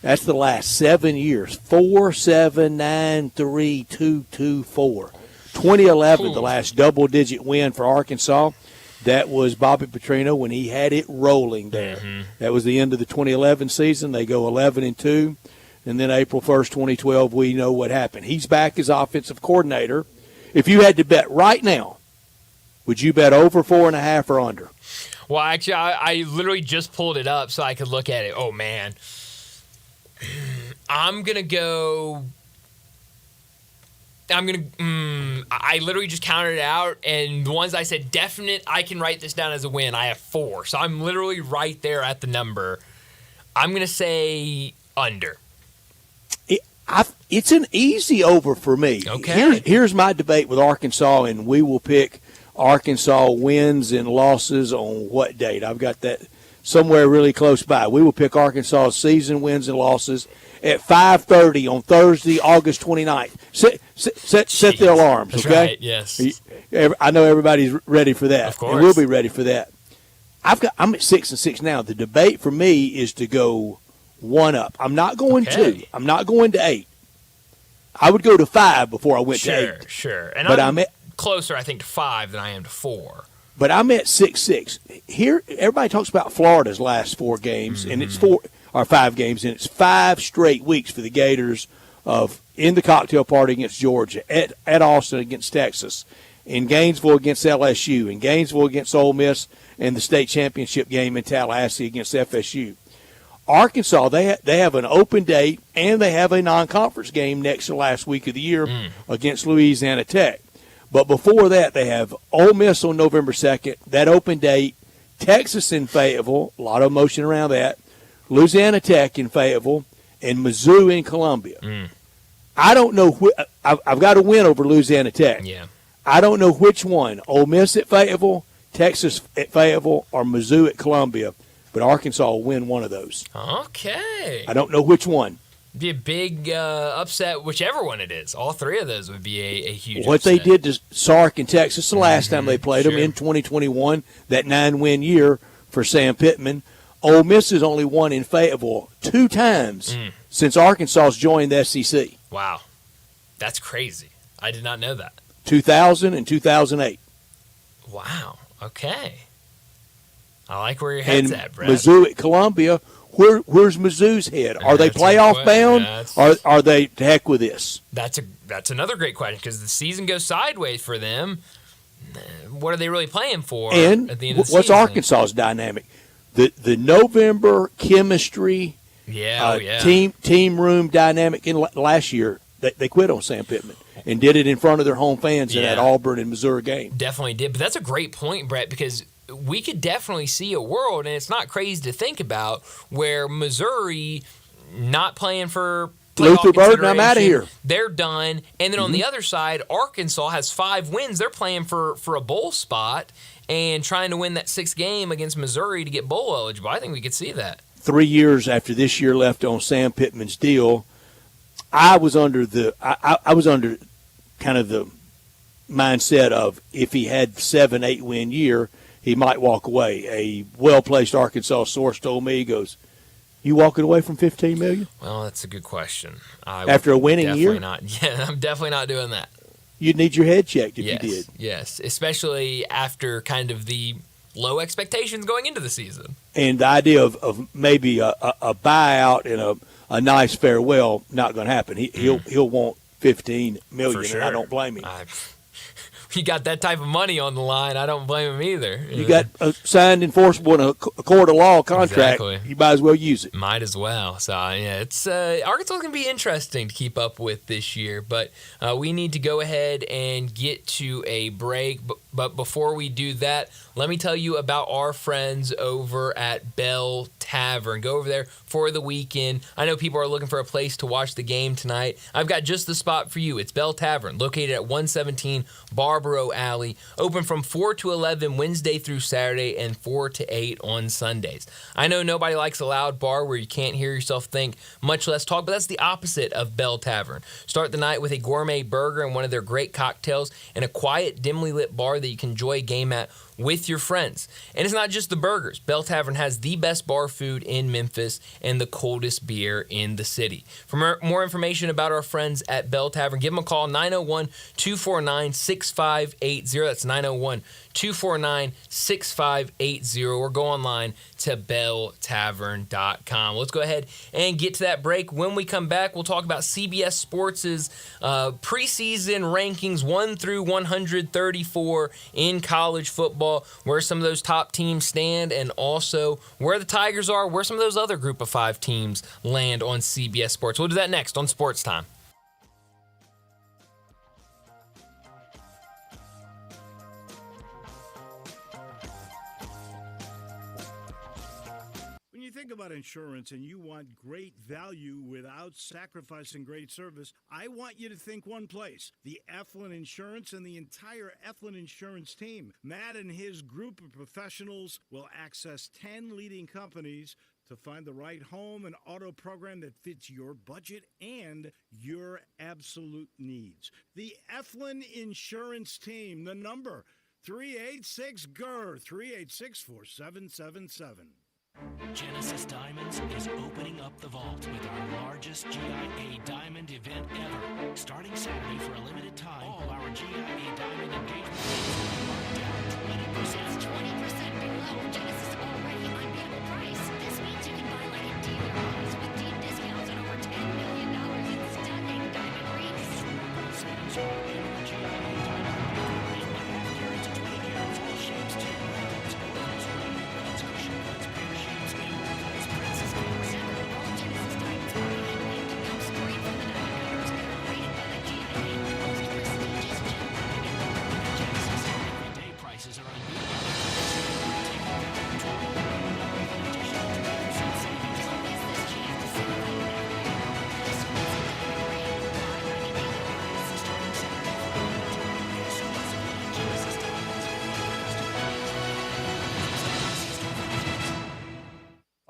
That's the last 7 years. 4, 7, 9, 3, 2, 2, 4. 2011, the last double-digit win for Arkansas. That was Bobby Petrino when he had it rolling there. That was the end of the 2011 season. They go 11-2. And then April 1st, 2012, we know what happened. He's back as offensive coordinator. If you had to bet right now, would you bet over 4.5 or under? Well, actually, I literally just pulled it up so I could look at it. Oh, man. I'm going to go... I literally just counted it out, and the ones I said definite, I can write this down as a win. I have 4. So I'm literally right there at the number. I'm going to say under. It's an easy over for me. Okay. Here's my debate with Arkansas, and we will pick Arkansas wins and losses on what date? I've got that somewhere really close by. We will pick Arkansas season wins and losses at 5:30 on Thursday, August 29th. Set the alarms, That's okay? Right, yes. I know everybody's ready for that. Of course. And we'll be ready for that. I'm at 6-6 now. The debate for me is to go 1 up. I'm not going 2. I'm not going to 8. I would go to 5 before I went to 8. Sure. And but I'm closer, I think, to 5 than I am to 4. But I'm at 6-6. Here, everybody talks about Florida's last 4 games, and it's 5 games, and it's 5 straight weeks for the Gators of in the cocktail party against Georgia, at Austin against Texas, in Gainesville against LSU, in Gainesville against Ole Miss, and the state championship game in Tallahassee against FSU. Arkansas, they have an open date, and they have a non-conference game next to last week of the year against Louisiana Tech. But before that, they have Ole Miss on November 2nd, that open date, Texas in Fayetteville, a lot of emotion around that, Louisiana Tech in Fayetteville, and Mizzou in Columbia. I don't know I've got to win over Louisiana Tech. Yeah. I don't know which one, Ole Miss at Fayetteville, Texas at Fayetteville, or Mizzou at Columbia, but Arkansas will win one of those. Okay. I don't know which one. Be a big upset, whichever one it is. All 3 of those would be a huge What upset. they did to Sark in Texas the last time they played them in 2021, that 9-win year for Sam Pittman. Ole Miss has only won in Fayetteville 2 times since Arkansas's joined the SEC. Wow. That's crazy. I did not know that. 2000 and 2008. Wow. Okay. I like where your head's at, Brett. Mizzou at Columbia. Where's Mizzou's head? Are they playoff bound? Are they to heck with this? That's another great question because the season goes sideways for them. What are they really playing for and at the end of the what's season? Arkansas's dynamic? The November chemistry, team room dynamic. In last year, they quit on Sam Pittman and did it in front of their home fans in that Auburn and Missouri game. Definitely did. But that's a great point, Brett, because we could definitely see a world, and it's not crazy to think about, where Missouri not playing for playoff Luther Burden, I'm out of here. They're done. And then on the other side, Arkansas has 5 wins. They're playing for a bowl spot and trying to win that 6th game against Missouri to get bowl eligible. I think we could see that. 3 years after this year left on Sam Pittman's deal, I was under kind of the mindset of if he had 7-8 win year, he might walk away. A well-placed Arkansas source told me, he goes, "You walking away from $15 million?" Well, that's a good question. After a winning year? Yeah, I'm definitely not doing that. You'd need your head checked if you did. Yes, especially after kind of the low expectations going into the season. And the idea of maybe a buyout and a nice farewell, not going to happen. He'll want $15 million, For sure. and I don't blame him. You got that type of money on the line, I don't blame him either. You got a signed, enforceable, and a court of law contract. Exactly. You might as well use it. Might as well. So, it's Arkansas is going to be interesting to keep up with this year. But we need to go ahead and get to a break. But before we do that, let me tell you about our friends over at Bell Tavern. Go over there for the weekend. I know people are looking for a place to watch the game tonight. I've got just the spot for you. It's Bell Tavern, located at 117 Barbaro Alley, open from 4 to 11 Wednesday through Saturday and 4 to 8 on Sundays. I know nobody likes a loud bar where you can't hear yourself think, much less talk, but that's the opposite of Bell Tavern. Start the night with a gourmet burger and one of their great cocktails and a quiet, dimly lit bar that you can enjoy a game at with your friends. And it's not just the burgers. Bell Tavern has the best bar food in Memphis and the coldest beer in the city. For more information about our friends at Bell Tavern, give them a call, 901-249-6580. That's 901-249-6580, or go online to belltavern.com. Let's go ahead and get to that break. When we come back, we'll talk about CBS Sports' preseason rankings 1 through 134 in college football, where some of those top teams stand, and also where the Tigers are, where some of those other group of 5 teams land on CBS Sports. We'll do that next on Sports Time. When you think about insurance and you want great value without sacrificing great service, I want you to think one place: the Eflin Insurance and the entire Eflin Insurance team. Matt and his group of professionals will access 10 leading companies to find the right home and auto program that fits your budget and your absolute needs. The Eflin Insurance team, the number 386-GER, 386-4777. Genesis Diamonds is opening up the vault with our largest GIA diamond event ever. So, and our GIA Diamond Engagement Ring carries a 20-year fall shapes too. There's ornaments, ring cuts, cushion cuts, parachutes, and more cuts. Princess cuts. All Genesis diamonds are handmade. Come straight from the diamond cutters that are rated by the GIA, the most prestigious gem cutting in the world. Genesis everyday prices are unbeatable.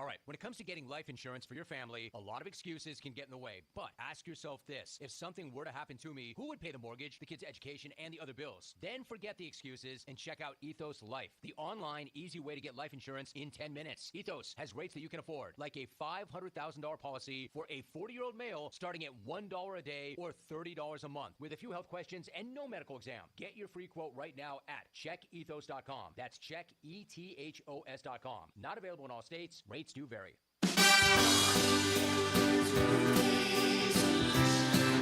All right, when it comes to getting life insurance for your family, a lot of excuses can get in the way. But ask yourself this: if something were to happen to me, who would pay the mortgage, the kids' education, and the other bills? Then forget the excuses and check out Ethos Life, the online, easy way to get life insurance in 10 minutes. Ethos has rates that you can afford, like a $500,000 policy for a 40-year-old male starting at $1 a day or $30 a month, with a few health questions and no medical exam. Get your free quote right now at checkethos.com. That's checkethos.com. Not available in all states. Rates do vary.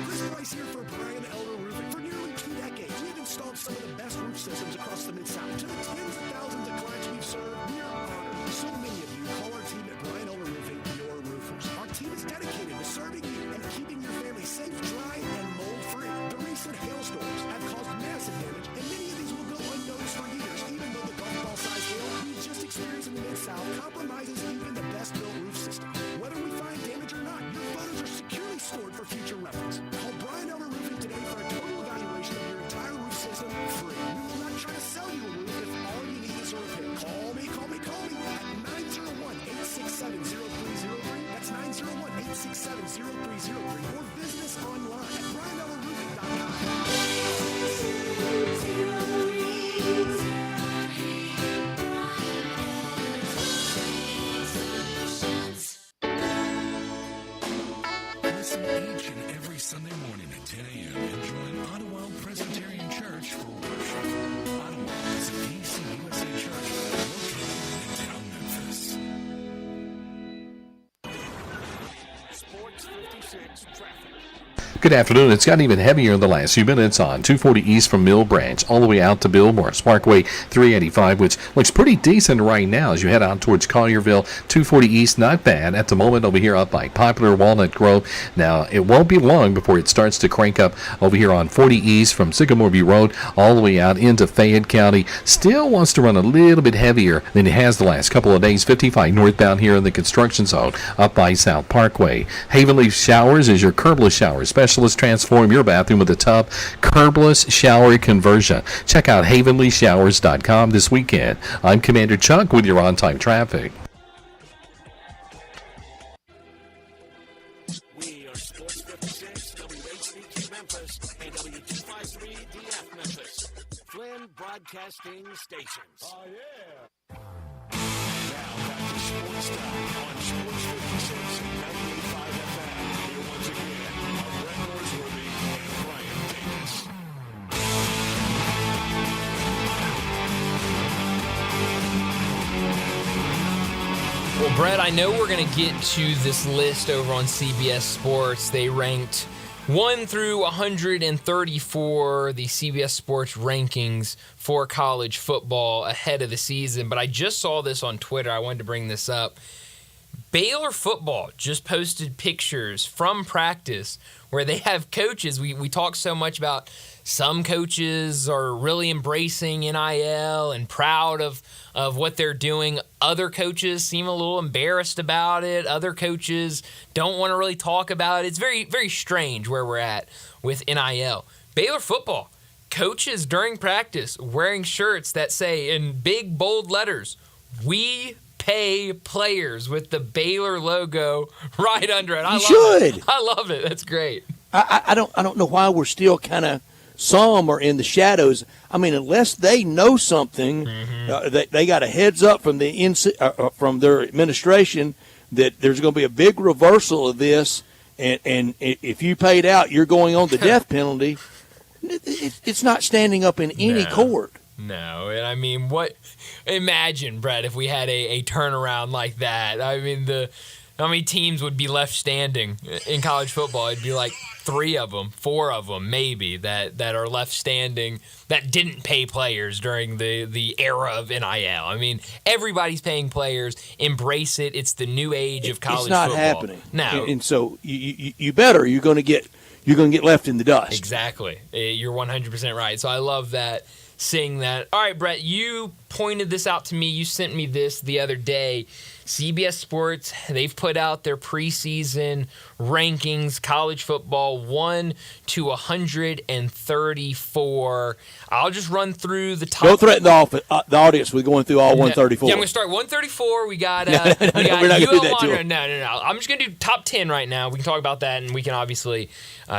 Chris Price here for Brian Elder Roofing. For nearly 2 decades, we've installed some of the best roof systems across the Mid-South. To the tens of thousands of clients we've served, we are honored. So many of you call our team at Brian Elder Roofing your roofers. Our team is dedicated to serving you and keeping your family safe, dry, and mold-free. The recent hailstorms have caused massive damage, and many of these will go unnoticed for years, even though the golf ball-sized hail we just experienced in the Mid-South compromises even the best-built roof system. Whether we find damage or not, your photos are securely stored for future reference. Call Brian Elder Roofing today for a total evaluation of your entire roof system free. We will not try to sell you a roof if all you need is a repair. Call me at 901-867-0303. That's 901-867-0303. Or visit us online at Listen each and every Sunday morning at 10 a.m. and join Ottawa Presbyterian Church for worship. Ottawa is a DC USA church located in town Memphis. Sports 56 traffic. Good afternoon. It's gotten even heavier in the last few minutes on 240 East from Mill Branch all the way out to Billmore. Parkway 385, which looks pretty decent right now as you head out towards Collierville. 240 East, not bad. At the moment, over here up by Poplar, Walnut Grove. Now, it won't be long before it starts to crank up over here on 40 East from Sycamore View Road all the way out into Fayette County. Still wants to run a little bit heavier than it has the last couple of days. 55 northbound here in the construction zone up by South Parkway. Havenleaf Showers is your curbless shower specialist. Transform your bathroom with a tub curbless shower conversion. Check out havenlyshowers.com this weekend. I'm Commander Chuck with your on-time traffic. We are Sports 56, WHBQ Memphis, and W253DF Memphis. Flynn Broadcasting Stations. Oh, yeah. Now back to Sports Time on Sports 56 and 98.5 FM. Here once again are Brett Norsworthy and Brian Davis. Well, Brett, I know we're going to get to this list over on CBS Sports. They ranked 1 through 134, the CBS Sports rankings for college football ahead of the season. But I just saw this on Twitter. I wanted to bring this up. Baylor football just posted pictures from practice where they have coaches. We talk so much about some coaches are really embracing NIL and proud of what they're doing. Other coaches seem a little embarrassed about it. Other coaches don't want to really talk about it. It's very, very strange where we're at with NIL. Baylor football, coaches during practice wearing shirts that say in big, bold letters, "We pay players," with the Baylor logo right under it. I love it. That's great. I don't know why we're still kind of, some are in the shadows. I mean, unless they know something, they got a heads up from from their administration that there's going to be a big reversal of this, and if you paid out, you're going on the death penalty. It's not standing up in any court. No, and I mean, imagine, Brett, if we had a turnaround like that. I mean, How many teams would be left standing in college football? It'd be like 3 of them, 4 of them maybe that are left standing that didn't pay players during the era of NIL. I mean, everybody's paying players. Embrace it. It's the new age of college football. It's not happening. No. And so you better. You're going to get left in the dust. Exactly. You're 100% right. So I love that. Seeing that. All right, Brett, you pointed this out to me. You sent me this the other day. CBS Sports, they've put out their preseason rankings, college football 1 to 134. I'll just run through the top. Don't threaten the audience with going through all 134. Yeah, I'm going to start 134. We got, we're not going to do that to them. No. I'm just going to do top 10 right now. We can talk about that, and we can obviously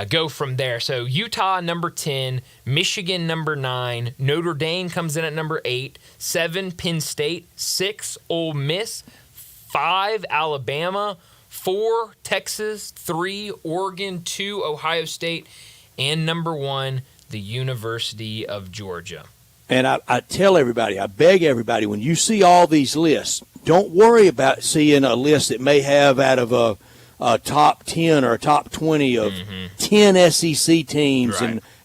go from there. So Utah, number 10. Michigan, number 9. Notre Dame comes in at number 8. 7, Penn State. 6, Ole Miss. 5, Alabama. 4, Texas. 3, Oregon. 2, Ohio State. And number 1, the University of Georgia. And I tell everybody, I beg everybody, when you see all these lists, don't worry about seeing a list that may have out of a top 10 or a top 20 of 10 SEC teams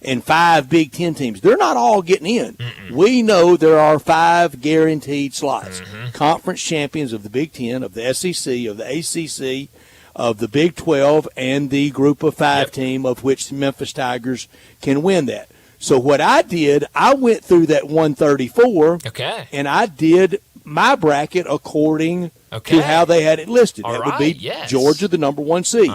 and 5 Big Ten teams. They're not all getting in. We know there are 5 guaranteed slots. Conference champions of the Big Ten, of the SEC, of the ACC, of the Big 12, and the Group of 5 team, of which the Memphis Tigers can win that. So what I did, I went through that 134, and I did my bracket according to how they had it listed. That would be Georgia, the number 1 seed,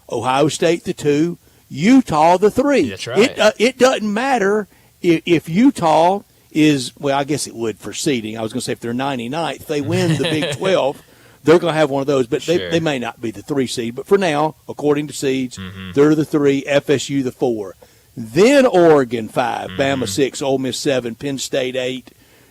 Ohio State, the 2, Utah, the 3. That's right. It doesn't matter if Utah is, well, I guess it would for seeding. I was going to say if they're 99th, they win the Big 12, they're going to have one of those, but they may not be the 3 seed. But for now, according to seeds, they're the 3, FSU the 4. Then Oregon 5, Bama 6, Ole Miss 7, Penn State 8,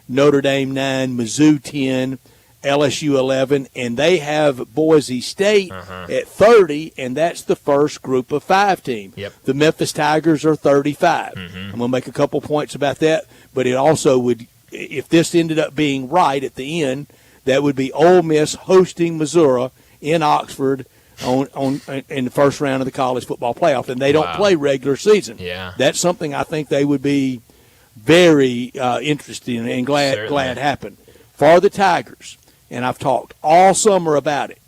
Notre Dame 9, Mizzou 10, LSU 11, and they have Boise State at 30, and that's the first Group of 5 team. The Memphis Tigers are 35. I'm going to make a couple points about that, but it also would, if this ended up being right at the end, that would be Ole Miss hosting Missouri in Oxford in the first round of the college football playoff, and they don't play regular season. That's something I think they would be very interested in and glad happened. For the Tigers, and I've talked all summer about it,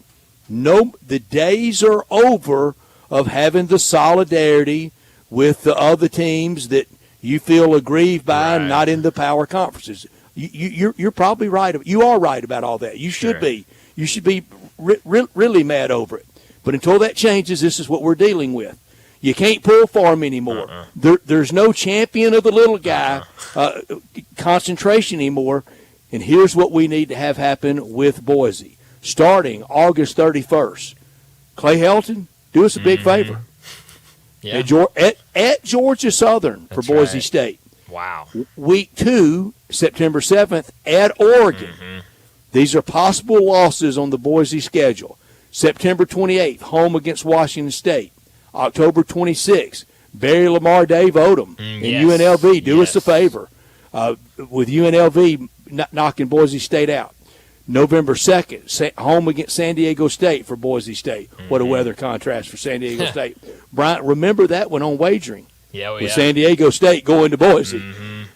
the days are over of having the solidarity with the other teams that you feel aggrieved by and not in the power conferences. You're probably right. You are right about all that. You should be. You should be really mad over it. But until that changes, this is what we're dealing with. You can't pull for them anymore. There's no champion of the little guy concentration anymore. And here's what we need to have happen with Boise. Starting August 31st, Clay Helton, do us a big favor. At Georgia Southern for Boise State. Wow. Week 2, September 7th, at Oregon. These are possible losses on the Boise schedule. September 28th, home against Washington State. October 26th, Barry Lamar, Dave Odom, and UNLV. Do us a favor with UNLV knocking Boise State out. November 2nd, home against San Diego State for Boise State. What a weather contrast for San Diego State. Bryant, remember that one on wagering. With San Diego State going to Boise.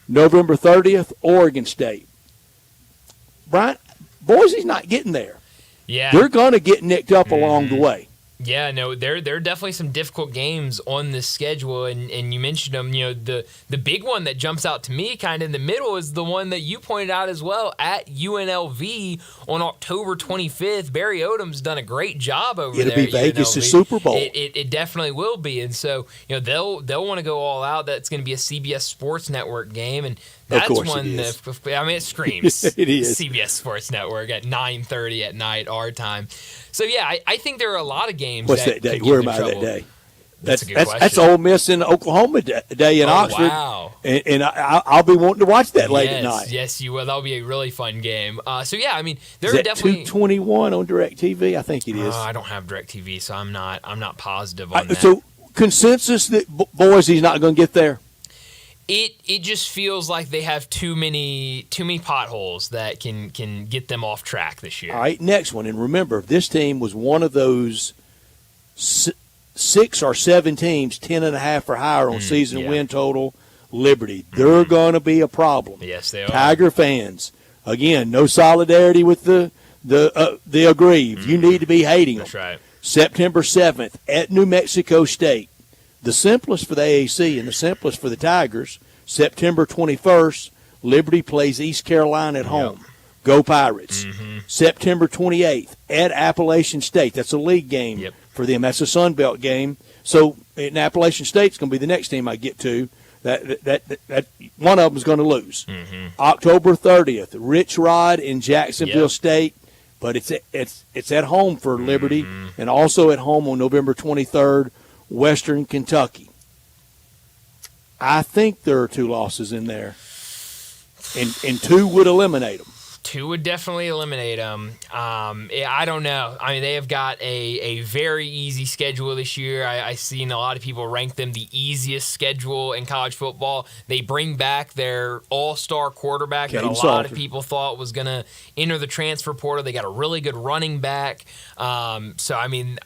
November 30th, Oregon State. Bryant, Boise's not getting there. They're going to get nicked up along the way. Yeah, no, there are definitely some difficult games on this schedule, and you mentioned them. You know, the big one that jumps out to me kind of in the middle is the one that you pointed out as well at UNLV on October 25th. Barry Odom's done a great job over there. It'll be Vegas' Super Bowl. It definitely will be, and so they'll want to go all out. That's going to be a CBS Sports Network game, and that's one that it screams. It is CBS Sports Network at 9:30 at night our time. So yeah, I think there are a lot of games. What's that day? Where am I that day? That's a good question. That's Ole Miss in Oklahoma day in Oxford. Wow. And I'll be wanting to watch that late at night. Yes, you will. That'll be a really fun game. So yeah, I mean, there is are definitely 221 on DirecTV. I think it is. I don't have DirecTV, so I'm not positive on that. So consensus that Boise's not going to get there. It just feels like they have too many potholes that can get them off track this year. All right, next one. And remember, if this team was one of those 6 or 7 teams, 10.5 or higher on season win total, Liberty, they're going to be a problem. Yes, they are. Tiger fans, again, no solidarity with the aggrieved. You need to be hating them. That's right. September 7th at New Mexico State. The simplest for the AAC and the simplest for the Tigers. September 21st, Liberty plays East Carolina at home. Yep. Go Pirates. September 28th at Appalachian State. That's a league game for them. That's a Sun Belt game. So in Appalachian State's going to be the next team I get to. That one of them is going to lose. October 30th, Rich Rod in Jacksonville State, but it's at home for Liberty, and also at home on November 23rd, Western Kentucky. I think there are 2 losses in there, and 2 would eliminate them. 2 would definitely eliminate them. I don't know. I mean, they have got a very easy schedule this year. I've seen a lot of people rank them the easiest schedule in college football. They bring back their all-star quarterback that a lot of people thought was going to enter the transfer portal. They got a really good running back. So, I mean,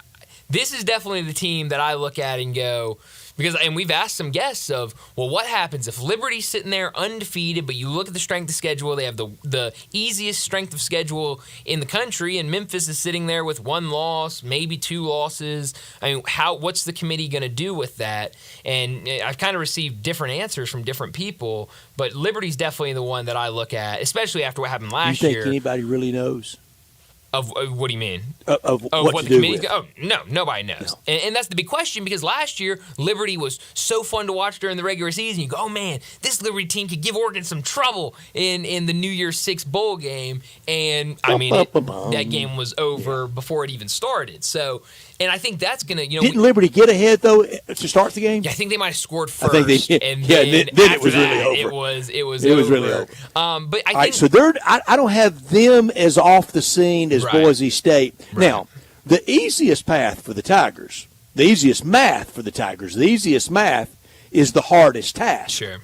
this is definitely the team that I look at and go, and we've asked some guests of, well, what happens if Liberty's sitting there undefeated, but you look at the strength of schedule, they have the easiest strength of schedule in the country, and Memphis is sitting there with 1 loss, maybe 2 losses. I mean, what's the committee going to do with that? And I've kind of received different answers from different people, but Liberty's definitely the one that I look at, especially after what happened last year. You think anybody really knows? Of what do you mean? Of what the committee's Oh, no, nobody knows. No. And that's the big question, because last year, Liberty was so fun to watch during the regular season. You go, oh, man, this Liberty team could give Oregon some trouble in the New Year's Six bowl game. And, I mean, that game was over before it even started. So, and I think that's going to, Didn't Liberty get ahead, though, to start the game? Yeah, I think they might have scored first. I think they did. And then it was really over. It was really over. But I think, right, so I don't have them as off the scene as Boise State. Right. Now, the easiest path for the Tigers, the easiest math is the hardest task. Sure.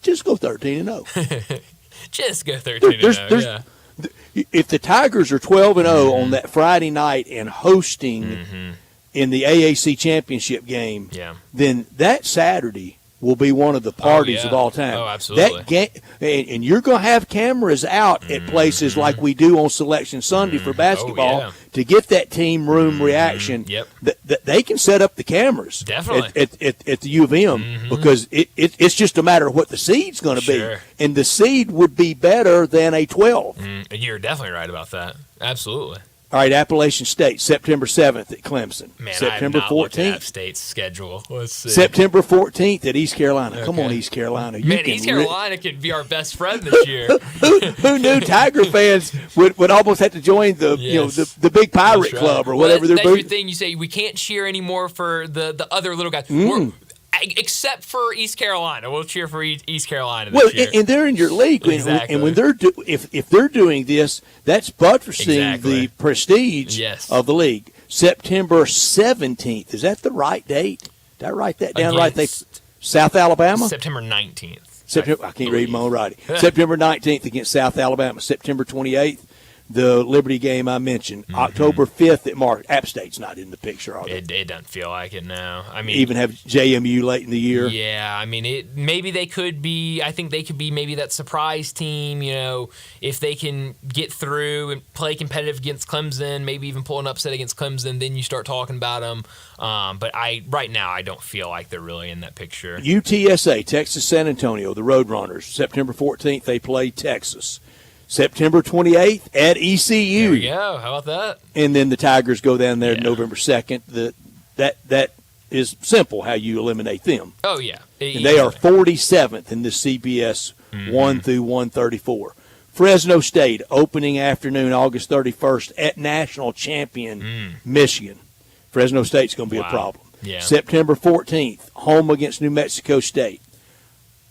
Just go 13-0. Just go 13-0, yeah. If the Tigers are 12-0 on that Friday night and hosting in the AAC championship game, then that Saturday will be one of the parties of all time. Oh, absolutely. That game, and you're going to have cameras out at places like we do on Selection Sunday for basketball to get that team room reaction. They can set up the cameras definitely at the U of M because it's just a matter of what the seed's going to be. And the seed would be better than a 12. You're definitely right about that. Absolutely. All right, Appalachian State, September 7th at Clemson. Man, September I have not 14th. Looked at App State's schedule. Let's see. September 14th at East Carolina. Okay. Come on, East Carolina. East Carolina could be our best friend this year. Who knew Tiger fans would almost have to join the the big pirate club or whatever they're doing? That's your thing. You say we can't cheer anymore for the other little guys. Except for East Carolina, we'll cheer for East Carolina this year. And they're in your league, and when they're if they're doing this, that's buttressing the prestige of the league. September 17th, is that the right date? Did I write that down right? South Alabama. September 19th. I can't read my own writing. September 19th against South Alabama. September 28th. The Liberty game I mentioned. October 5th at Mark. App State's not in the picture, are they? It doesn't feel like it now. I mean, even have JMU late in the year. Yeah, I mean, maybe they could be. I think they could be maybe that surprise team. If they can get through and play competitive against Clemson, maybe even pull an upset against Clemson, then you start talking about them. But right now, I don't feel like they're really in that picture. UTSA, Texas San Antonio, the Roadrunners. September 14th, they play Texas. September 28th at ECU. There we go. How about that? And then the Tigers go down there November 2nd. That is simple how you eliminate them. Oh, yeah. And they are 47th in the CBS 1 through 134. Fresno State, opening afternoon, August 31st at national champion Michigan. Fresno State's going to be a problem. Yeah. September 14th, home against New Mexico State.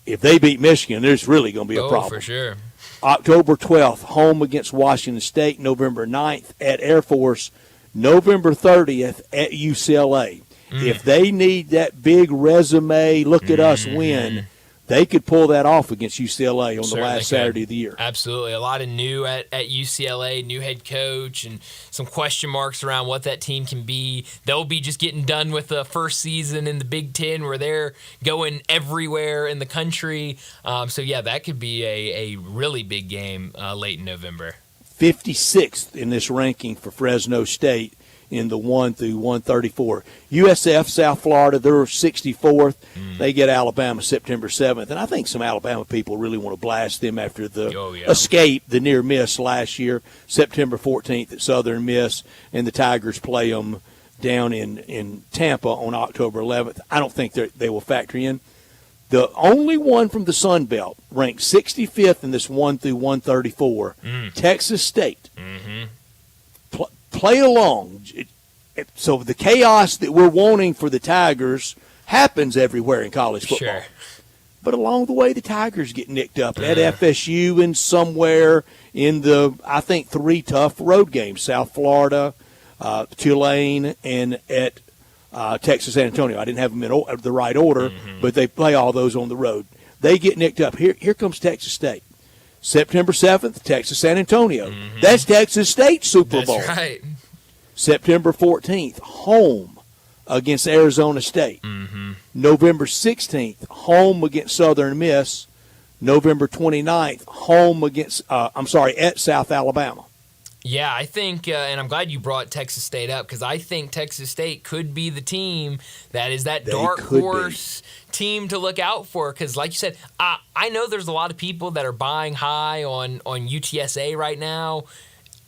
If they beat Michigan, there's really going to be a problem. For sure. October 12th, home against Washington State. November 9th at Air Force. November 30th at UCLA. If they need that big resume, look at us win, they could pull that off against UCLA on Certainly the last could. Saturday of the year. Absolutely. A lot of new at UCLA, new head coach, and some question marks around what that team can be. They'll be just getting done with the first season in the Big Ten where they're going everywhere in the country. That could be a really big game late in November. 56th in this ranking for Fresno State in the 1 through 134. USF, South Florida, they're 64th. They get Alabama September 7th. And I think some Alabama people really want to blast them after the escape, the near miss last year, September 14th at Southern Miss, and the Tigers play them down in Tampa on October 11th. I don't think they will factor in. The only one from the Sun Belt ranked 65th in this 1 through 134, Texas State. Play along. So the chaos that we're wanting for the Tigers happens everywhere in college football. Sure. But along the way, the Tigers get nicked up at FSU and somewhere in the, I think, 3 tough road games, South Florida, Tulane, and at Texas San Antonio. I didn't have them in the right order, but they play all those on the road. They get nicked up. Here comes Texas State. September 7th, Texas San Antonio. That's Texas State Super Bowl. That's right. September 14th, home against Arizona State. November 16th, home against Southern Miss. November 29th, home against, at South Alabama. Yeah, I think, and I'm glad you brought Texas State up, because I think Texas State could be the team that is that dark horse team to look out for. Because, like you said, I know there's a lot of people that are buying high on UTSA right now.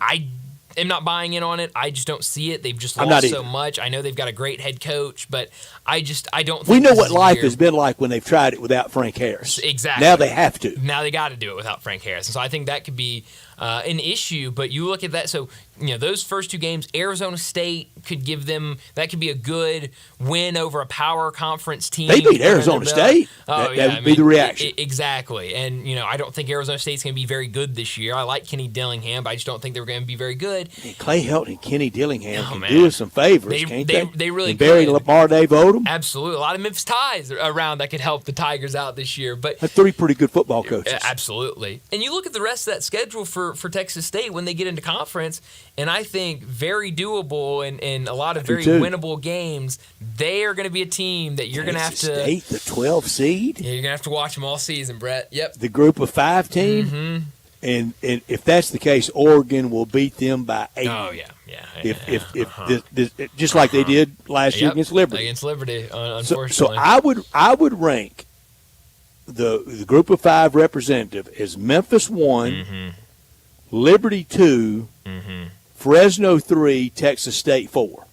I am not buying in on it. I just don't see it. They've just lost so much. I know they've got a great head coach, but I don't think we know what life has been like when they've tried it without Frank Harris. Exactly. Now they have to. Now they got to do it without Frank Harris. And so I think that could be an issue. But you look at that. So, those first 2 games, Arizona State could give them – that could be a good win over a power conference team. They beat Arizona State. That would be the reaction. Exactly. And, I don't think Arizona State's going to be very good this year. I like Kenny Dillingham, but I just don't think they're going to be very good. And Clay Helton and Kenny Dillingham can do us some favors, can't they? They really and Barry Lamar, Dave Odom. Absolutely. A lot of Memphis ties around that could help the Tigers out this year. But that's 3 pretty good football coaches. Absolutely. And you look at the rest of that schedule for Texas State when they get into conference, and I think very doable and a lot of very winnable games. They are going to be a team that you're going to have to – State, the 12 seed? Yeah, you're going to have to watch them all season, Brett. Yep. The group of 5 team? And if that's the case, Oregon will beat them by 8. Oh, yeah. If just like they did last year against Liberty. Against Liberty, unfortunately. So I would rank the group of 5 representative as Memphis 1, Liberty 2, Fresno 3, Texas State 4.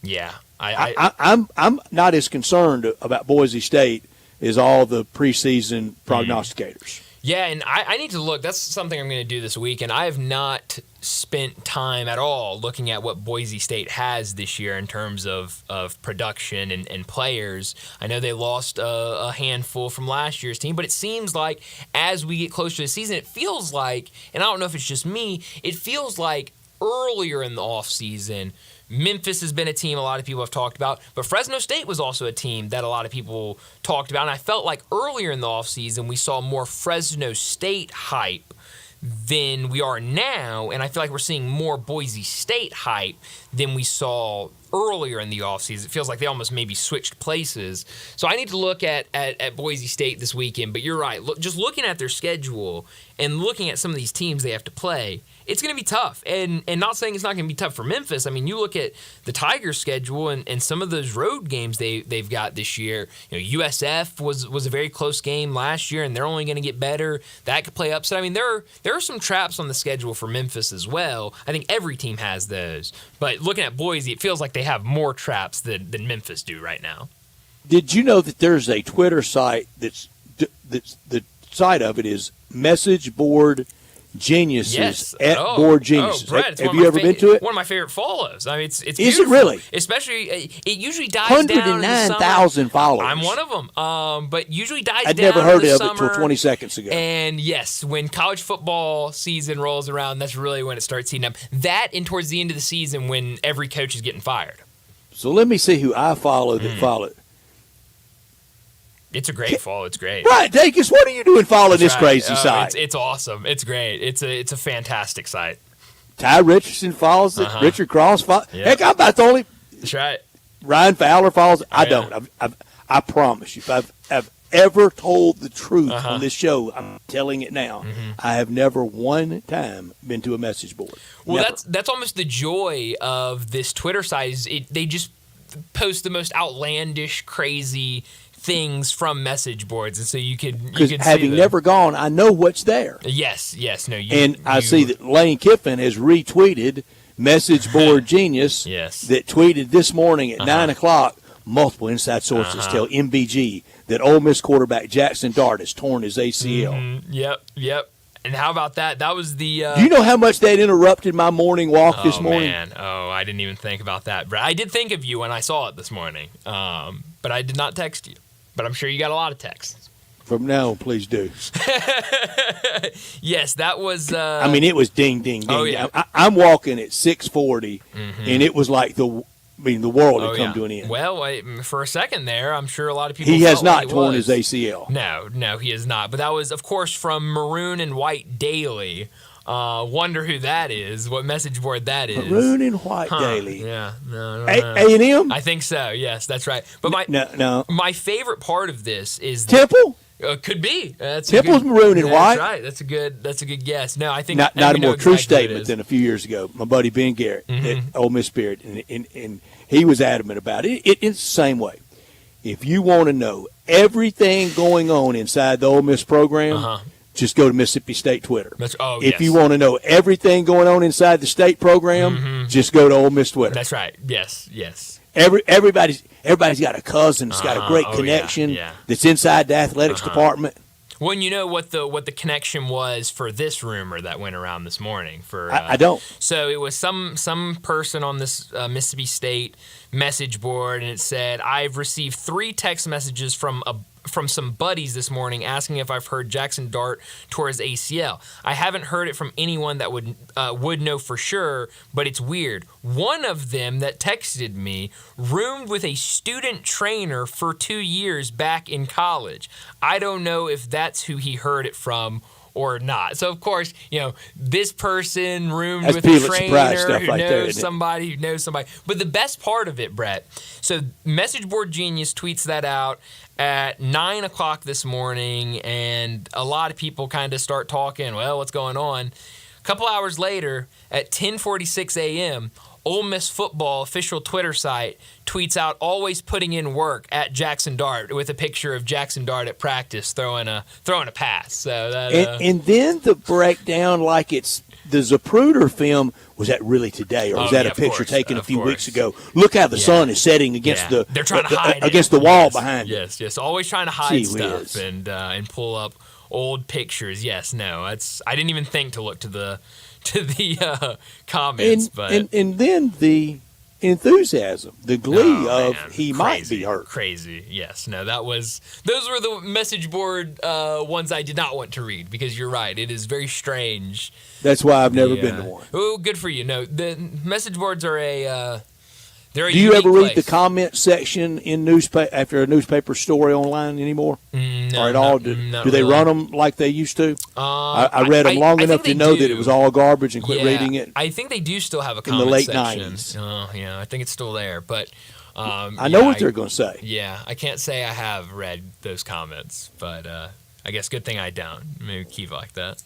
Yeah. I'm not as concerned about Boise State as all the preseason prognosticators. Yeah, and I need to look. That's something I'm going to do this week, and I have not spent time at all looking at what Boise State has this year in terms of production and players. I know they lost a handful from last year's team, but it seems like as we get closer to the season, it feels like, and I don't know if it's just me, it feels like earlier in the offseason, Memphis has been a team a lot of people have talked about, but Fresno State was also a team that a lot of people talked about, and I felt like earlier in the offseason we saw more Fresno State hype than we are now, and I feel like we're seeing more Boise State hype than we saw earlier in the offseason. It feels like they almost maybe switched places. So I need to look at Boise State this weekend, but you're right. Just looking at their schedule and looking at some of these teams they have to play, it's going to be tough. And not saying it's not going to be tough for Memphis. I mean, you look at the Tigers' schedule and some of those road games they've got this year. USF was a very close game last year, and they're only going to get better. That could play upset. I mean, there are some traps on the schedule for Memphis as well. I think every team has those. But looking at Boise, it feels like they have more traps than Memphis do right now. Did you know that there's a Twitter site that's the site of it is Message Board Geniuses at Board Geniuses. Brett, have you ever been to it? One of my favorite follows. I mean, it's Is beautiful. it really? Especially, it usually dies down in the summer. 109,000 followers. I'm one of them. But usually dies I'd down never heard in the of summer. it until 20 seconds ago. And yes, when college football season rolls around, that's really when it starts heating up. That and towards the end of the season when every coach is getting fired. So let me see who I follow that follow. It's a great follow. It's great. Right, Dacus, what are you doing following this crazy site? It's awesome. It's great. It's a fantastic site. Ty Richardson follows it. Richard Cross follows. Yep. Heck, I'm about the only. That's right. Ryan Fowler follows it. I don't. I promise you, if I've ever told the truth on this show, I'm telling it now. I have never one time been to a message board. Well, Never. that's almost the joy of this Twitter site. Is they just post the most outlandish, crazy things from message boards, and so you could Because see having them. never gone, I know what's there. Yes, no, I see that Lane Kiffin has retweeted Message Board Genius that tweeted this morning at 9 o'clock. Multiple inside sources tell MBG that Ole Miss quarterback Jackson Dart has torn his ACL. Yep. And how about that? That was the. Do you know how much that interrupted my morning walk this morning? Man. Oh, I didn't even think about that. But I did think of you when I saw it this morning. But I did not text you. But I'm sure you got a lot of texts. From now on, please do. Yes, that was. I mean, it was ding, ding, ding. Oh, yeah. I'm walking at 6:40, and it was like the world had come to an end. Well, for a second there, I'm sure a lot of people. He felt has not like torn his ACL. No, he has not. But that was, of course, from Maroon and White Daily. Wonder who that is? What message board that is? Maroon and White Daily. Yeah, no. A&M. I think so. Yes, that's right. But my favorite part of this is Temple. Could be. Temple's maroon and white. That's right. That's a good guess. No, I think not a more true statement than than a few years ago. My buddy Ben Garrett at Ole Miss Spirit, and he was adamant about it. It's the same way. If you want to know everything going on inside the Ole Miss program, just go to Mississippi State Twitter. If you want to know everything going on inside the state program, just go to Ole Miss Twitter. That's right. Yes. Everybody's got a cousin that's got a great connection that's inside the athletics department. Well, you know what the connection was for this rumor that went around this morning? I don't. So it was some person on this Mississippi State message board, and it said, "I've received 3 text messages from some buddies this morning asking if I've heard Jackson Dart tore his ACL. I haven't heard it from anyone that would know for sure, but it's weird. One of them that texted me roomed with a student trainer for 2 years back in college. I don't know if that's who he heard it from or not." So, of course, this person roomed with a trainer who knows somebody. But the best part of it, Brett, so Message Board Genius tweets that out at 9 o'clock this morning, and a lot of people kind of start talking, well, what's going on? A couple hours later, at 10:46 a.m., Ole Miss football official Twitter site tweets out, "Always putting in work at Jackson Dart," with a picture of Jackson Dart at practice throwing a pass. So that, and then the breakdown, like it's the Zapruder film. Was that really today, or was that a picture taken a few weeks ago? Look how the sun is setting against they're trying to hide against the wall behind it. Yes, always trying to hide stuff and pull up old pictures. Yes, no, I didn't even think to look to the comments, and then the enthusiasm, the glee of he might be hurt. Crazy, yes. No, those were the message board ones I did not want to read, because you're right, it is very strange. That's why I've never been to one. Oh, good for you. No, the message boards are they're a Do you ever read place. the comment section in newspaper after a newspaper story online anymore? No, or at all? Do they run them like they used to? I read them long enough to know that it was all garbage and quit reading it. I think they do still have a in the comment late section. 90s. Oh, yeah, I think it's still there, but I know what they're going to say. Yeah, I can't say I have read those comments, but I guess good thing I don't. Maybe keep like that.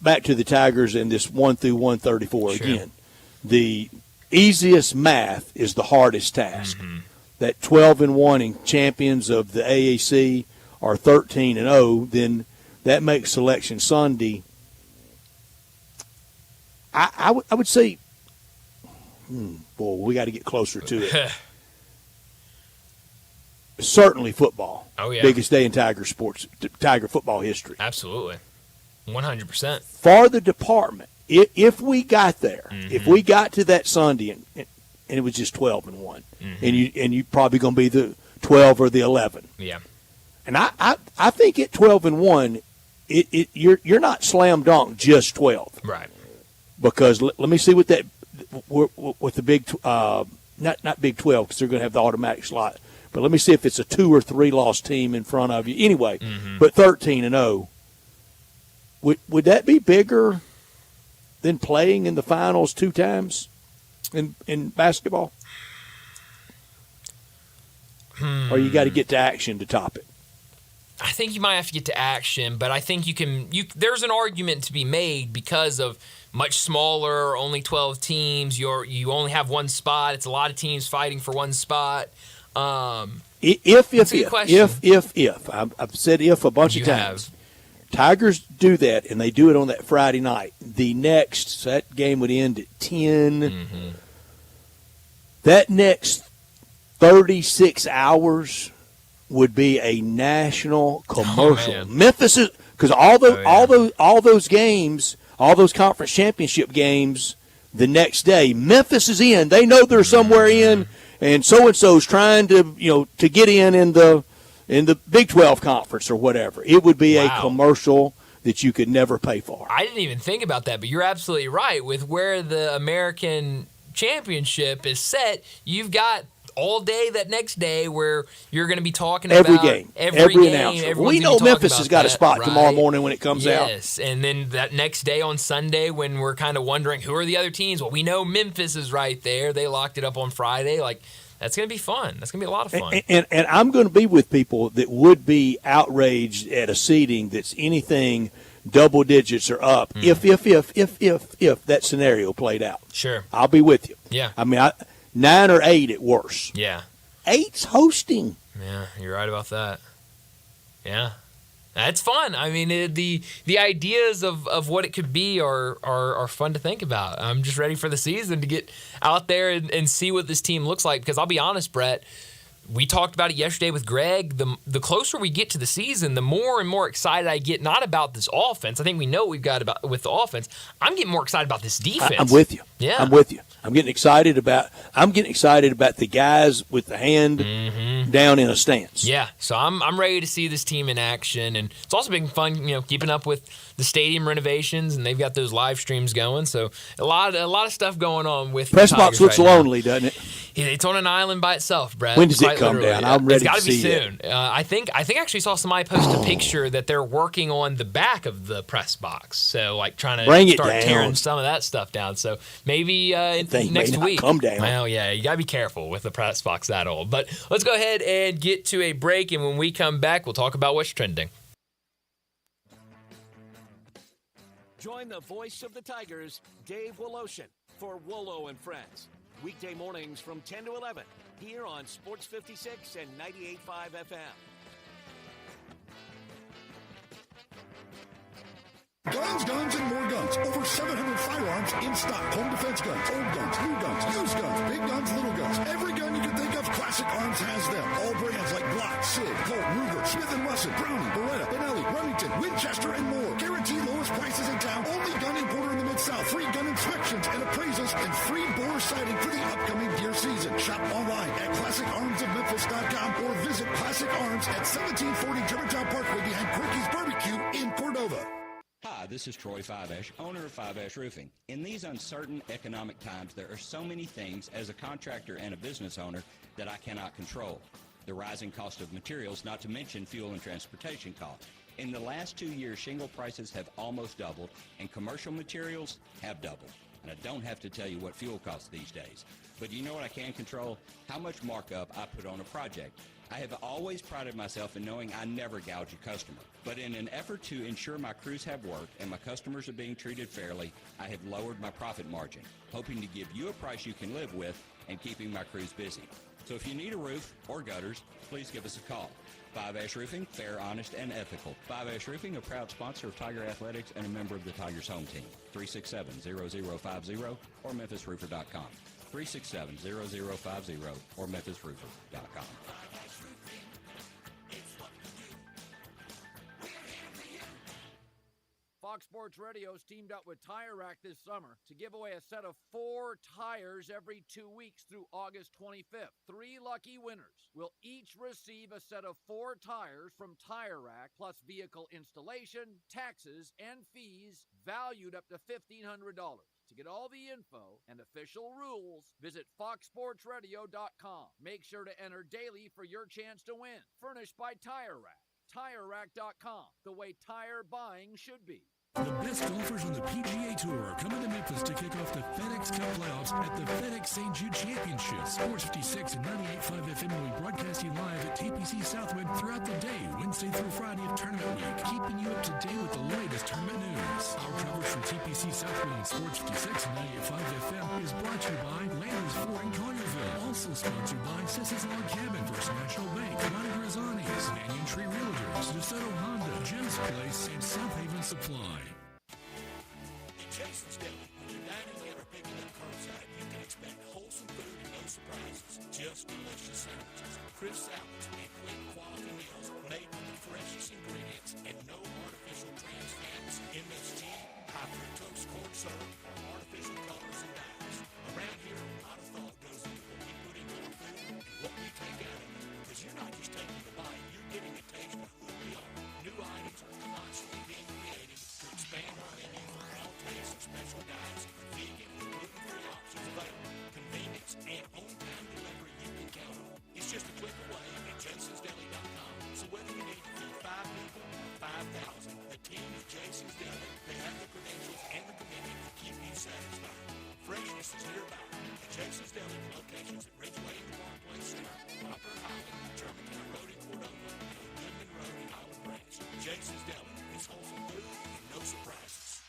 Back to the Tigers and this 1 through 134 again. The easiest math is the hardest task. That 12-1 and champions of the AAC are 13-0, then that makes Selection Sunday. I would say, boy, we got to get closer to it. Certainly football. Oh yeah, biggest day in Tiger football history. Absolutely, 100%. For the department, if we got there, if we got to that Sunday and it was just 12-1, and you probably going to be the 12 or the 11. Yeah. And I think at 12-1, you're not slam dunk just 12. Right. Because let me see what the big not Big 12, because they're going to have the automatic slot. But let me see if it's a 2 or 3 loss team in front of you. Anyway, but 13-0. Would that be bigger than playing in the finals 2 times in basketball? Or you got to get to action to top it? I think you might have to get to action, but I think there's an argument to be made because of much smaller, only 12 teams. You only have one spot. It's a lot of teams fighting for one spot. If I've said if a bunch of times. Tigers do that, and they do it on that Friday night. That game would end at 10. That next 36 hours would be a national commercial. Memphis is because all those games, all those conference championship games, the next day, Memphis is in. They know they're somewhere in, and so-and-so's trying to get in the Big 12 conference or whatever. It would be a commercial that you could never pay for. I didn't even think about that, but you're absolutely right. With where the American championship is set, you've got all day that next day where you're going to be talking every about game, every announcer. We know Memphis has got a spot tomorrow morning when it comes out. Yes, and then that next day on Sunday when we're kind of wondering who are the other teams. Well, we know Memphis is right there. They locked it up on Friday. That's going to be fun. That's going to be a lot of fun. And I'm going to be with people that would be outraged at a seeding that's anything double digits or up if that scenario played out. Sure. I'll be with you. Yeah. I mean, 9 or 8 at worst. Yeah. 8's hosting. Yeah, you're right about that. Yeah. That's fun. I mean, the ideas of what it could be are fun to think about. I'm just ready for the season to get out there and see what this team looks like. Because I'll be honest, Brett, we talked about it yesterday with Greg. The closer we get to the season, the more and more excited I get, not about this offense. I think we know what we've got with the offense. I'm getting more excited about this defense. I'm with you. Yeah. I'm with you. I'm getting excited about the guys with the hand down in a stance. Yeah, so I'm ready to see this team in action, and it's also been fun, keeping up with the stadium renovations, and they've got those live streams going. So a lot of stuff going on with Press the box Tigers looks right lonely, now. doesn't it? It's on an island by itself, Brett. When does it come literally. down? I'm ready it's gotta to be see soon. I think I actually saw somebody post a picture that they're working on the back of the press box, so trying to start tearing some of that stuff down. So maybe next week. Come down. Well, yeah, you gotta be careful with the press box that old. But let's go ahead and get to a break, and when we come back, we'll talk about what's trending. Join the voice of the Tigers, Dave Woloshin, for Wolo and Friends. Weekday mornings from 10 to 11 here on Sports 56 and 98.5 FM. Guns, and more guns. Over 700 firearms in stock. Home defense guns, old guns, new guns, used guns, big guns, little guns. Every gun you can think of, Classic Arms has them. All brands like Glock, Sig, Colt, Ruger, Smith & Wesson, Browning, Beretta, Benelli, Remington, Winchester, and more. Guaranteed lowest prices in town. Only gun importer in the Mid-South. Free gun inspections and appraisals and free bore sighting for the upcoming deer season. Shop online at ClassicArmsOfMemphis.com or visit Classic Arms at 1740 Germantown Parkway behind Quirky's Barbecue in Cordova. Hi, this is Troy Fiveash, owner of Fiveash Roofing. In these uncertain economic times, there are so many things as a contractor and a business owner that I cannot control. The rising cost of materials, not to mention fuel and transportation costs. In the last 2 years, shingle prices have almost doubled, and commercial materials have doubled. And I don't have to tell you what fuel costs these days. But you know what I can control? How much markup I put on a project. I have always prided myself in knowing I never gouge a customer. But in an effort to ensure my crews have work and my customers are being treated fairly, I have lowered my profit margin, hoping to give you a price you can live with and keeping my crews busy. So if you need a roof or gutters, please give us a call. Five Ash Roofing, fair, honest, and ethical. Five Ash Roofing, a proud sponsor of Tiger Athletics and a member of the Tigers home team. 367-0050 or MemphisRoofer.com. 367-0050 or MemphisRoofer.com. Fox Sports Radio's teamed up with Tire Rack this summer to give away a set of 4 tires every 2 weeks through August 25th. 3 lucky winners will each receive a set of 4 tires from Tire Rack, plus vehicle installation, taxes, and fees valued up to $1,500. To To get all the info and official rules, visit foxsportsradio.com. Make sure to enter daily for your chance to win. Furnished by Tire Rack. TireRack.com, the way tire buying should be. The best golfers on the PGA Tour are coming to Memphis to kick off the FedEx Cup playoffs at the FedEx St. Jude Championship. Sports 56 and 98.5 FM will be broadcasting live at TPC Southwood throughout the day, Wednesday through Friday of tournament week, keeping you up to date with the latest tournament news. Our coverage from TPC Southwood and Sports 56 and 98.5 FM is brought to you by Landers Ford in Collierville. Also sponsored by Sissy's Log Cabin, First National Bank, Ronnie Grisani's, Banyan Tree Realtors, DeSoto Honda, Jim's Place, and South Haven Supply. Jason's Deli. When you're dining in or picking up curbside, you can expect wholesome food and no surprises. Just delicious sandwiches, crisp salads, and quick quality meals made with the freshest ingredients and no artificial trans fats, MSG, high fructose corn syrup, or artificial colors and dyes. Around here, a lot of thought goes into what we put into our food and what we take out of it. Because you're not just taking the bite, you're getting a taste of who we are. New items are constantly being created to expand our menu for all tastes and special diets, vegan and gluten-free options available, convenience, and on-time delivery you can count on. It's just a click away at jasonsdeli.com. So whether you need to feed 5 people or 5,000, the team at Jason's Deli, they have the credentials and the commitment to keep you satisfied. Freshness is nearby at Jason's Deli, locations at Ridgeway and Park Place Center, Poplar Highland, Germantown Road in Cordova, and Goodman Road in Olive Branch. Jason's Deli is wholesome food and no surprises.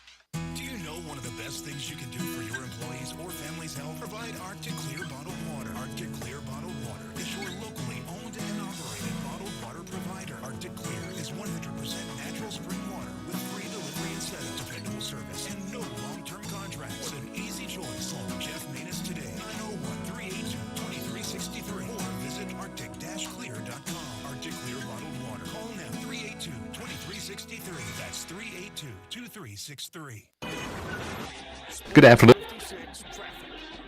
Do you know one of the best things you can do for your employees or family's health? Provide Arctic Clear bottled water. Arctic Clear bottled water is your locally owned and operated bottled water provider. Arctic Clear is 100% natural spring water with free delivery and setup, dependable service, and no long-term contracts. What an easy choice. Call Jeff Manus today, 901-382-2363, or visit arctic-clear.com. Arctic Clear bottled water. Call now, 382-2363. That's 382-2363. Good afternoon.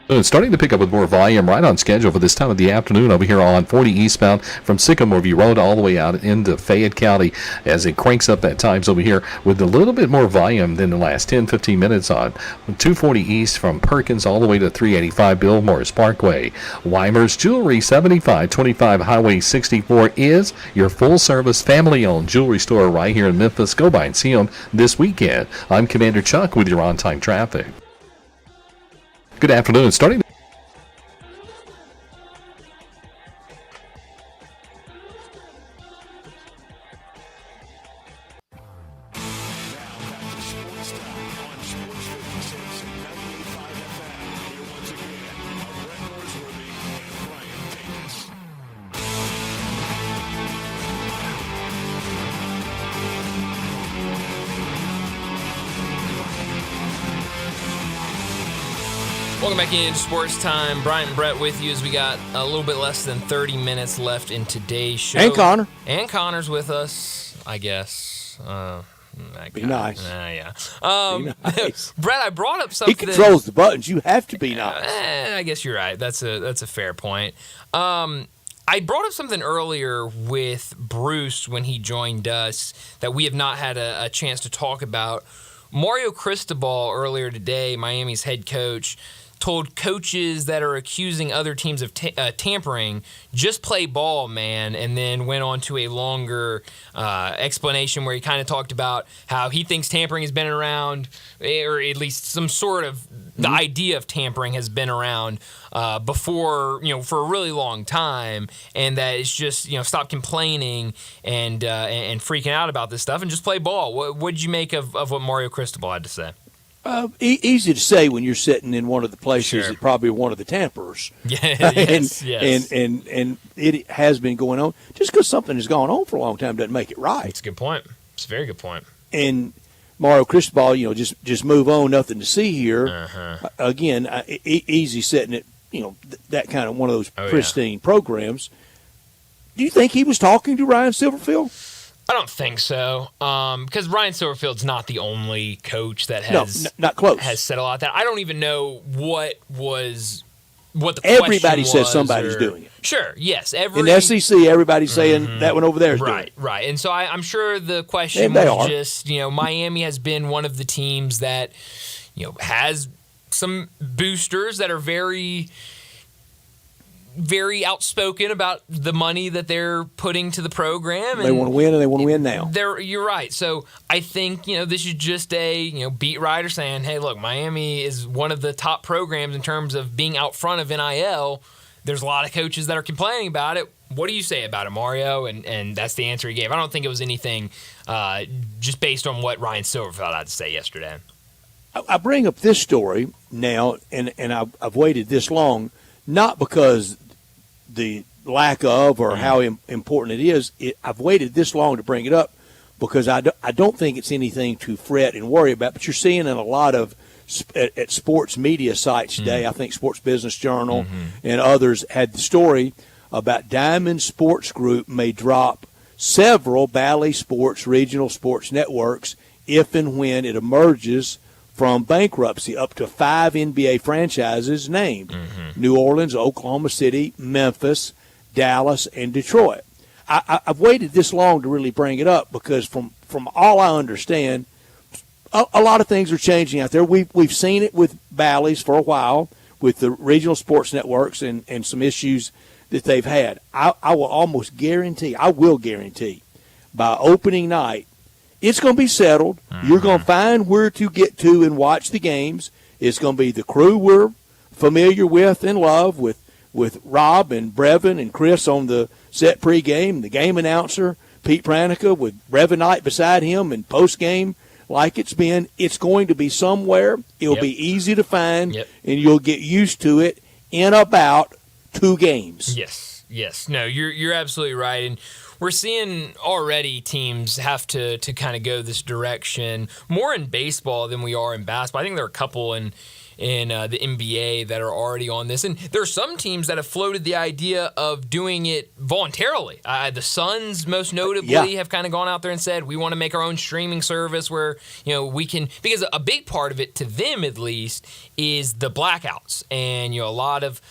It's starting to pick up with more volume right on schedule for this time of the afternoon over here on 40 eastbound from Sycamore View Road all the way out into Fayette County as it cranks up at times over here with a little bit more volume than the last 10-15 minutes on 240 east from Perkins all the way to 385 Bill Morris Parkway. Weimer's Jewelry, 7525 Highway 64 is your full-service family-owned jewelry store right here in Memphis. Go by and see them this weekend. I'm Commander Chuck with your on-time traffic. Good afternoon. Starting Welcome back into Sports Time. Brian and Brett with you as we got a little bit less than 30 minutes left in today's show. And Connor. And Connor's with us, I guess. Be nice. Yeah. Be nice. Brett, I brought up something. He controls the buttons. You have to be nice. I guess you're right. That's a fair point. I brought up something earlier with Bruce when he joined us that we have not had a chance to talk about. Mario Cristobal earlier today, Miami's head coach, told coaches that are accusing other teams of tampering, just play ball, man, and then went on to a longer explanation where he kind of talked about how he thinks tampering has been around, or at least some sort of the idea of tampering has been around before, for a really long time, and that it's just, stop complaining and freaking out about this stuff and just play ball. What did you make of what Mario Cristobal had to say? Easy to say when you're sitting in one of the places that probably one of the tamperers. Yes. And it has been going on. Just because something has gone on for a long time doesn't make it right. That's a good point. It's a very good point. And Mario Cristobal, just move on, nothing to see here. Again, easy setting it, that kind of one of those pristine programs. Do you think he was talking to Ryan Silverfield? I don't think so, because Ryan Silverfield's not the only coach that has not close. Has said a lot of that. I don't even know what the everybody question says was somebody's doing it. Sure, yes. In the SEC, everybody's saying that one over there is doing it. Right. And so I'm sure the question was just, Miami has been one of the teams that, has some boosters that are very, very outspoken about the money that they're putting to the program. They want to win, and they want to win now. You're right. So I think, this is just a, beat writer saying, hey, look, Miami is one of the top programs in terms of being out front of NIL. There's a lot of coaches that are complaining about it. What do you say about it, Mario? And that's the answer he gave. I don't think it was anything just based on what Ryan Silverfeld had to say yesterday. I bring up this story now, and I've waited this long, not because the lack of or how important it is. I've waited this long to bring it up because I don't think it's anything to fret and worry about. But you're seeing in a lot of at sports media sites today, I think Sports Business Journal and others had the story about Diamond Sports Group may drop several Bally Sports regional sports networks if and when it emerges from bankruptcy. Up to 5 NBA franchises named: New Orleans, Oklahoma City, Memphis, Dallas, and Detroit. I've waited this long to really bring it up because from all I understand, a lot of things are changing out there. We've seen it with Bally's for a while, with the regional sports networks and some issues that they've had. I will guarantee by opening night, it's going to be settled. You're going to find where to get to and watch the games. It's going to be the crew we're familiar with and love, with Rob and Brevin and Chris on the set pregame, the game announcer, Pete Pranica with Brevin Knight beside him, and postgame like it's been. It's going to be somewhere. It'll be easy to find, and you'll get used to it in about 2 games. Yes. No, you're absolutely right. And we're seeing already teams have to kind of go this direction more in baseball than we are in basketball. I think there are a couple in the NBA that are already on this. And there are some teams that have floated the idea of doing it voluntarily. The Suns, most notably, have kind of gone out there and said, we want to make our own streaming service where, we can, because a big part of it, to them at least, is the blackouts. And, a lot of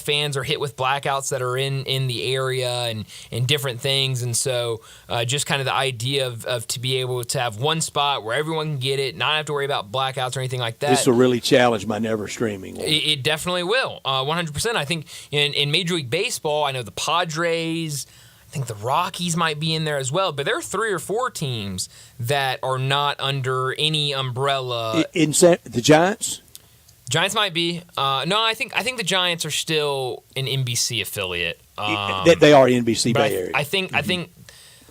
fans are hit with blackouts that are in the area and different things. And so just kind of the idea of to be able to have one spot where everyone can get it, not have to worry about blackouts or anything like that. This will really challenge my never streaming. It definitely will, 100%. I think in Major League Baseball, I know the Padres, I think the Rockies might be in there as well, but there are 3 or 4 teams that are not under any umbrella. The Giants? Giants might be. No, I think the Giants are still an NBC affiliate. They are NBC Bay Area. I think,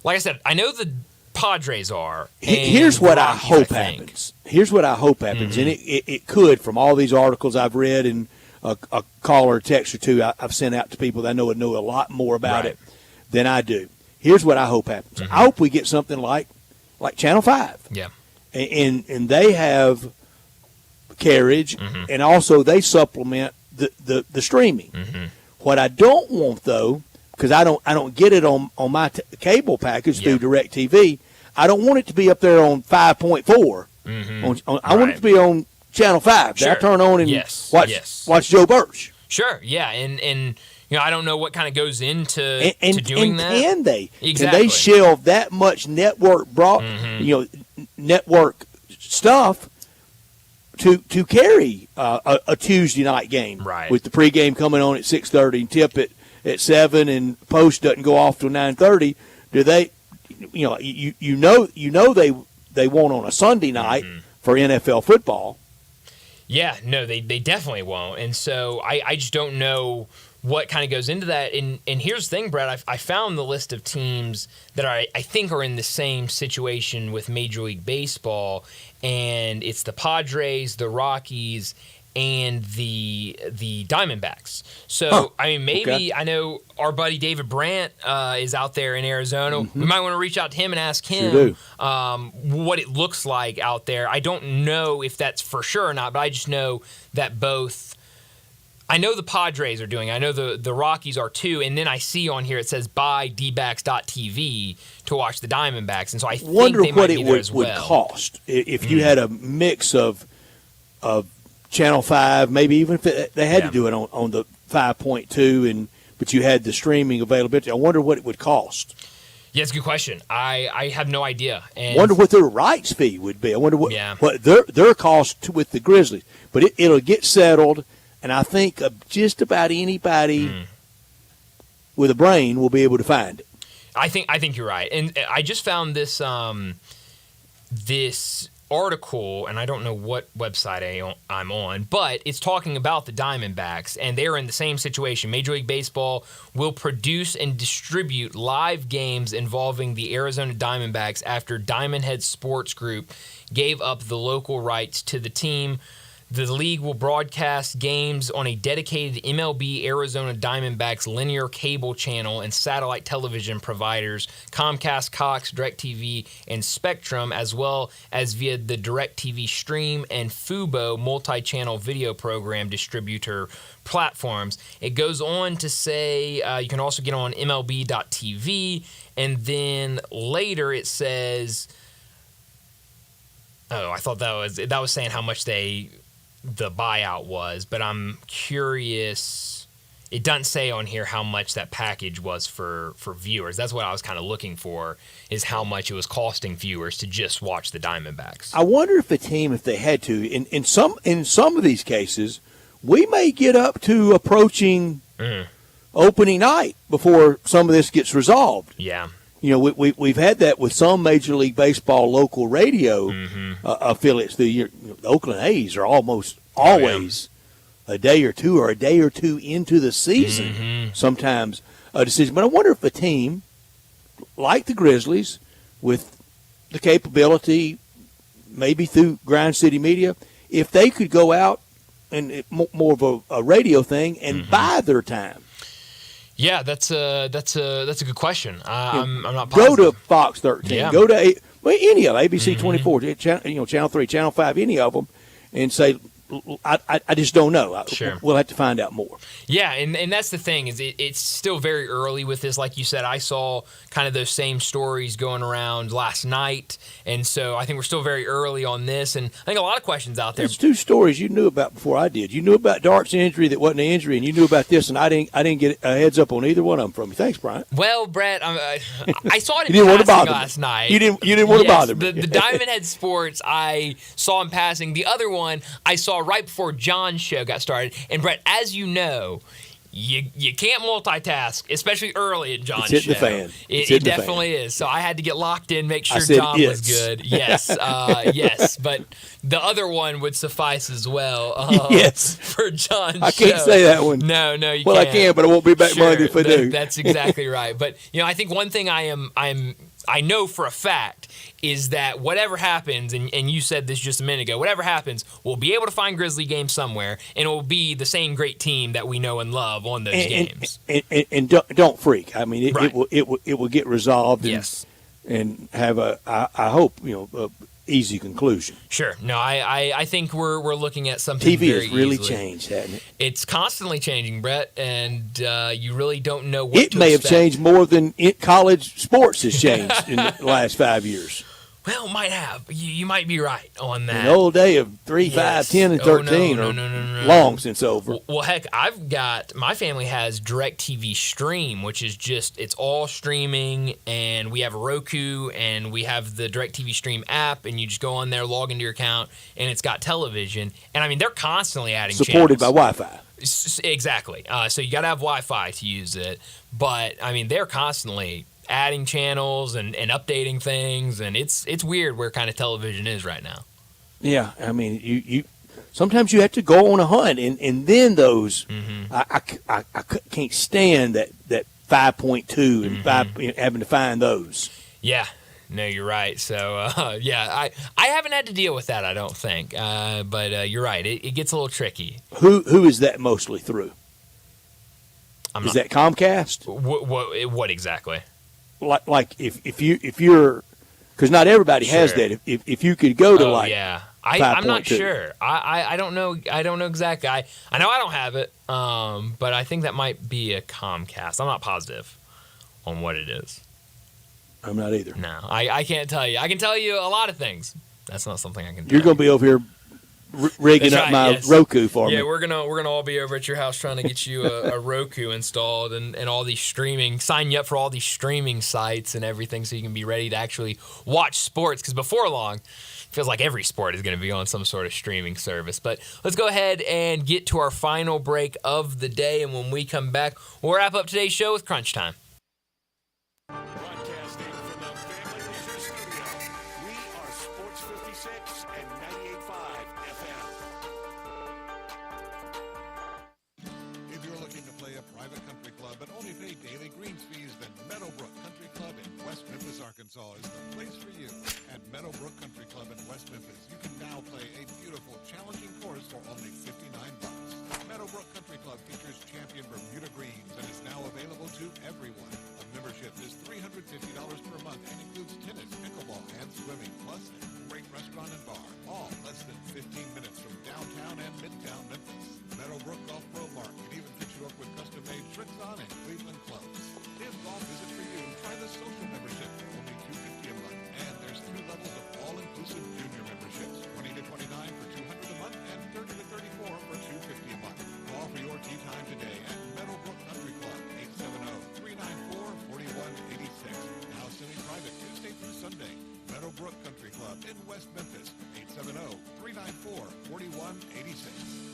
like I said, I know the Padres are. Here's what I hope happens. Here's what I hope happens, and it could, from all these articles I've read and a caller, text or two I've sent out to people that know a lot more about it than I do. Here's what I hope happens. I hope we get something like Channel 5. Yeah. And they have carriage, and also they supplement the streaming. What I don't want, though, because I don't get it on my cable package through DirecTV, I don't want it to be up there on 5.4. I want it to be on Channel 5. Sure. I turn on and watch Joe Birch. Sure, yeah, and I don't know what kind of goes into doing that. Can they? Exactly. Can they shelve that much network network stuff to carry a Tuesday night game with the pregame coming on at 6:30 and tip at 7 and post doesn't go off till 9:30? Do they? They won't on a Sunday night for NFL football. Yeah, no, they definitely won't. And so I just don't know what kind of goes into that. And here's the thing, Brett. I found the list of teams that I think are in the same situation with Major League Baseball, and it's the Padres, the Rockies, and the Diamondbacks. So, I mean, maybe I know our buddy David Brandt is out there in Arizona. We might want to reach out to him and ask him what it looks like out there. I don't know if that's for sure or not, but I just know that both – I know the Padres are doing it. I know the Rockies are too. And then I see on here it says buy dbacks.tv to watch the Diamondbacks. And so I think they might be there as well. Would cost if you had a mix of Channel 5, maybe even if they had to do it on the 5.2, but you had the streaming availability. I wonder what it would cost. Yeah, it's a good question. I have no idea. And wonder what their rights fee would be. I wonder what their cost with the Grizzlies. But it'll get settled, and I think just about anybody with a brain will be able to find it. I think you're right. And I just found this this article, and I don't know what website I'm on, but it's talking about the Diamondbacks, and they're in the same situation. Major League Baseball will produce and distribute live games involving the Arizona Diamondbacks after Diamond Head Sports Group gave up the local rights to the team. The league will broadcast games on a dedicated MLB Arizona Diamondbacks linear cable channel and satellite television providers Comcast, Cox, DirecTV, and Spectrum, as well as via the DirecTV Stream and Fubo multi-channel video program distributor platforms. It goes on to say you can also get on MLB.tv, and then later it says, I thought that was saying how much the buyout was, but I'm curious. It doesn't say on here how much that package was for viewers. That's what I was kind of looking for, is how much it was costing viewers to just watch the Diamondbacks. I wonder if a team, if they had to, in some of these cases, we may get up to approaching opening night before some of this gets resolved. Yeah. We've had that with some Major League Baseball local radio affiliates. The Oakland A's are almost always a day or two into the season, sometimes a decision. But I wonder if a team like the Grizzlies, with the capability, maybe through Grind City Media, if they could go out and more of a radio thing and buy their time. Yeah, that's a good question. I'm not positive. Go to Fox 13. Yeah. Go to any of them, ABC 24, Channel 3, Channel 5, any of them, and say, I just don't know. Sure. We'll have to find out more. Yeah, and that's the thing, is it's still very early with this. Like you said, I saw kind of those same stories going around last night, and so I think we're still very early on this, and I think a lot of questions out there. There's two stories you knew about before I did. You knew about Dart's injury that wasn't an injury, and you knew about this, and I didn't get a heads up on either one of them from you. Thanks, Brian. Well, Brett, I saw it in passing last night. You didn't want to bother me. The Diamond Head Sports I saw in passing. The other one I saw right before John's show got started. And Brett, as you know, you can't multitask, especially early in John's show. It's hitting the fan. It definitely is. So I had to get locked in, make sure John was good. Yes, yes. But the other one would suffice as well. Yes. For John's show. I can't say that one. No, you can't. Well, I can, but I won't be back Monday if I do. That's exactly right. But I think one thing I know for a fact is that whatever happens, and you said this just a minute ago, whatever happens, we'll be able to find Grizzly games somewhere, and it will be the same great team that we know and love on those games. And don't freak. I mean, it will get resolved. Yes. And have I hope a easy conclusion. Sure. No, I think we're looking at something TV very has really easily. changed, hasn't it? It's constantly changing, Brett, and you really don't know what it may have changed more than college sports has changed in the last 5 years. Well, might have. You might be right on that. The old day of 3, 5, 10, and 13 are long since over. Well, heck, my family has DirecTV Stream, which is it's all streaming, and we have a Roku, and we have the DirecTV Stream app, and you just go on there, log into your account, and it's got television. And, I mean, they're constantly adding Supported channels. by Wi-Fi. Exactly. So you got to have Wi-Fi to use it. But, I mean, they're constantly adding channels and updating things, and it's weird where kind of television is right now. Yeah, I mean, you sometimes you have to go on a hunt, and then those I can't stand that 5.2 and 5 having to find those. Yeah, no, you're right. So I haven't had to deal with that, I don't think. But you're right, it gets a little tricky. Who is that mostly through? Is that Comcast? What exactly? Like if you're, because not everybody has that. If you could go to I'm not sure. I don't know. I don't know exactly. I know I don't have it. But I think that might be a Comcast. I'm not positive on what it is. I'm not either. No, I can't tell you. I can tell you a lot of things. That's not something I can. You're going to be over here rigging up my Roku for me. Yeah, we're gonna all be over at your house trying to get you a Roku installed and all these sign you up for all these streaming sites and everything so you can be ready to actually watch sports. Because before long, it feels like every sport is going to be on some sort of streaming service. But let's go ahead and get to our final break of the day. And when we come back, we'll wrap up today's show with Crunch Time. Broadcasting from the Family Leisure Studio, we are Sports 56 and 98.5 FM. If you're looking to play a private country club but only pay daily greens fees, then Meadowbrook Country Club in West Memphis, Arkansas is the place for you. At Meadowbrook Country Club in West Memphis, you can now play a beautiful, challenging course for only $59. Meadowbrook Country Club features champion Bermuda greens and is now available to everyone. A membership is $350 per month and includes tennis, pickleball, and swimming, plus a great restaurant and bar, all less than 15 minutes from downtown and midtown Memphis. Meadowbrook Golf Pro Mark can even fix you up with custom-made tricks on and Cleveland clubs. If golf isn't for you, try the social membership for only $250 a month. And there's 2 levels of all-inclusive junior memberships, $20 to $29 for $200 a month and $30 to $34 for $250 a month. Call for your tee time today at Meadowbrook Country Club, 870-394-4186. Now semi-private Tuesday through Sunday. Meadowbrook Country Club in West Memphis, 870-394-4186.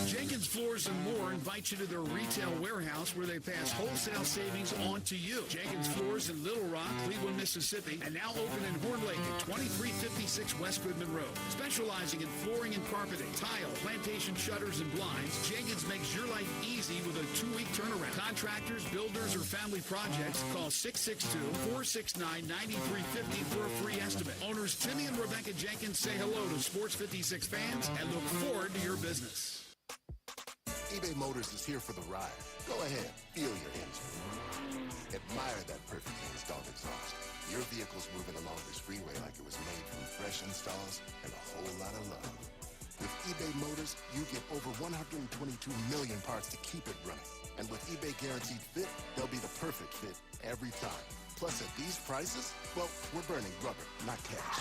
Jenkins Floors and More invite you to their retail warehouse where they pass wholesale savings on to you. Jenkins Floors in Little Rock, Cleveland, Mississippi, and now open in Horn Lake at 2356 West Goodman Road. Specializing in flooring and carpeting, tile, plantation shutters, and blinds, Jenkins makes your life easy with a 2-week turnaround. Contractors, builders, or family projects, call 662-469-9350 for a free estimate. Owners Timmy and Rebecca Jenkins say hello to Sports 56 fans and look forward to your business. eBay Motors is here for the ride. Go ahead, feel your engine. Admire that perfectly installed exhaust. Your vehicle's moving along this freeway like it was made from fresh installs and a whole lot of love. With eBay Motors, you get over 122 million parts to keep it running. And with eBay Guaranteed Fit, they'll be the perfect fit every time. Plus, at these prices, well, we're burning rubber, not cash.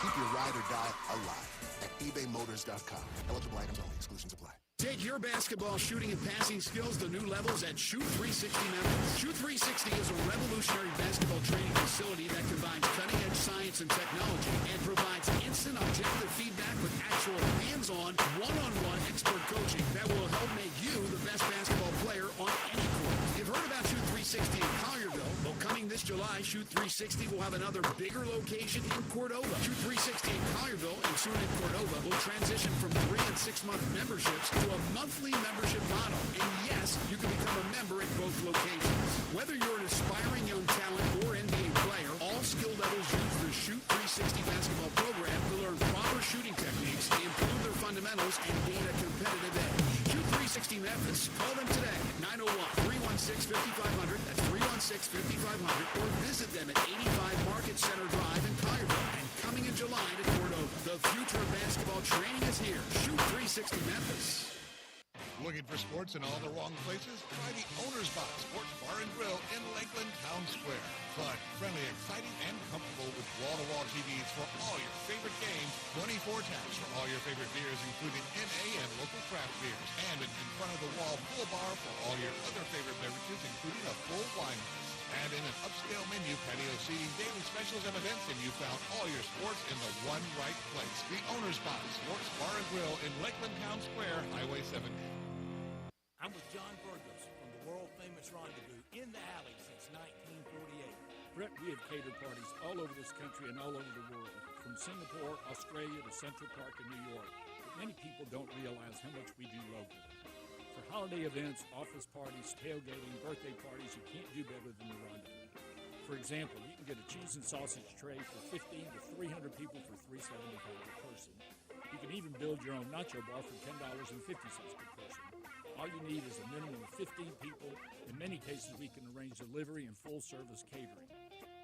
Keep your ride or die alive at ebaymotors.com. Eligible items only. Exclusions apply. Take your basketball shooting and passing skills to new levels at Shoot 360 Memphis. Shoot 360 is a revolutionary basketball training facility that combines cutting-edge science and technology and provides instant objective feedback with actual hands-on, one-on-one expert coaching that will help make you the best basketball player on any court. You've heard about Shoot 360 in Collierville. Well, coming this July, Shoot 360 will have another bigger location in Cordova. Shoot 360 in Collierville and soon in Cordova will transition from 3- and 6-month memberships to a monthly membership model. And yes, you can become a member at both locations. Whether you're an aspiring young talent or NBA player, all skill levels use the Shoot 360 basketball program to learn proper shooting techniques, improve their fundamentals, and gain a competitive edge. Shoot 360 Memphis. Call them today at 901-316-5500. That's 316-5500. Or visit them at 85 Market Center Drive in Collierville. And coming in July to Cordova. The future of basketball training is here. Shoot 360 Memphis. Looking for sports in all the wrong places? Try the Owner's Box Sports Bar and Grill in Lakeland Town Square. Fun, friendly, exciting, and comfortable with wall-to-wall TVs for all your favorite games, 24 taps for all your favorite beers, including NA and local craft beers, and an in-front-of-the-wall full bar for all your other favorite beverages, including a full wine list. And in an upscale menu, patio seating, daily specials, and events, and you found all your sports in the one right place. The Owner's Box Sports Bar and Grill in Lakeland Town Square, Highway 70. I'm with John Burgos from the world-famous Rendezvous in the Alley since 1948. Brett, we have catered parties all over this country and all over the world, from Singapore, Australia, to Central Park in New York. But many people don't realize how much we do locally. For holiday events, office parties, tailgating, birthday parties, you can't do better than the Rendezvous. For example, you can get a cheese and sausage tray for 15 to 300 people for $3.75 per person. You can even build your own nacho bar for $10.50 per person. All you need is a minimum of 15 people. In many cases, we can arrange delivery and full-service catering.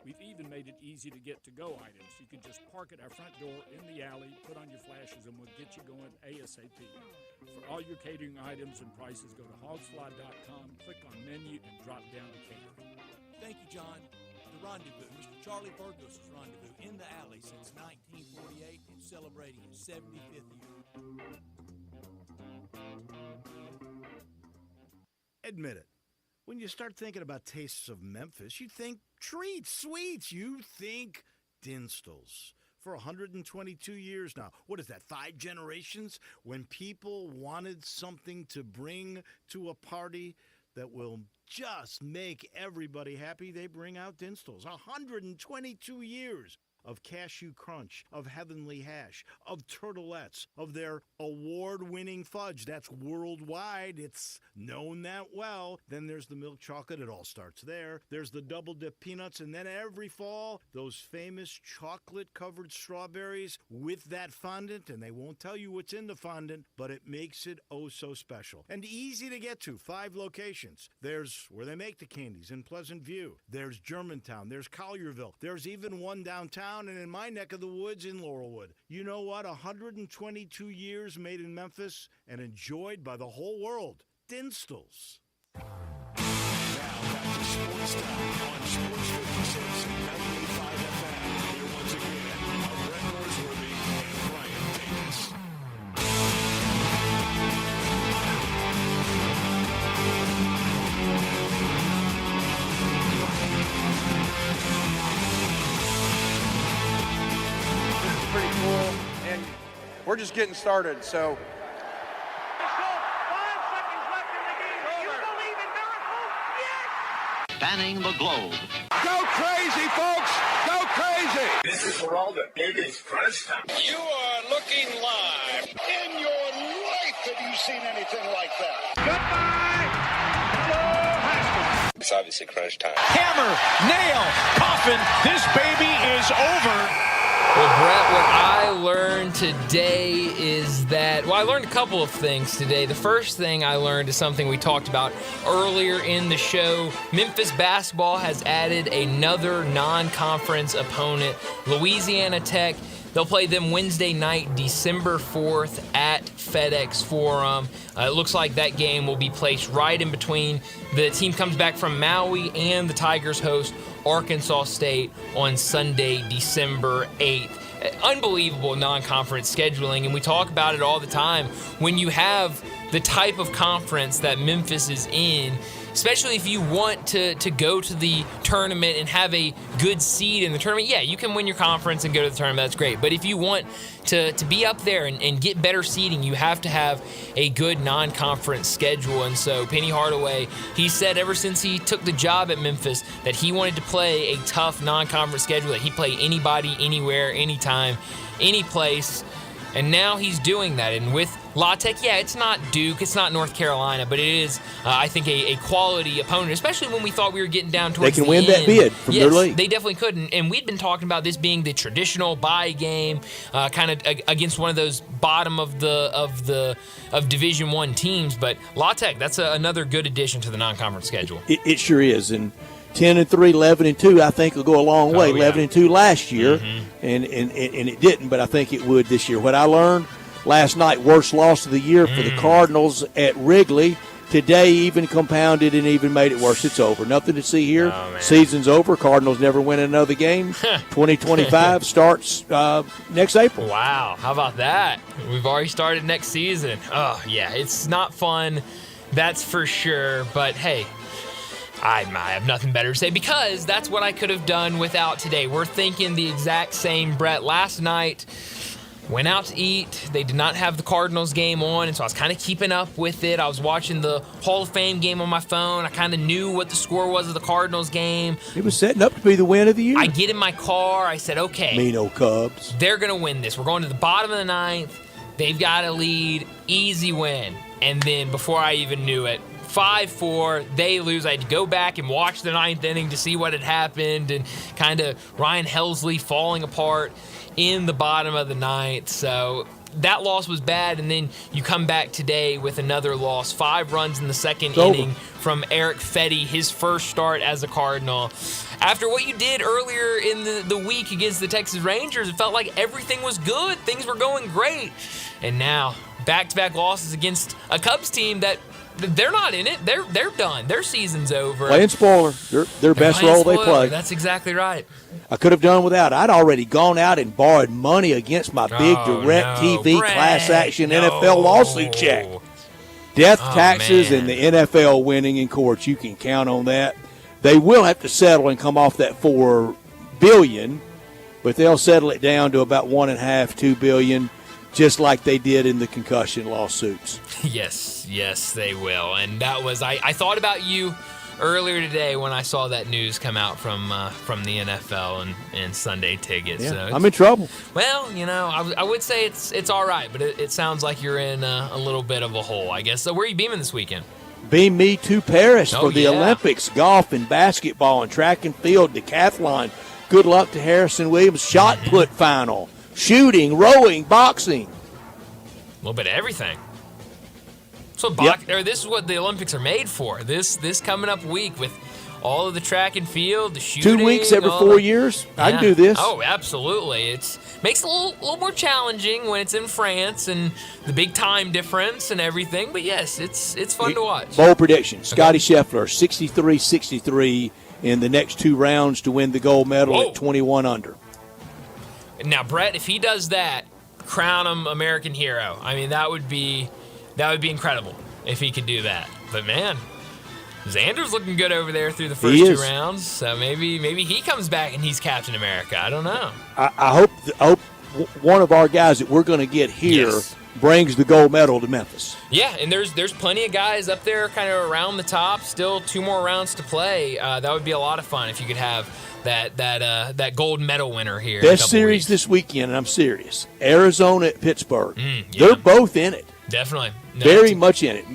We've even made it easy to get to-go items. You can just park at our front door in the alley, put on your flashes, and we'll get you going ASAP. For all your catering items and prices, go to hogsfly.com, click on menu, and drop down to catering. Thank you, John. The rendezvous, Mr. Charlie Ferguson's rendezvous, in the alley since 1948 and celebrating his 75th year. Admit it. When you start thinking about tastes of Memphis, you think treats, sweets. You think Dinstall's. For 122 years now. What is that, 5 generations? When people wanted something to bring to a party that will just make everybody happy, they bring out Dinstall's. 122 years of cashew crunch, of heavenly hash, of turtlettes, of their award-winning fudge. That's worldwide. It's known that well. Then there's the milk chocolate. It all starts there. There's the double-dip peanuts. And then every fall, those famous chocolate-covered strawberries with that fondant. And they won't tell you what's in the fondant, but it makes it oh so special. And easy to get to. 5 locations. There's where they make the candies in Pleasant View. There's Germantown. There's Collierville. There's even one downtown. And in my neck of the woods in Laurelwood. You know what? 122 years made in Memphis and enjoyed by the whole world. Dinstall's. Now back to Sports Time on Sports 56 and 98.5 FM. Here once again are Brett Norsworthy and Brian Davis. Pretty cool, and we're just getting started, so. Spanning the globe. Go crazy, folks! Go crazy! This is for all the biggest crunch time. You are looking live. In your life have you seen anything like that? Goodbye! Hello, Haskins. It's obviously crunch time. Hammer, nail, coffin. This baby is over. Well, Brett, what I learned today is that, I learned a couple of things today. The first thing I learned is something we talked about earlier in the show. Memphis basketball has added another non-conference opponent, Louisiana Tech. They'll play them Wednesday night, December 4th at FedEx Forum. It looks like that game will be placed right in between. The team comes back from Maui and the Tigers host Arkansas State on Sunday, December 8th. Unbelievable non-conference scheduling, and we talk about it all the time. When you have the type of conference that Memphis is in, especially if you want to go to the tournament and have a good seed in the tournament, yeah, you can win your conference and go to the tournament. That's great. But if you want to be up there and get better seeding, you have to have a good non-conference schedule. And so Penny Hardaway, he said ever since he took the job at Memphis that he wanted to play a tough non-conference schedule, that he'd play anybody, anywhere, anytime, any place. And now he's doing that. And with La Tech, yeah, it's not Duke, it's not North Carolina, but it is, I think, a quality opponent, especially when we thought we were getting down towards the end. They can win that bid from their league. They definitely could. And we'd been talking about this being the traditional bye game, kind of against one of those bottom of Division I teams. But La Tech, that's another good addition to the non-conference schedule. It sure is. And 10-3, 11-2, I think will go a long way. 11-2 last year, and it didn't, but I think it would this year. What I learned last night, worst loss of the year for the Cardinals at Wrigley. Today even compounded and even made it worse. It's over. Nothing to see here. Season's over. Cardinals never win another game. 2025 starts next April. Wow. How about that? We've already started next season. Oh, yeah. It's not fun. That's for sure. But, hey, I have nothing better to say because that's what I could have done without today. We're thinking the exact same, Brett. Last night, went out to eat. They did not have the Cardinals game on, and so I was kind of keeping up with it. I was watching the Hall of Fame game on my phone. I kind of knew what the score was of the Cardinals game. It was setting up to be the win of the year. I get in my car. I said, okay. Mean old Cubs. They're going to win this. We're going to the bottom of the ninth. They've got a lead. Easy win. And then before I even knew it, 5-4, they lose. I had to go back and watch the ninth inning to see what had happened and kind of Ryan Helsley falling apart in the bottom of the ninth. So that loss was bad, and then you come back today with another loss. 5 runs in the second inning from Eric Fetty, his first start as a Cardinal. After what you did earlier in the week against the Texas Rangers, it felt like everything was good. Things were going great. And now, back-to-back losses against a Cubs team that They're not in it. They're done. Their season's over. Playing spoiler. Their best role they play. That's exactly right. I could have done without. I'd already gone out and borrowed money against my big direct TV class action NFL lawsuit check. Death taxes and the NFL winning in court. You can count on that. They will have to settle and come off that $4 billion, but they'll settle it down to about $1.5, $2 billion, just like they did in the concussion lawsuits. Yes, they will. And that was I thought about you earlier today when I saw that news come out from the NFL and Sunday Ticket. Yeah, so I'm in trouble. Well, I would say it's all right, but it sounds like you're in a little bit of a hole, I guess. So where are you beaming this weekend? Beam me to Paris for the Olympics, golf and basketball and track and field, decathlon. Good luck to Harrison Williams. Shot put final, shooting, rowing, boxing. A little bit of everything. So this is what the Olympics are made for. This coming up week with all of the track and field, the shooting. 2 weeks every 4 years. Yeah. I can do this. Oh, absolutely. It makes it a little more challenging when it's in France and the big time difference and everything. But yes, it's fun to watch. Bold prediction: Scotty Scheffler 63-63 in the next 2 rounds to win the gold medal at 21 under. Now, Brett, if he does that, crown him American hero. I mean, that would be incredible if he could do that. But man, Xander's looking good over there through the first 2 rounds. So maybe he comes back and he's Captain America. I don't know. I hope one of our guys that we're going to get here brings the gold medal to Memphis. Yeah, and there's plenty of guys up there kind of around the top. Still 2 more rounds to play. That would be a lot of fun if you could have that gold medal winner here. Best series this weekend, and I'm serious. Arizona at Pittsburgh. They're both in it. Definitely. Very much in it.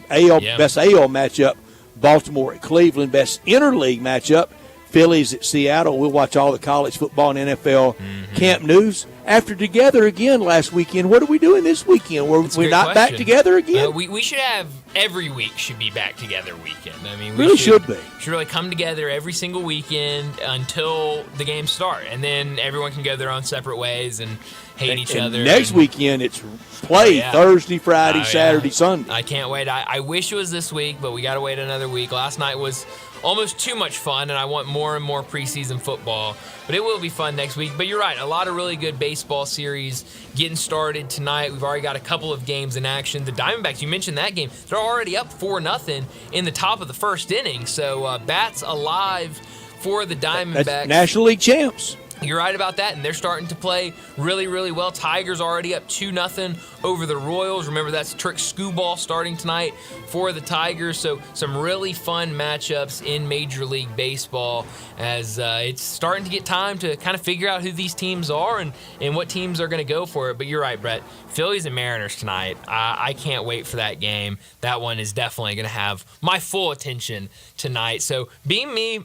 Best AL matchup, Baltimore at Cleveland. Best interleague matchup, Phillies at Seattle. We'll watch all the college football and NFL camp news. After together again last weekend, what are we doing this weekend? We're not back together again? We should have every week should be back together weekend. I mean, we should be. Should really come together every single weekend until the games start. And then everyone can go their own separate ways and hate each other. Next weekend, it's play Thursday, Friday, Saturday, Sunday. I can't wait. I wish it was this week, but we got to wait another week. Last night was almost too much fun, and I want more and more preseason football. But it will be fun next week. But you're right, a lot of really good baseball series getting started tonight. We've already got a couple of games in action. The Diamondbacks, you mentioned that game. They're already up 4-0 in the top of the first inning. So bats alive for the Diamondbacks. That's National League champs. You're right about that, and they're starting to play really, really well. Tigers already up 2-0 over the Royals. Remember, that's Trick Skubal starting tonight for the Tigers. So some really fun matchups in Major League Baseball as it's starting to get time to kind of figure out who these teams are and what teams are going to go for it. But you're right, Brett. Phillies and Mariners tonight. I can't wait for that game. That one is definitely going to have my full attention tonight. So beam me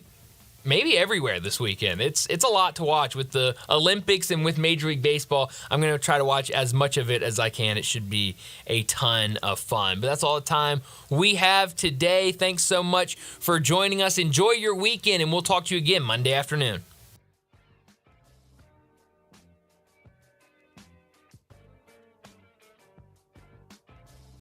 maybe everywhere this weekend. It's a lot to watch with the Olympics and with Major League Baseball. I'm going to try to watch as much of it as I can. It should be a ton of fun. But that's all the time we have today. Thanks so much for joining us. Enjoy your weekend, and we'll talk to you again Monday afternoon.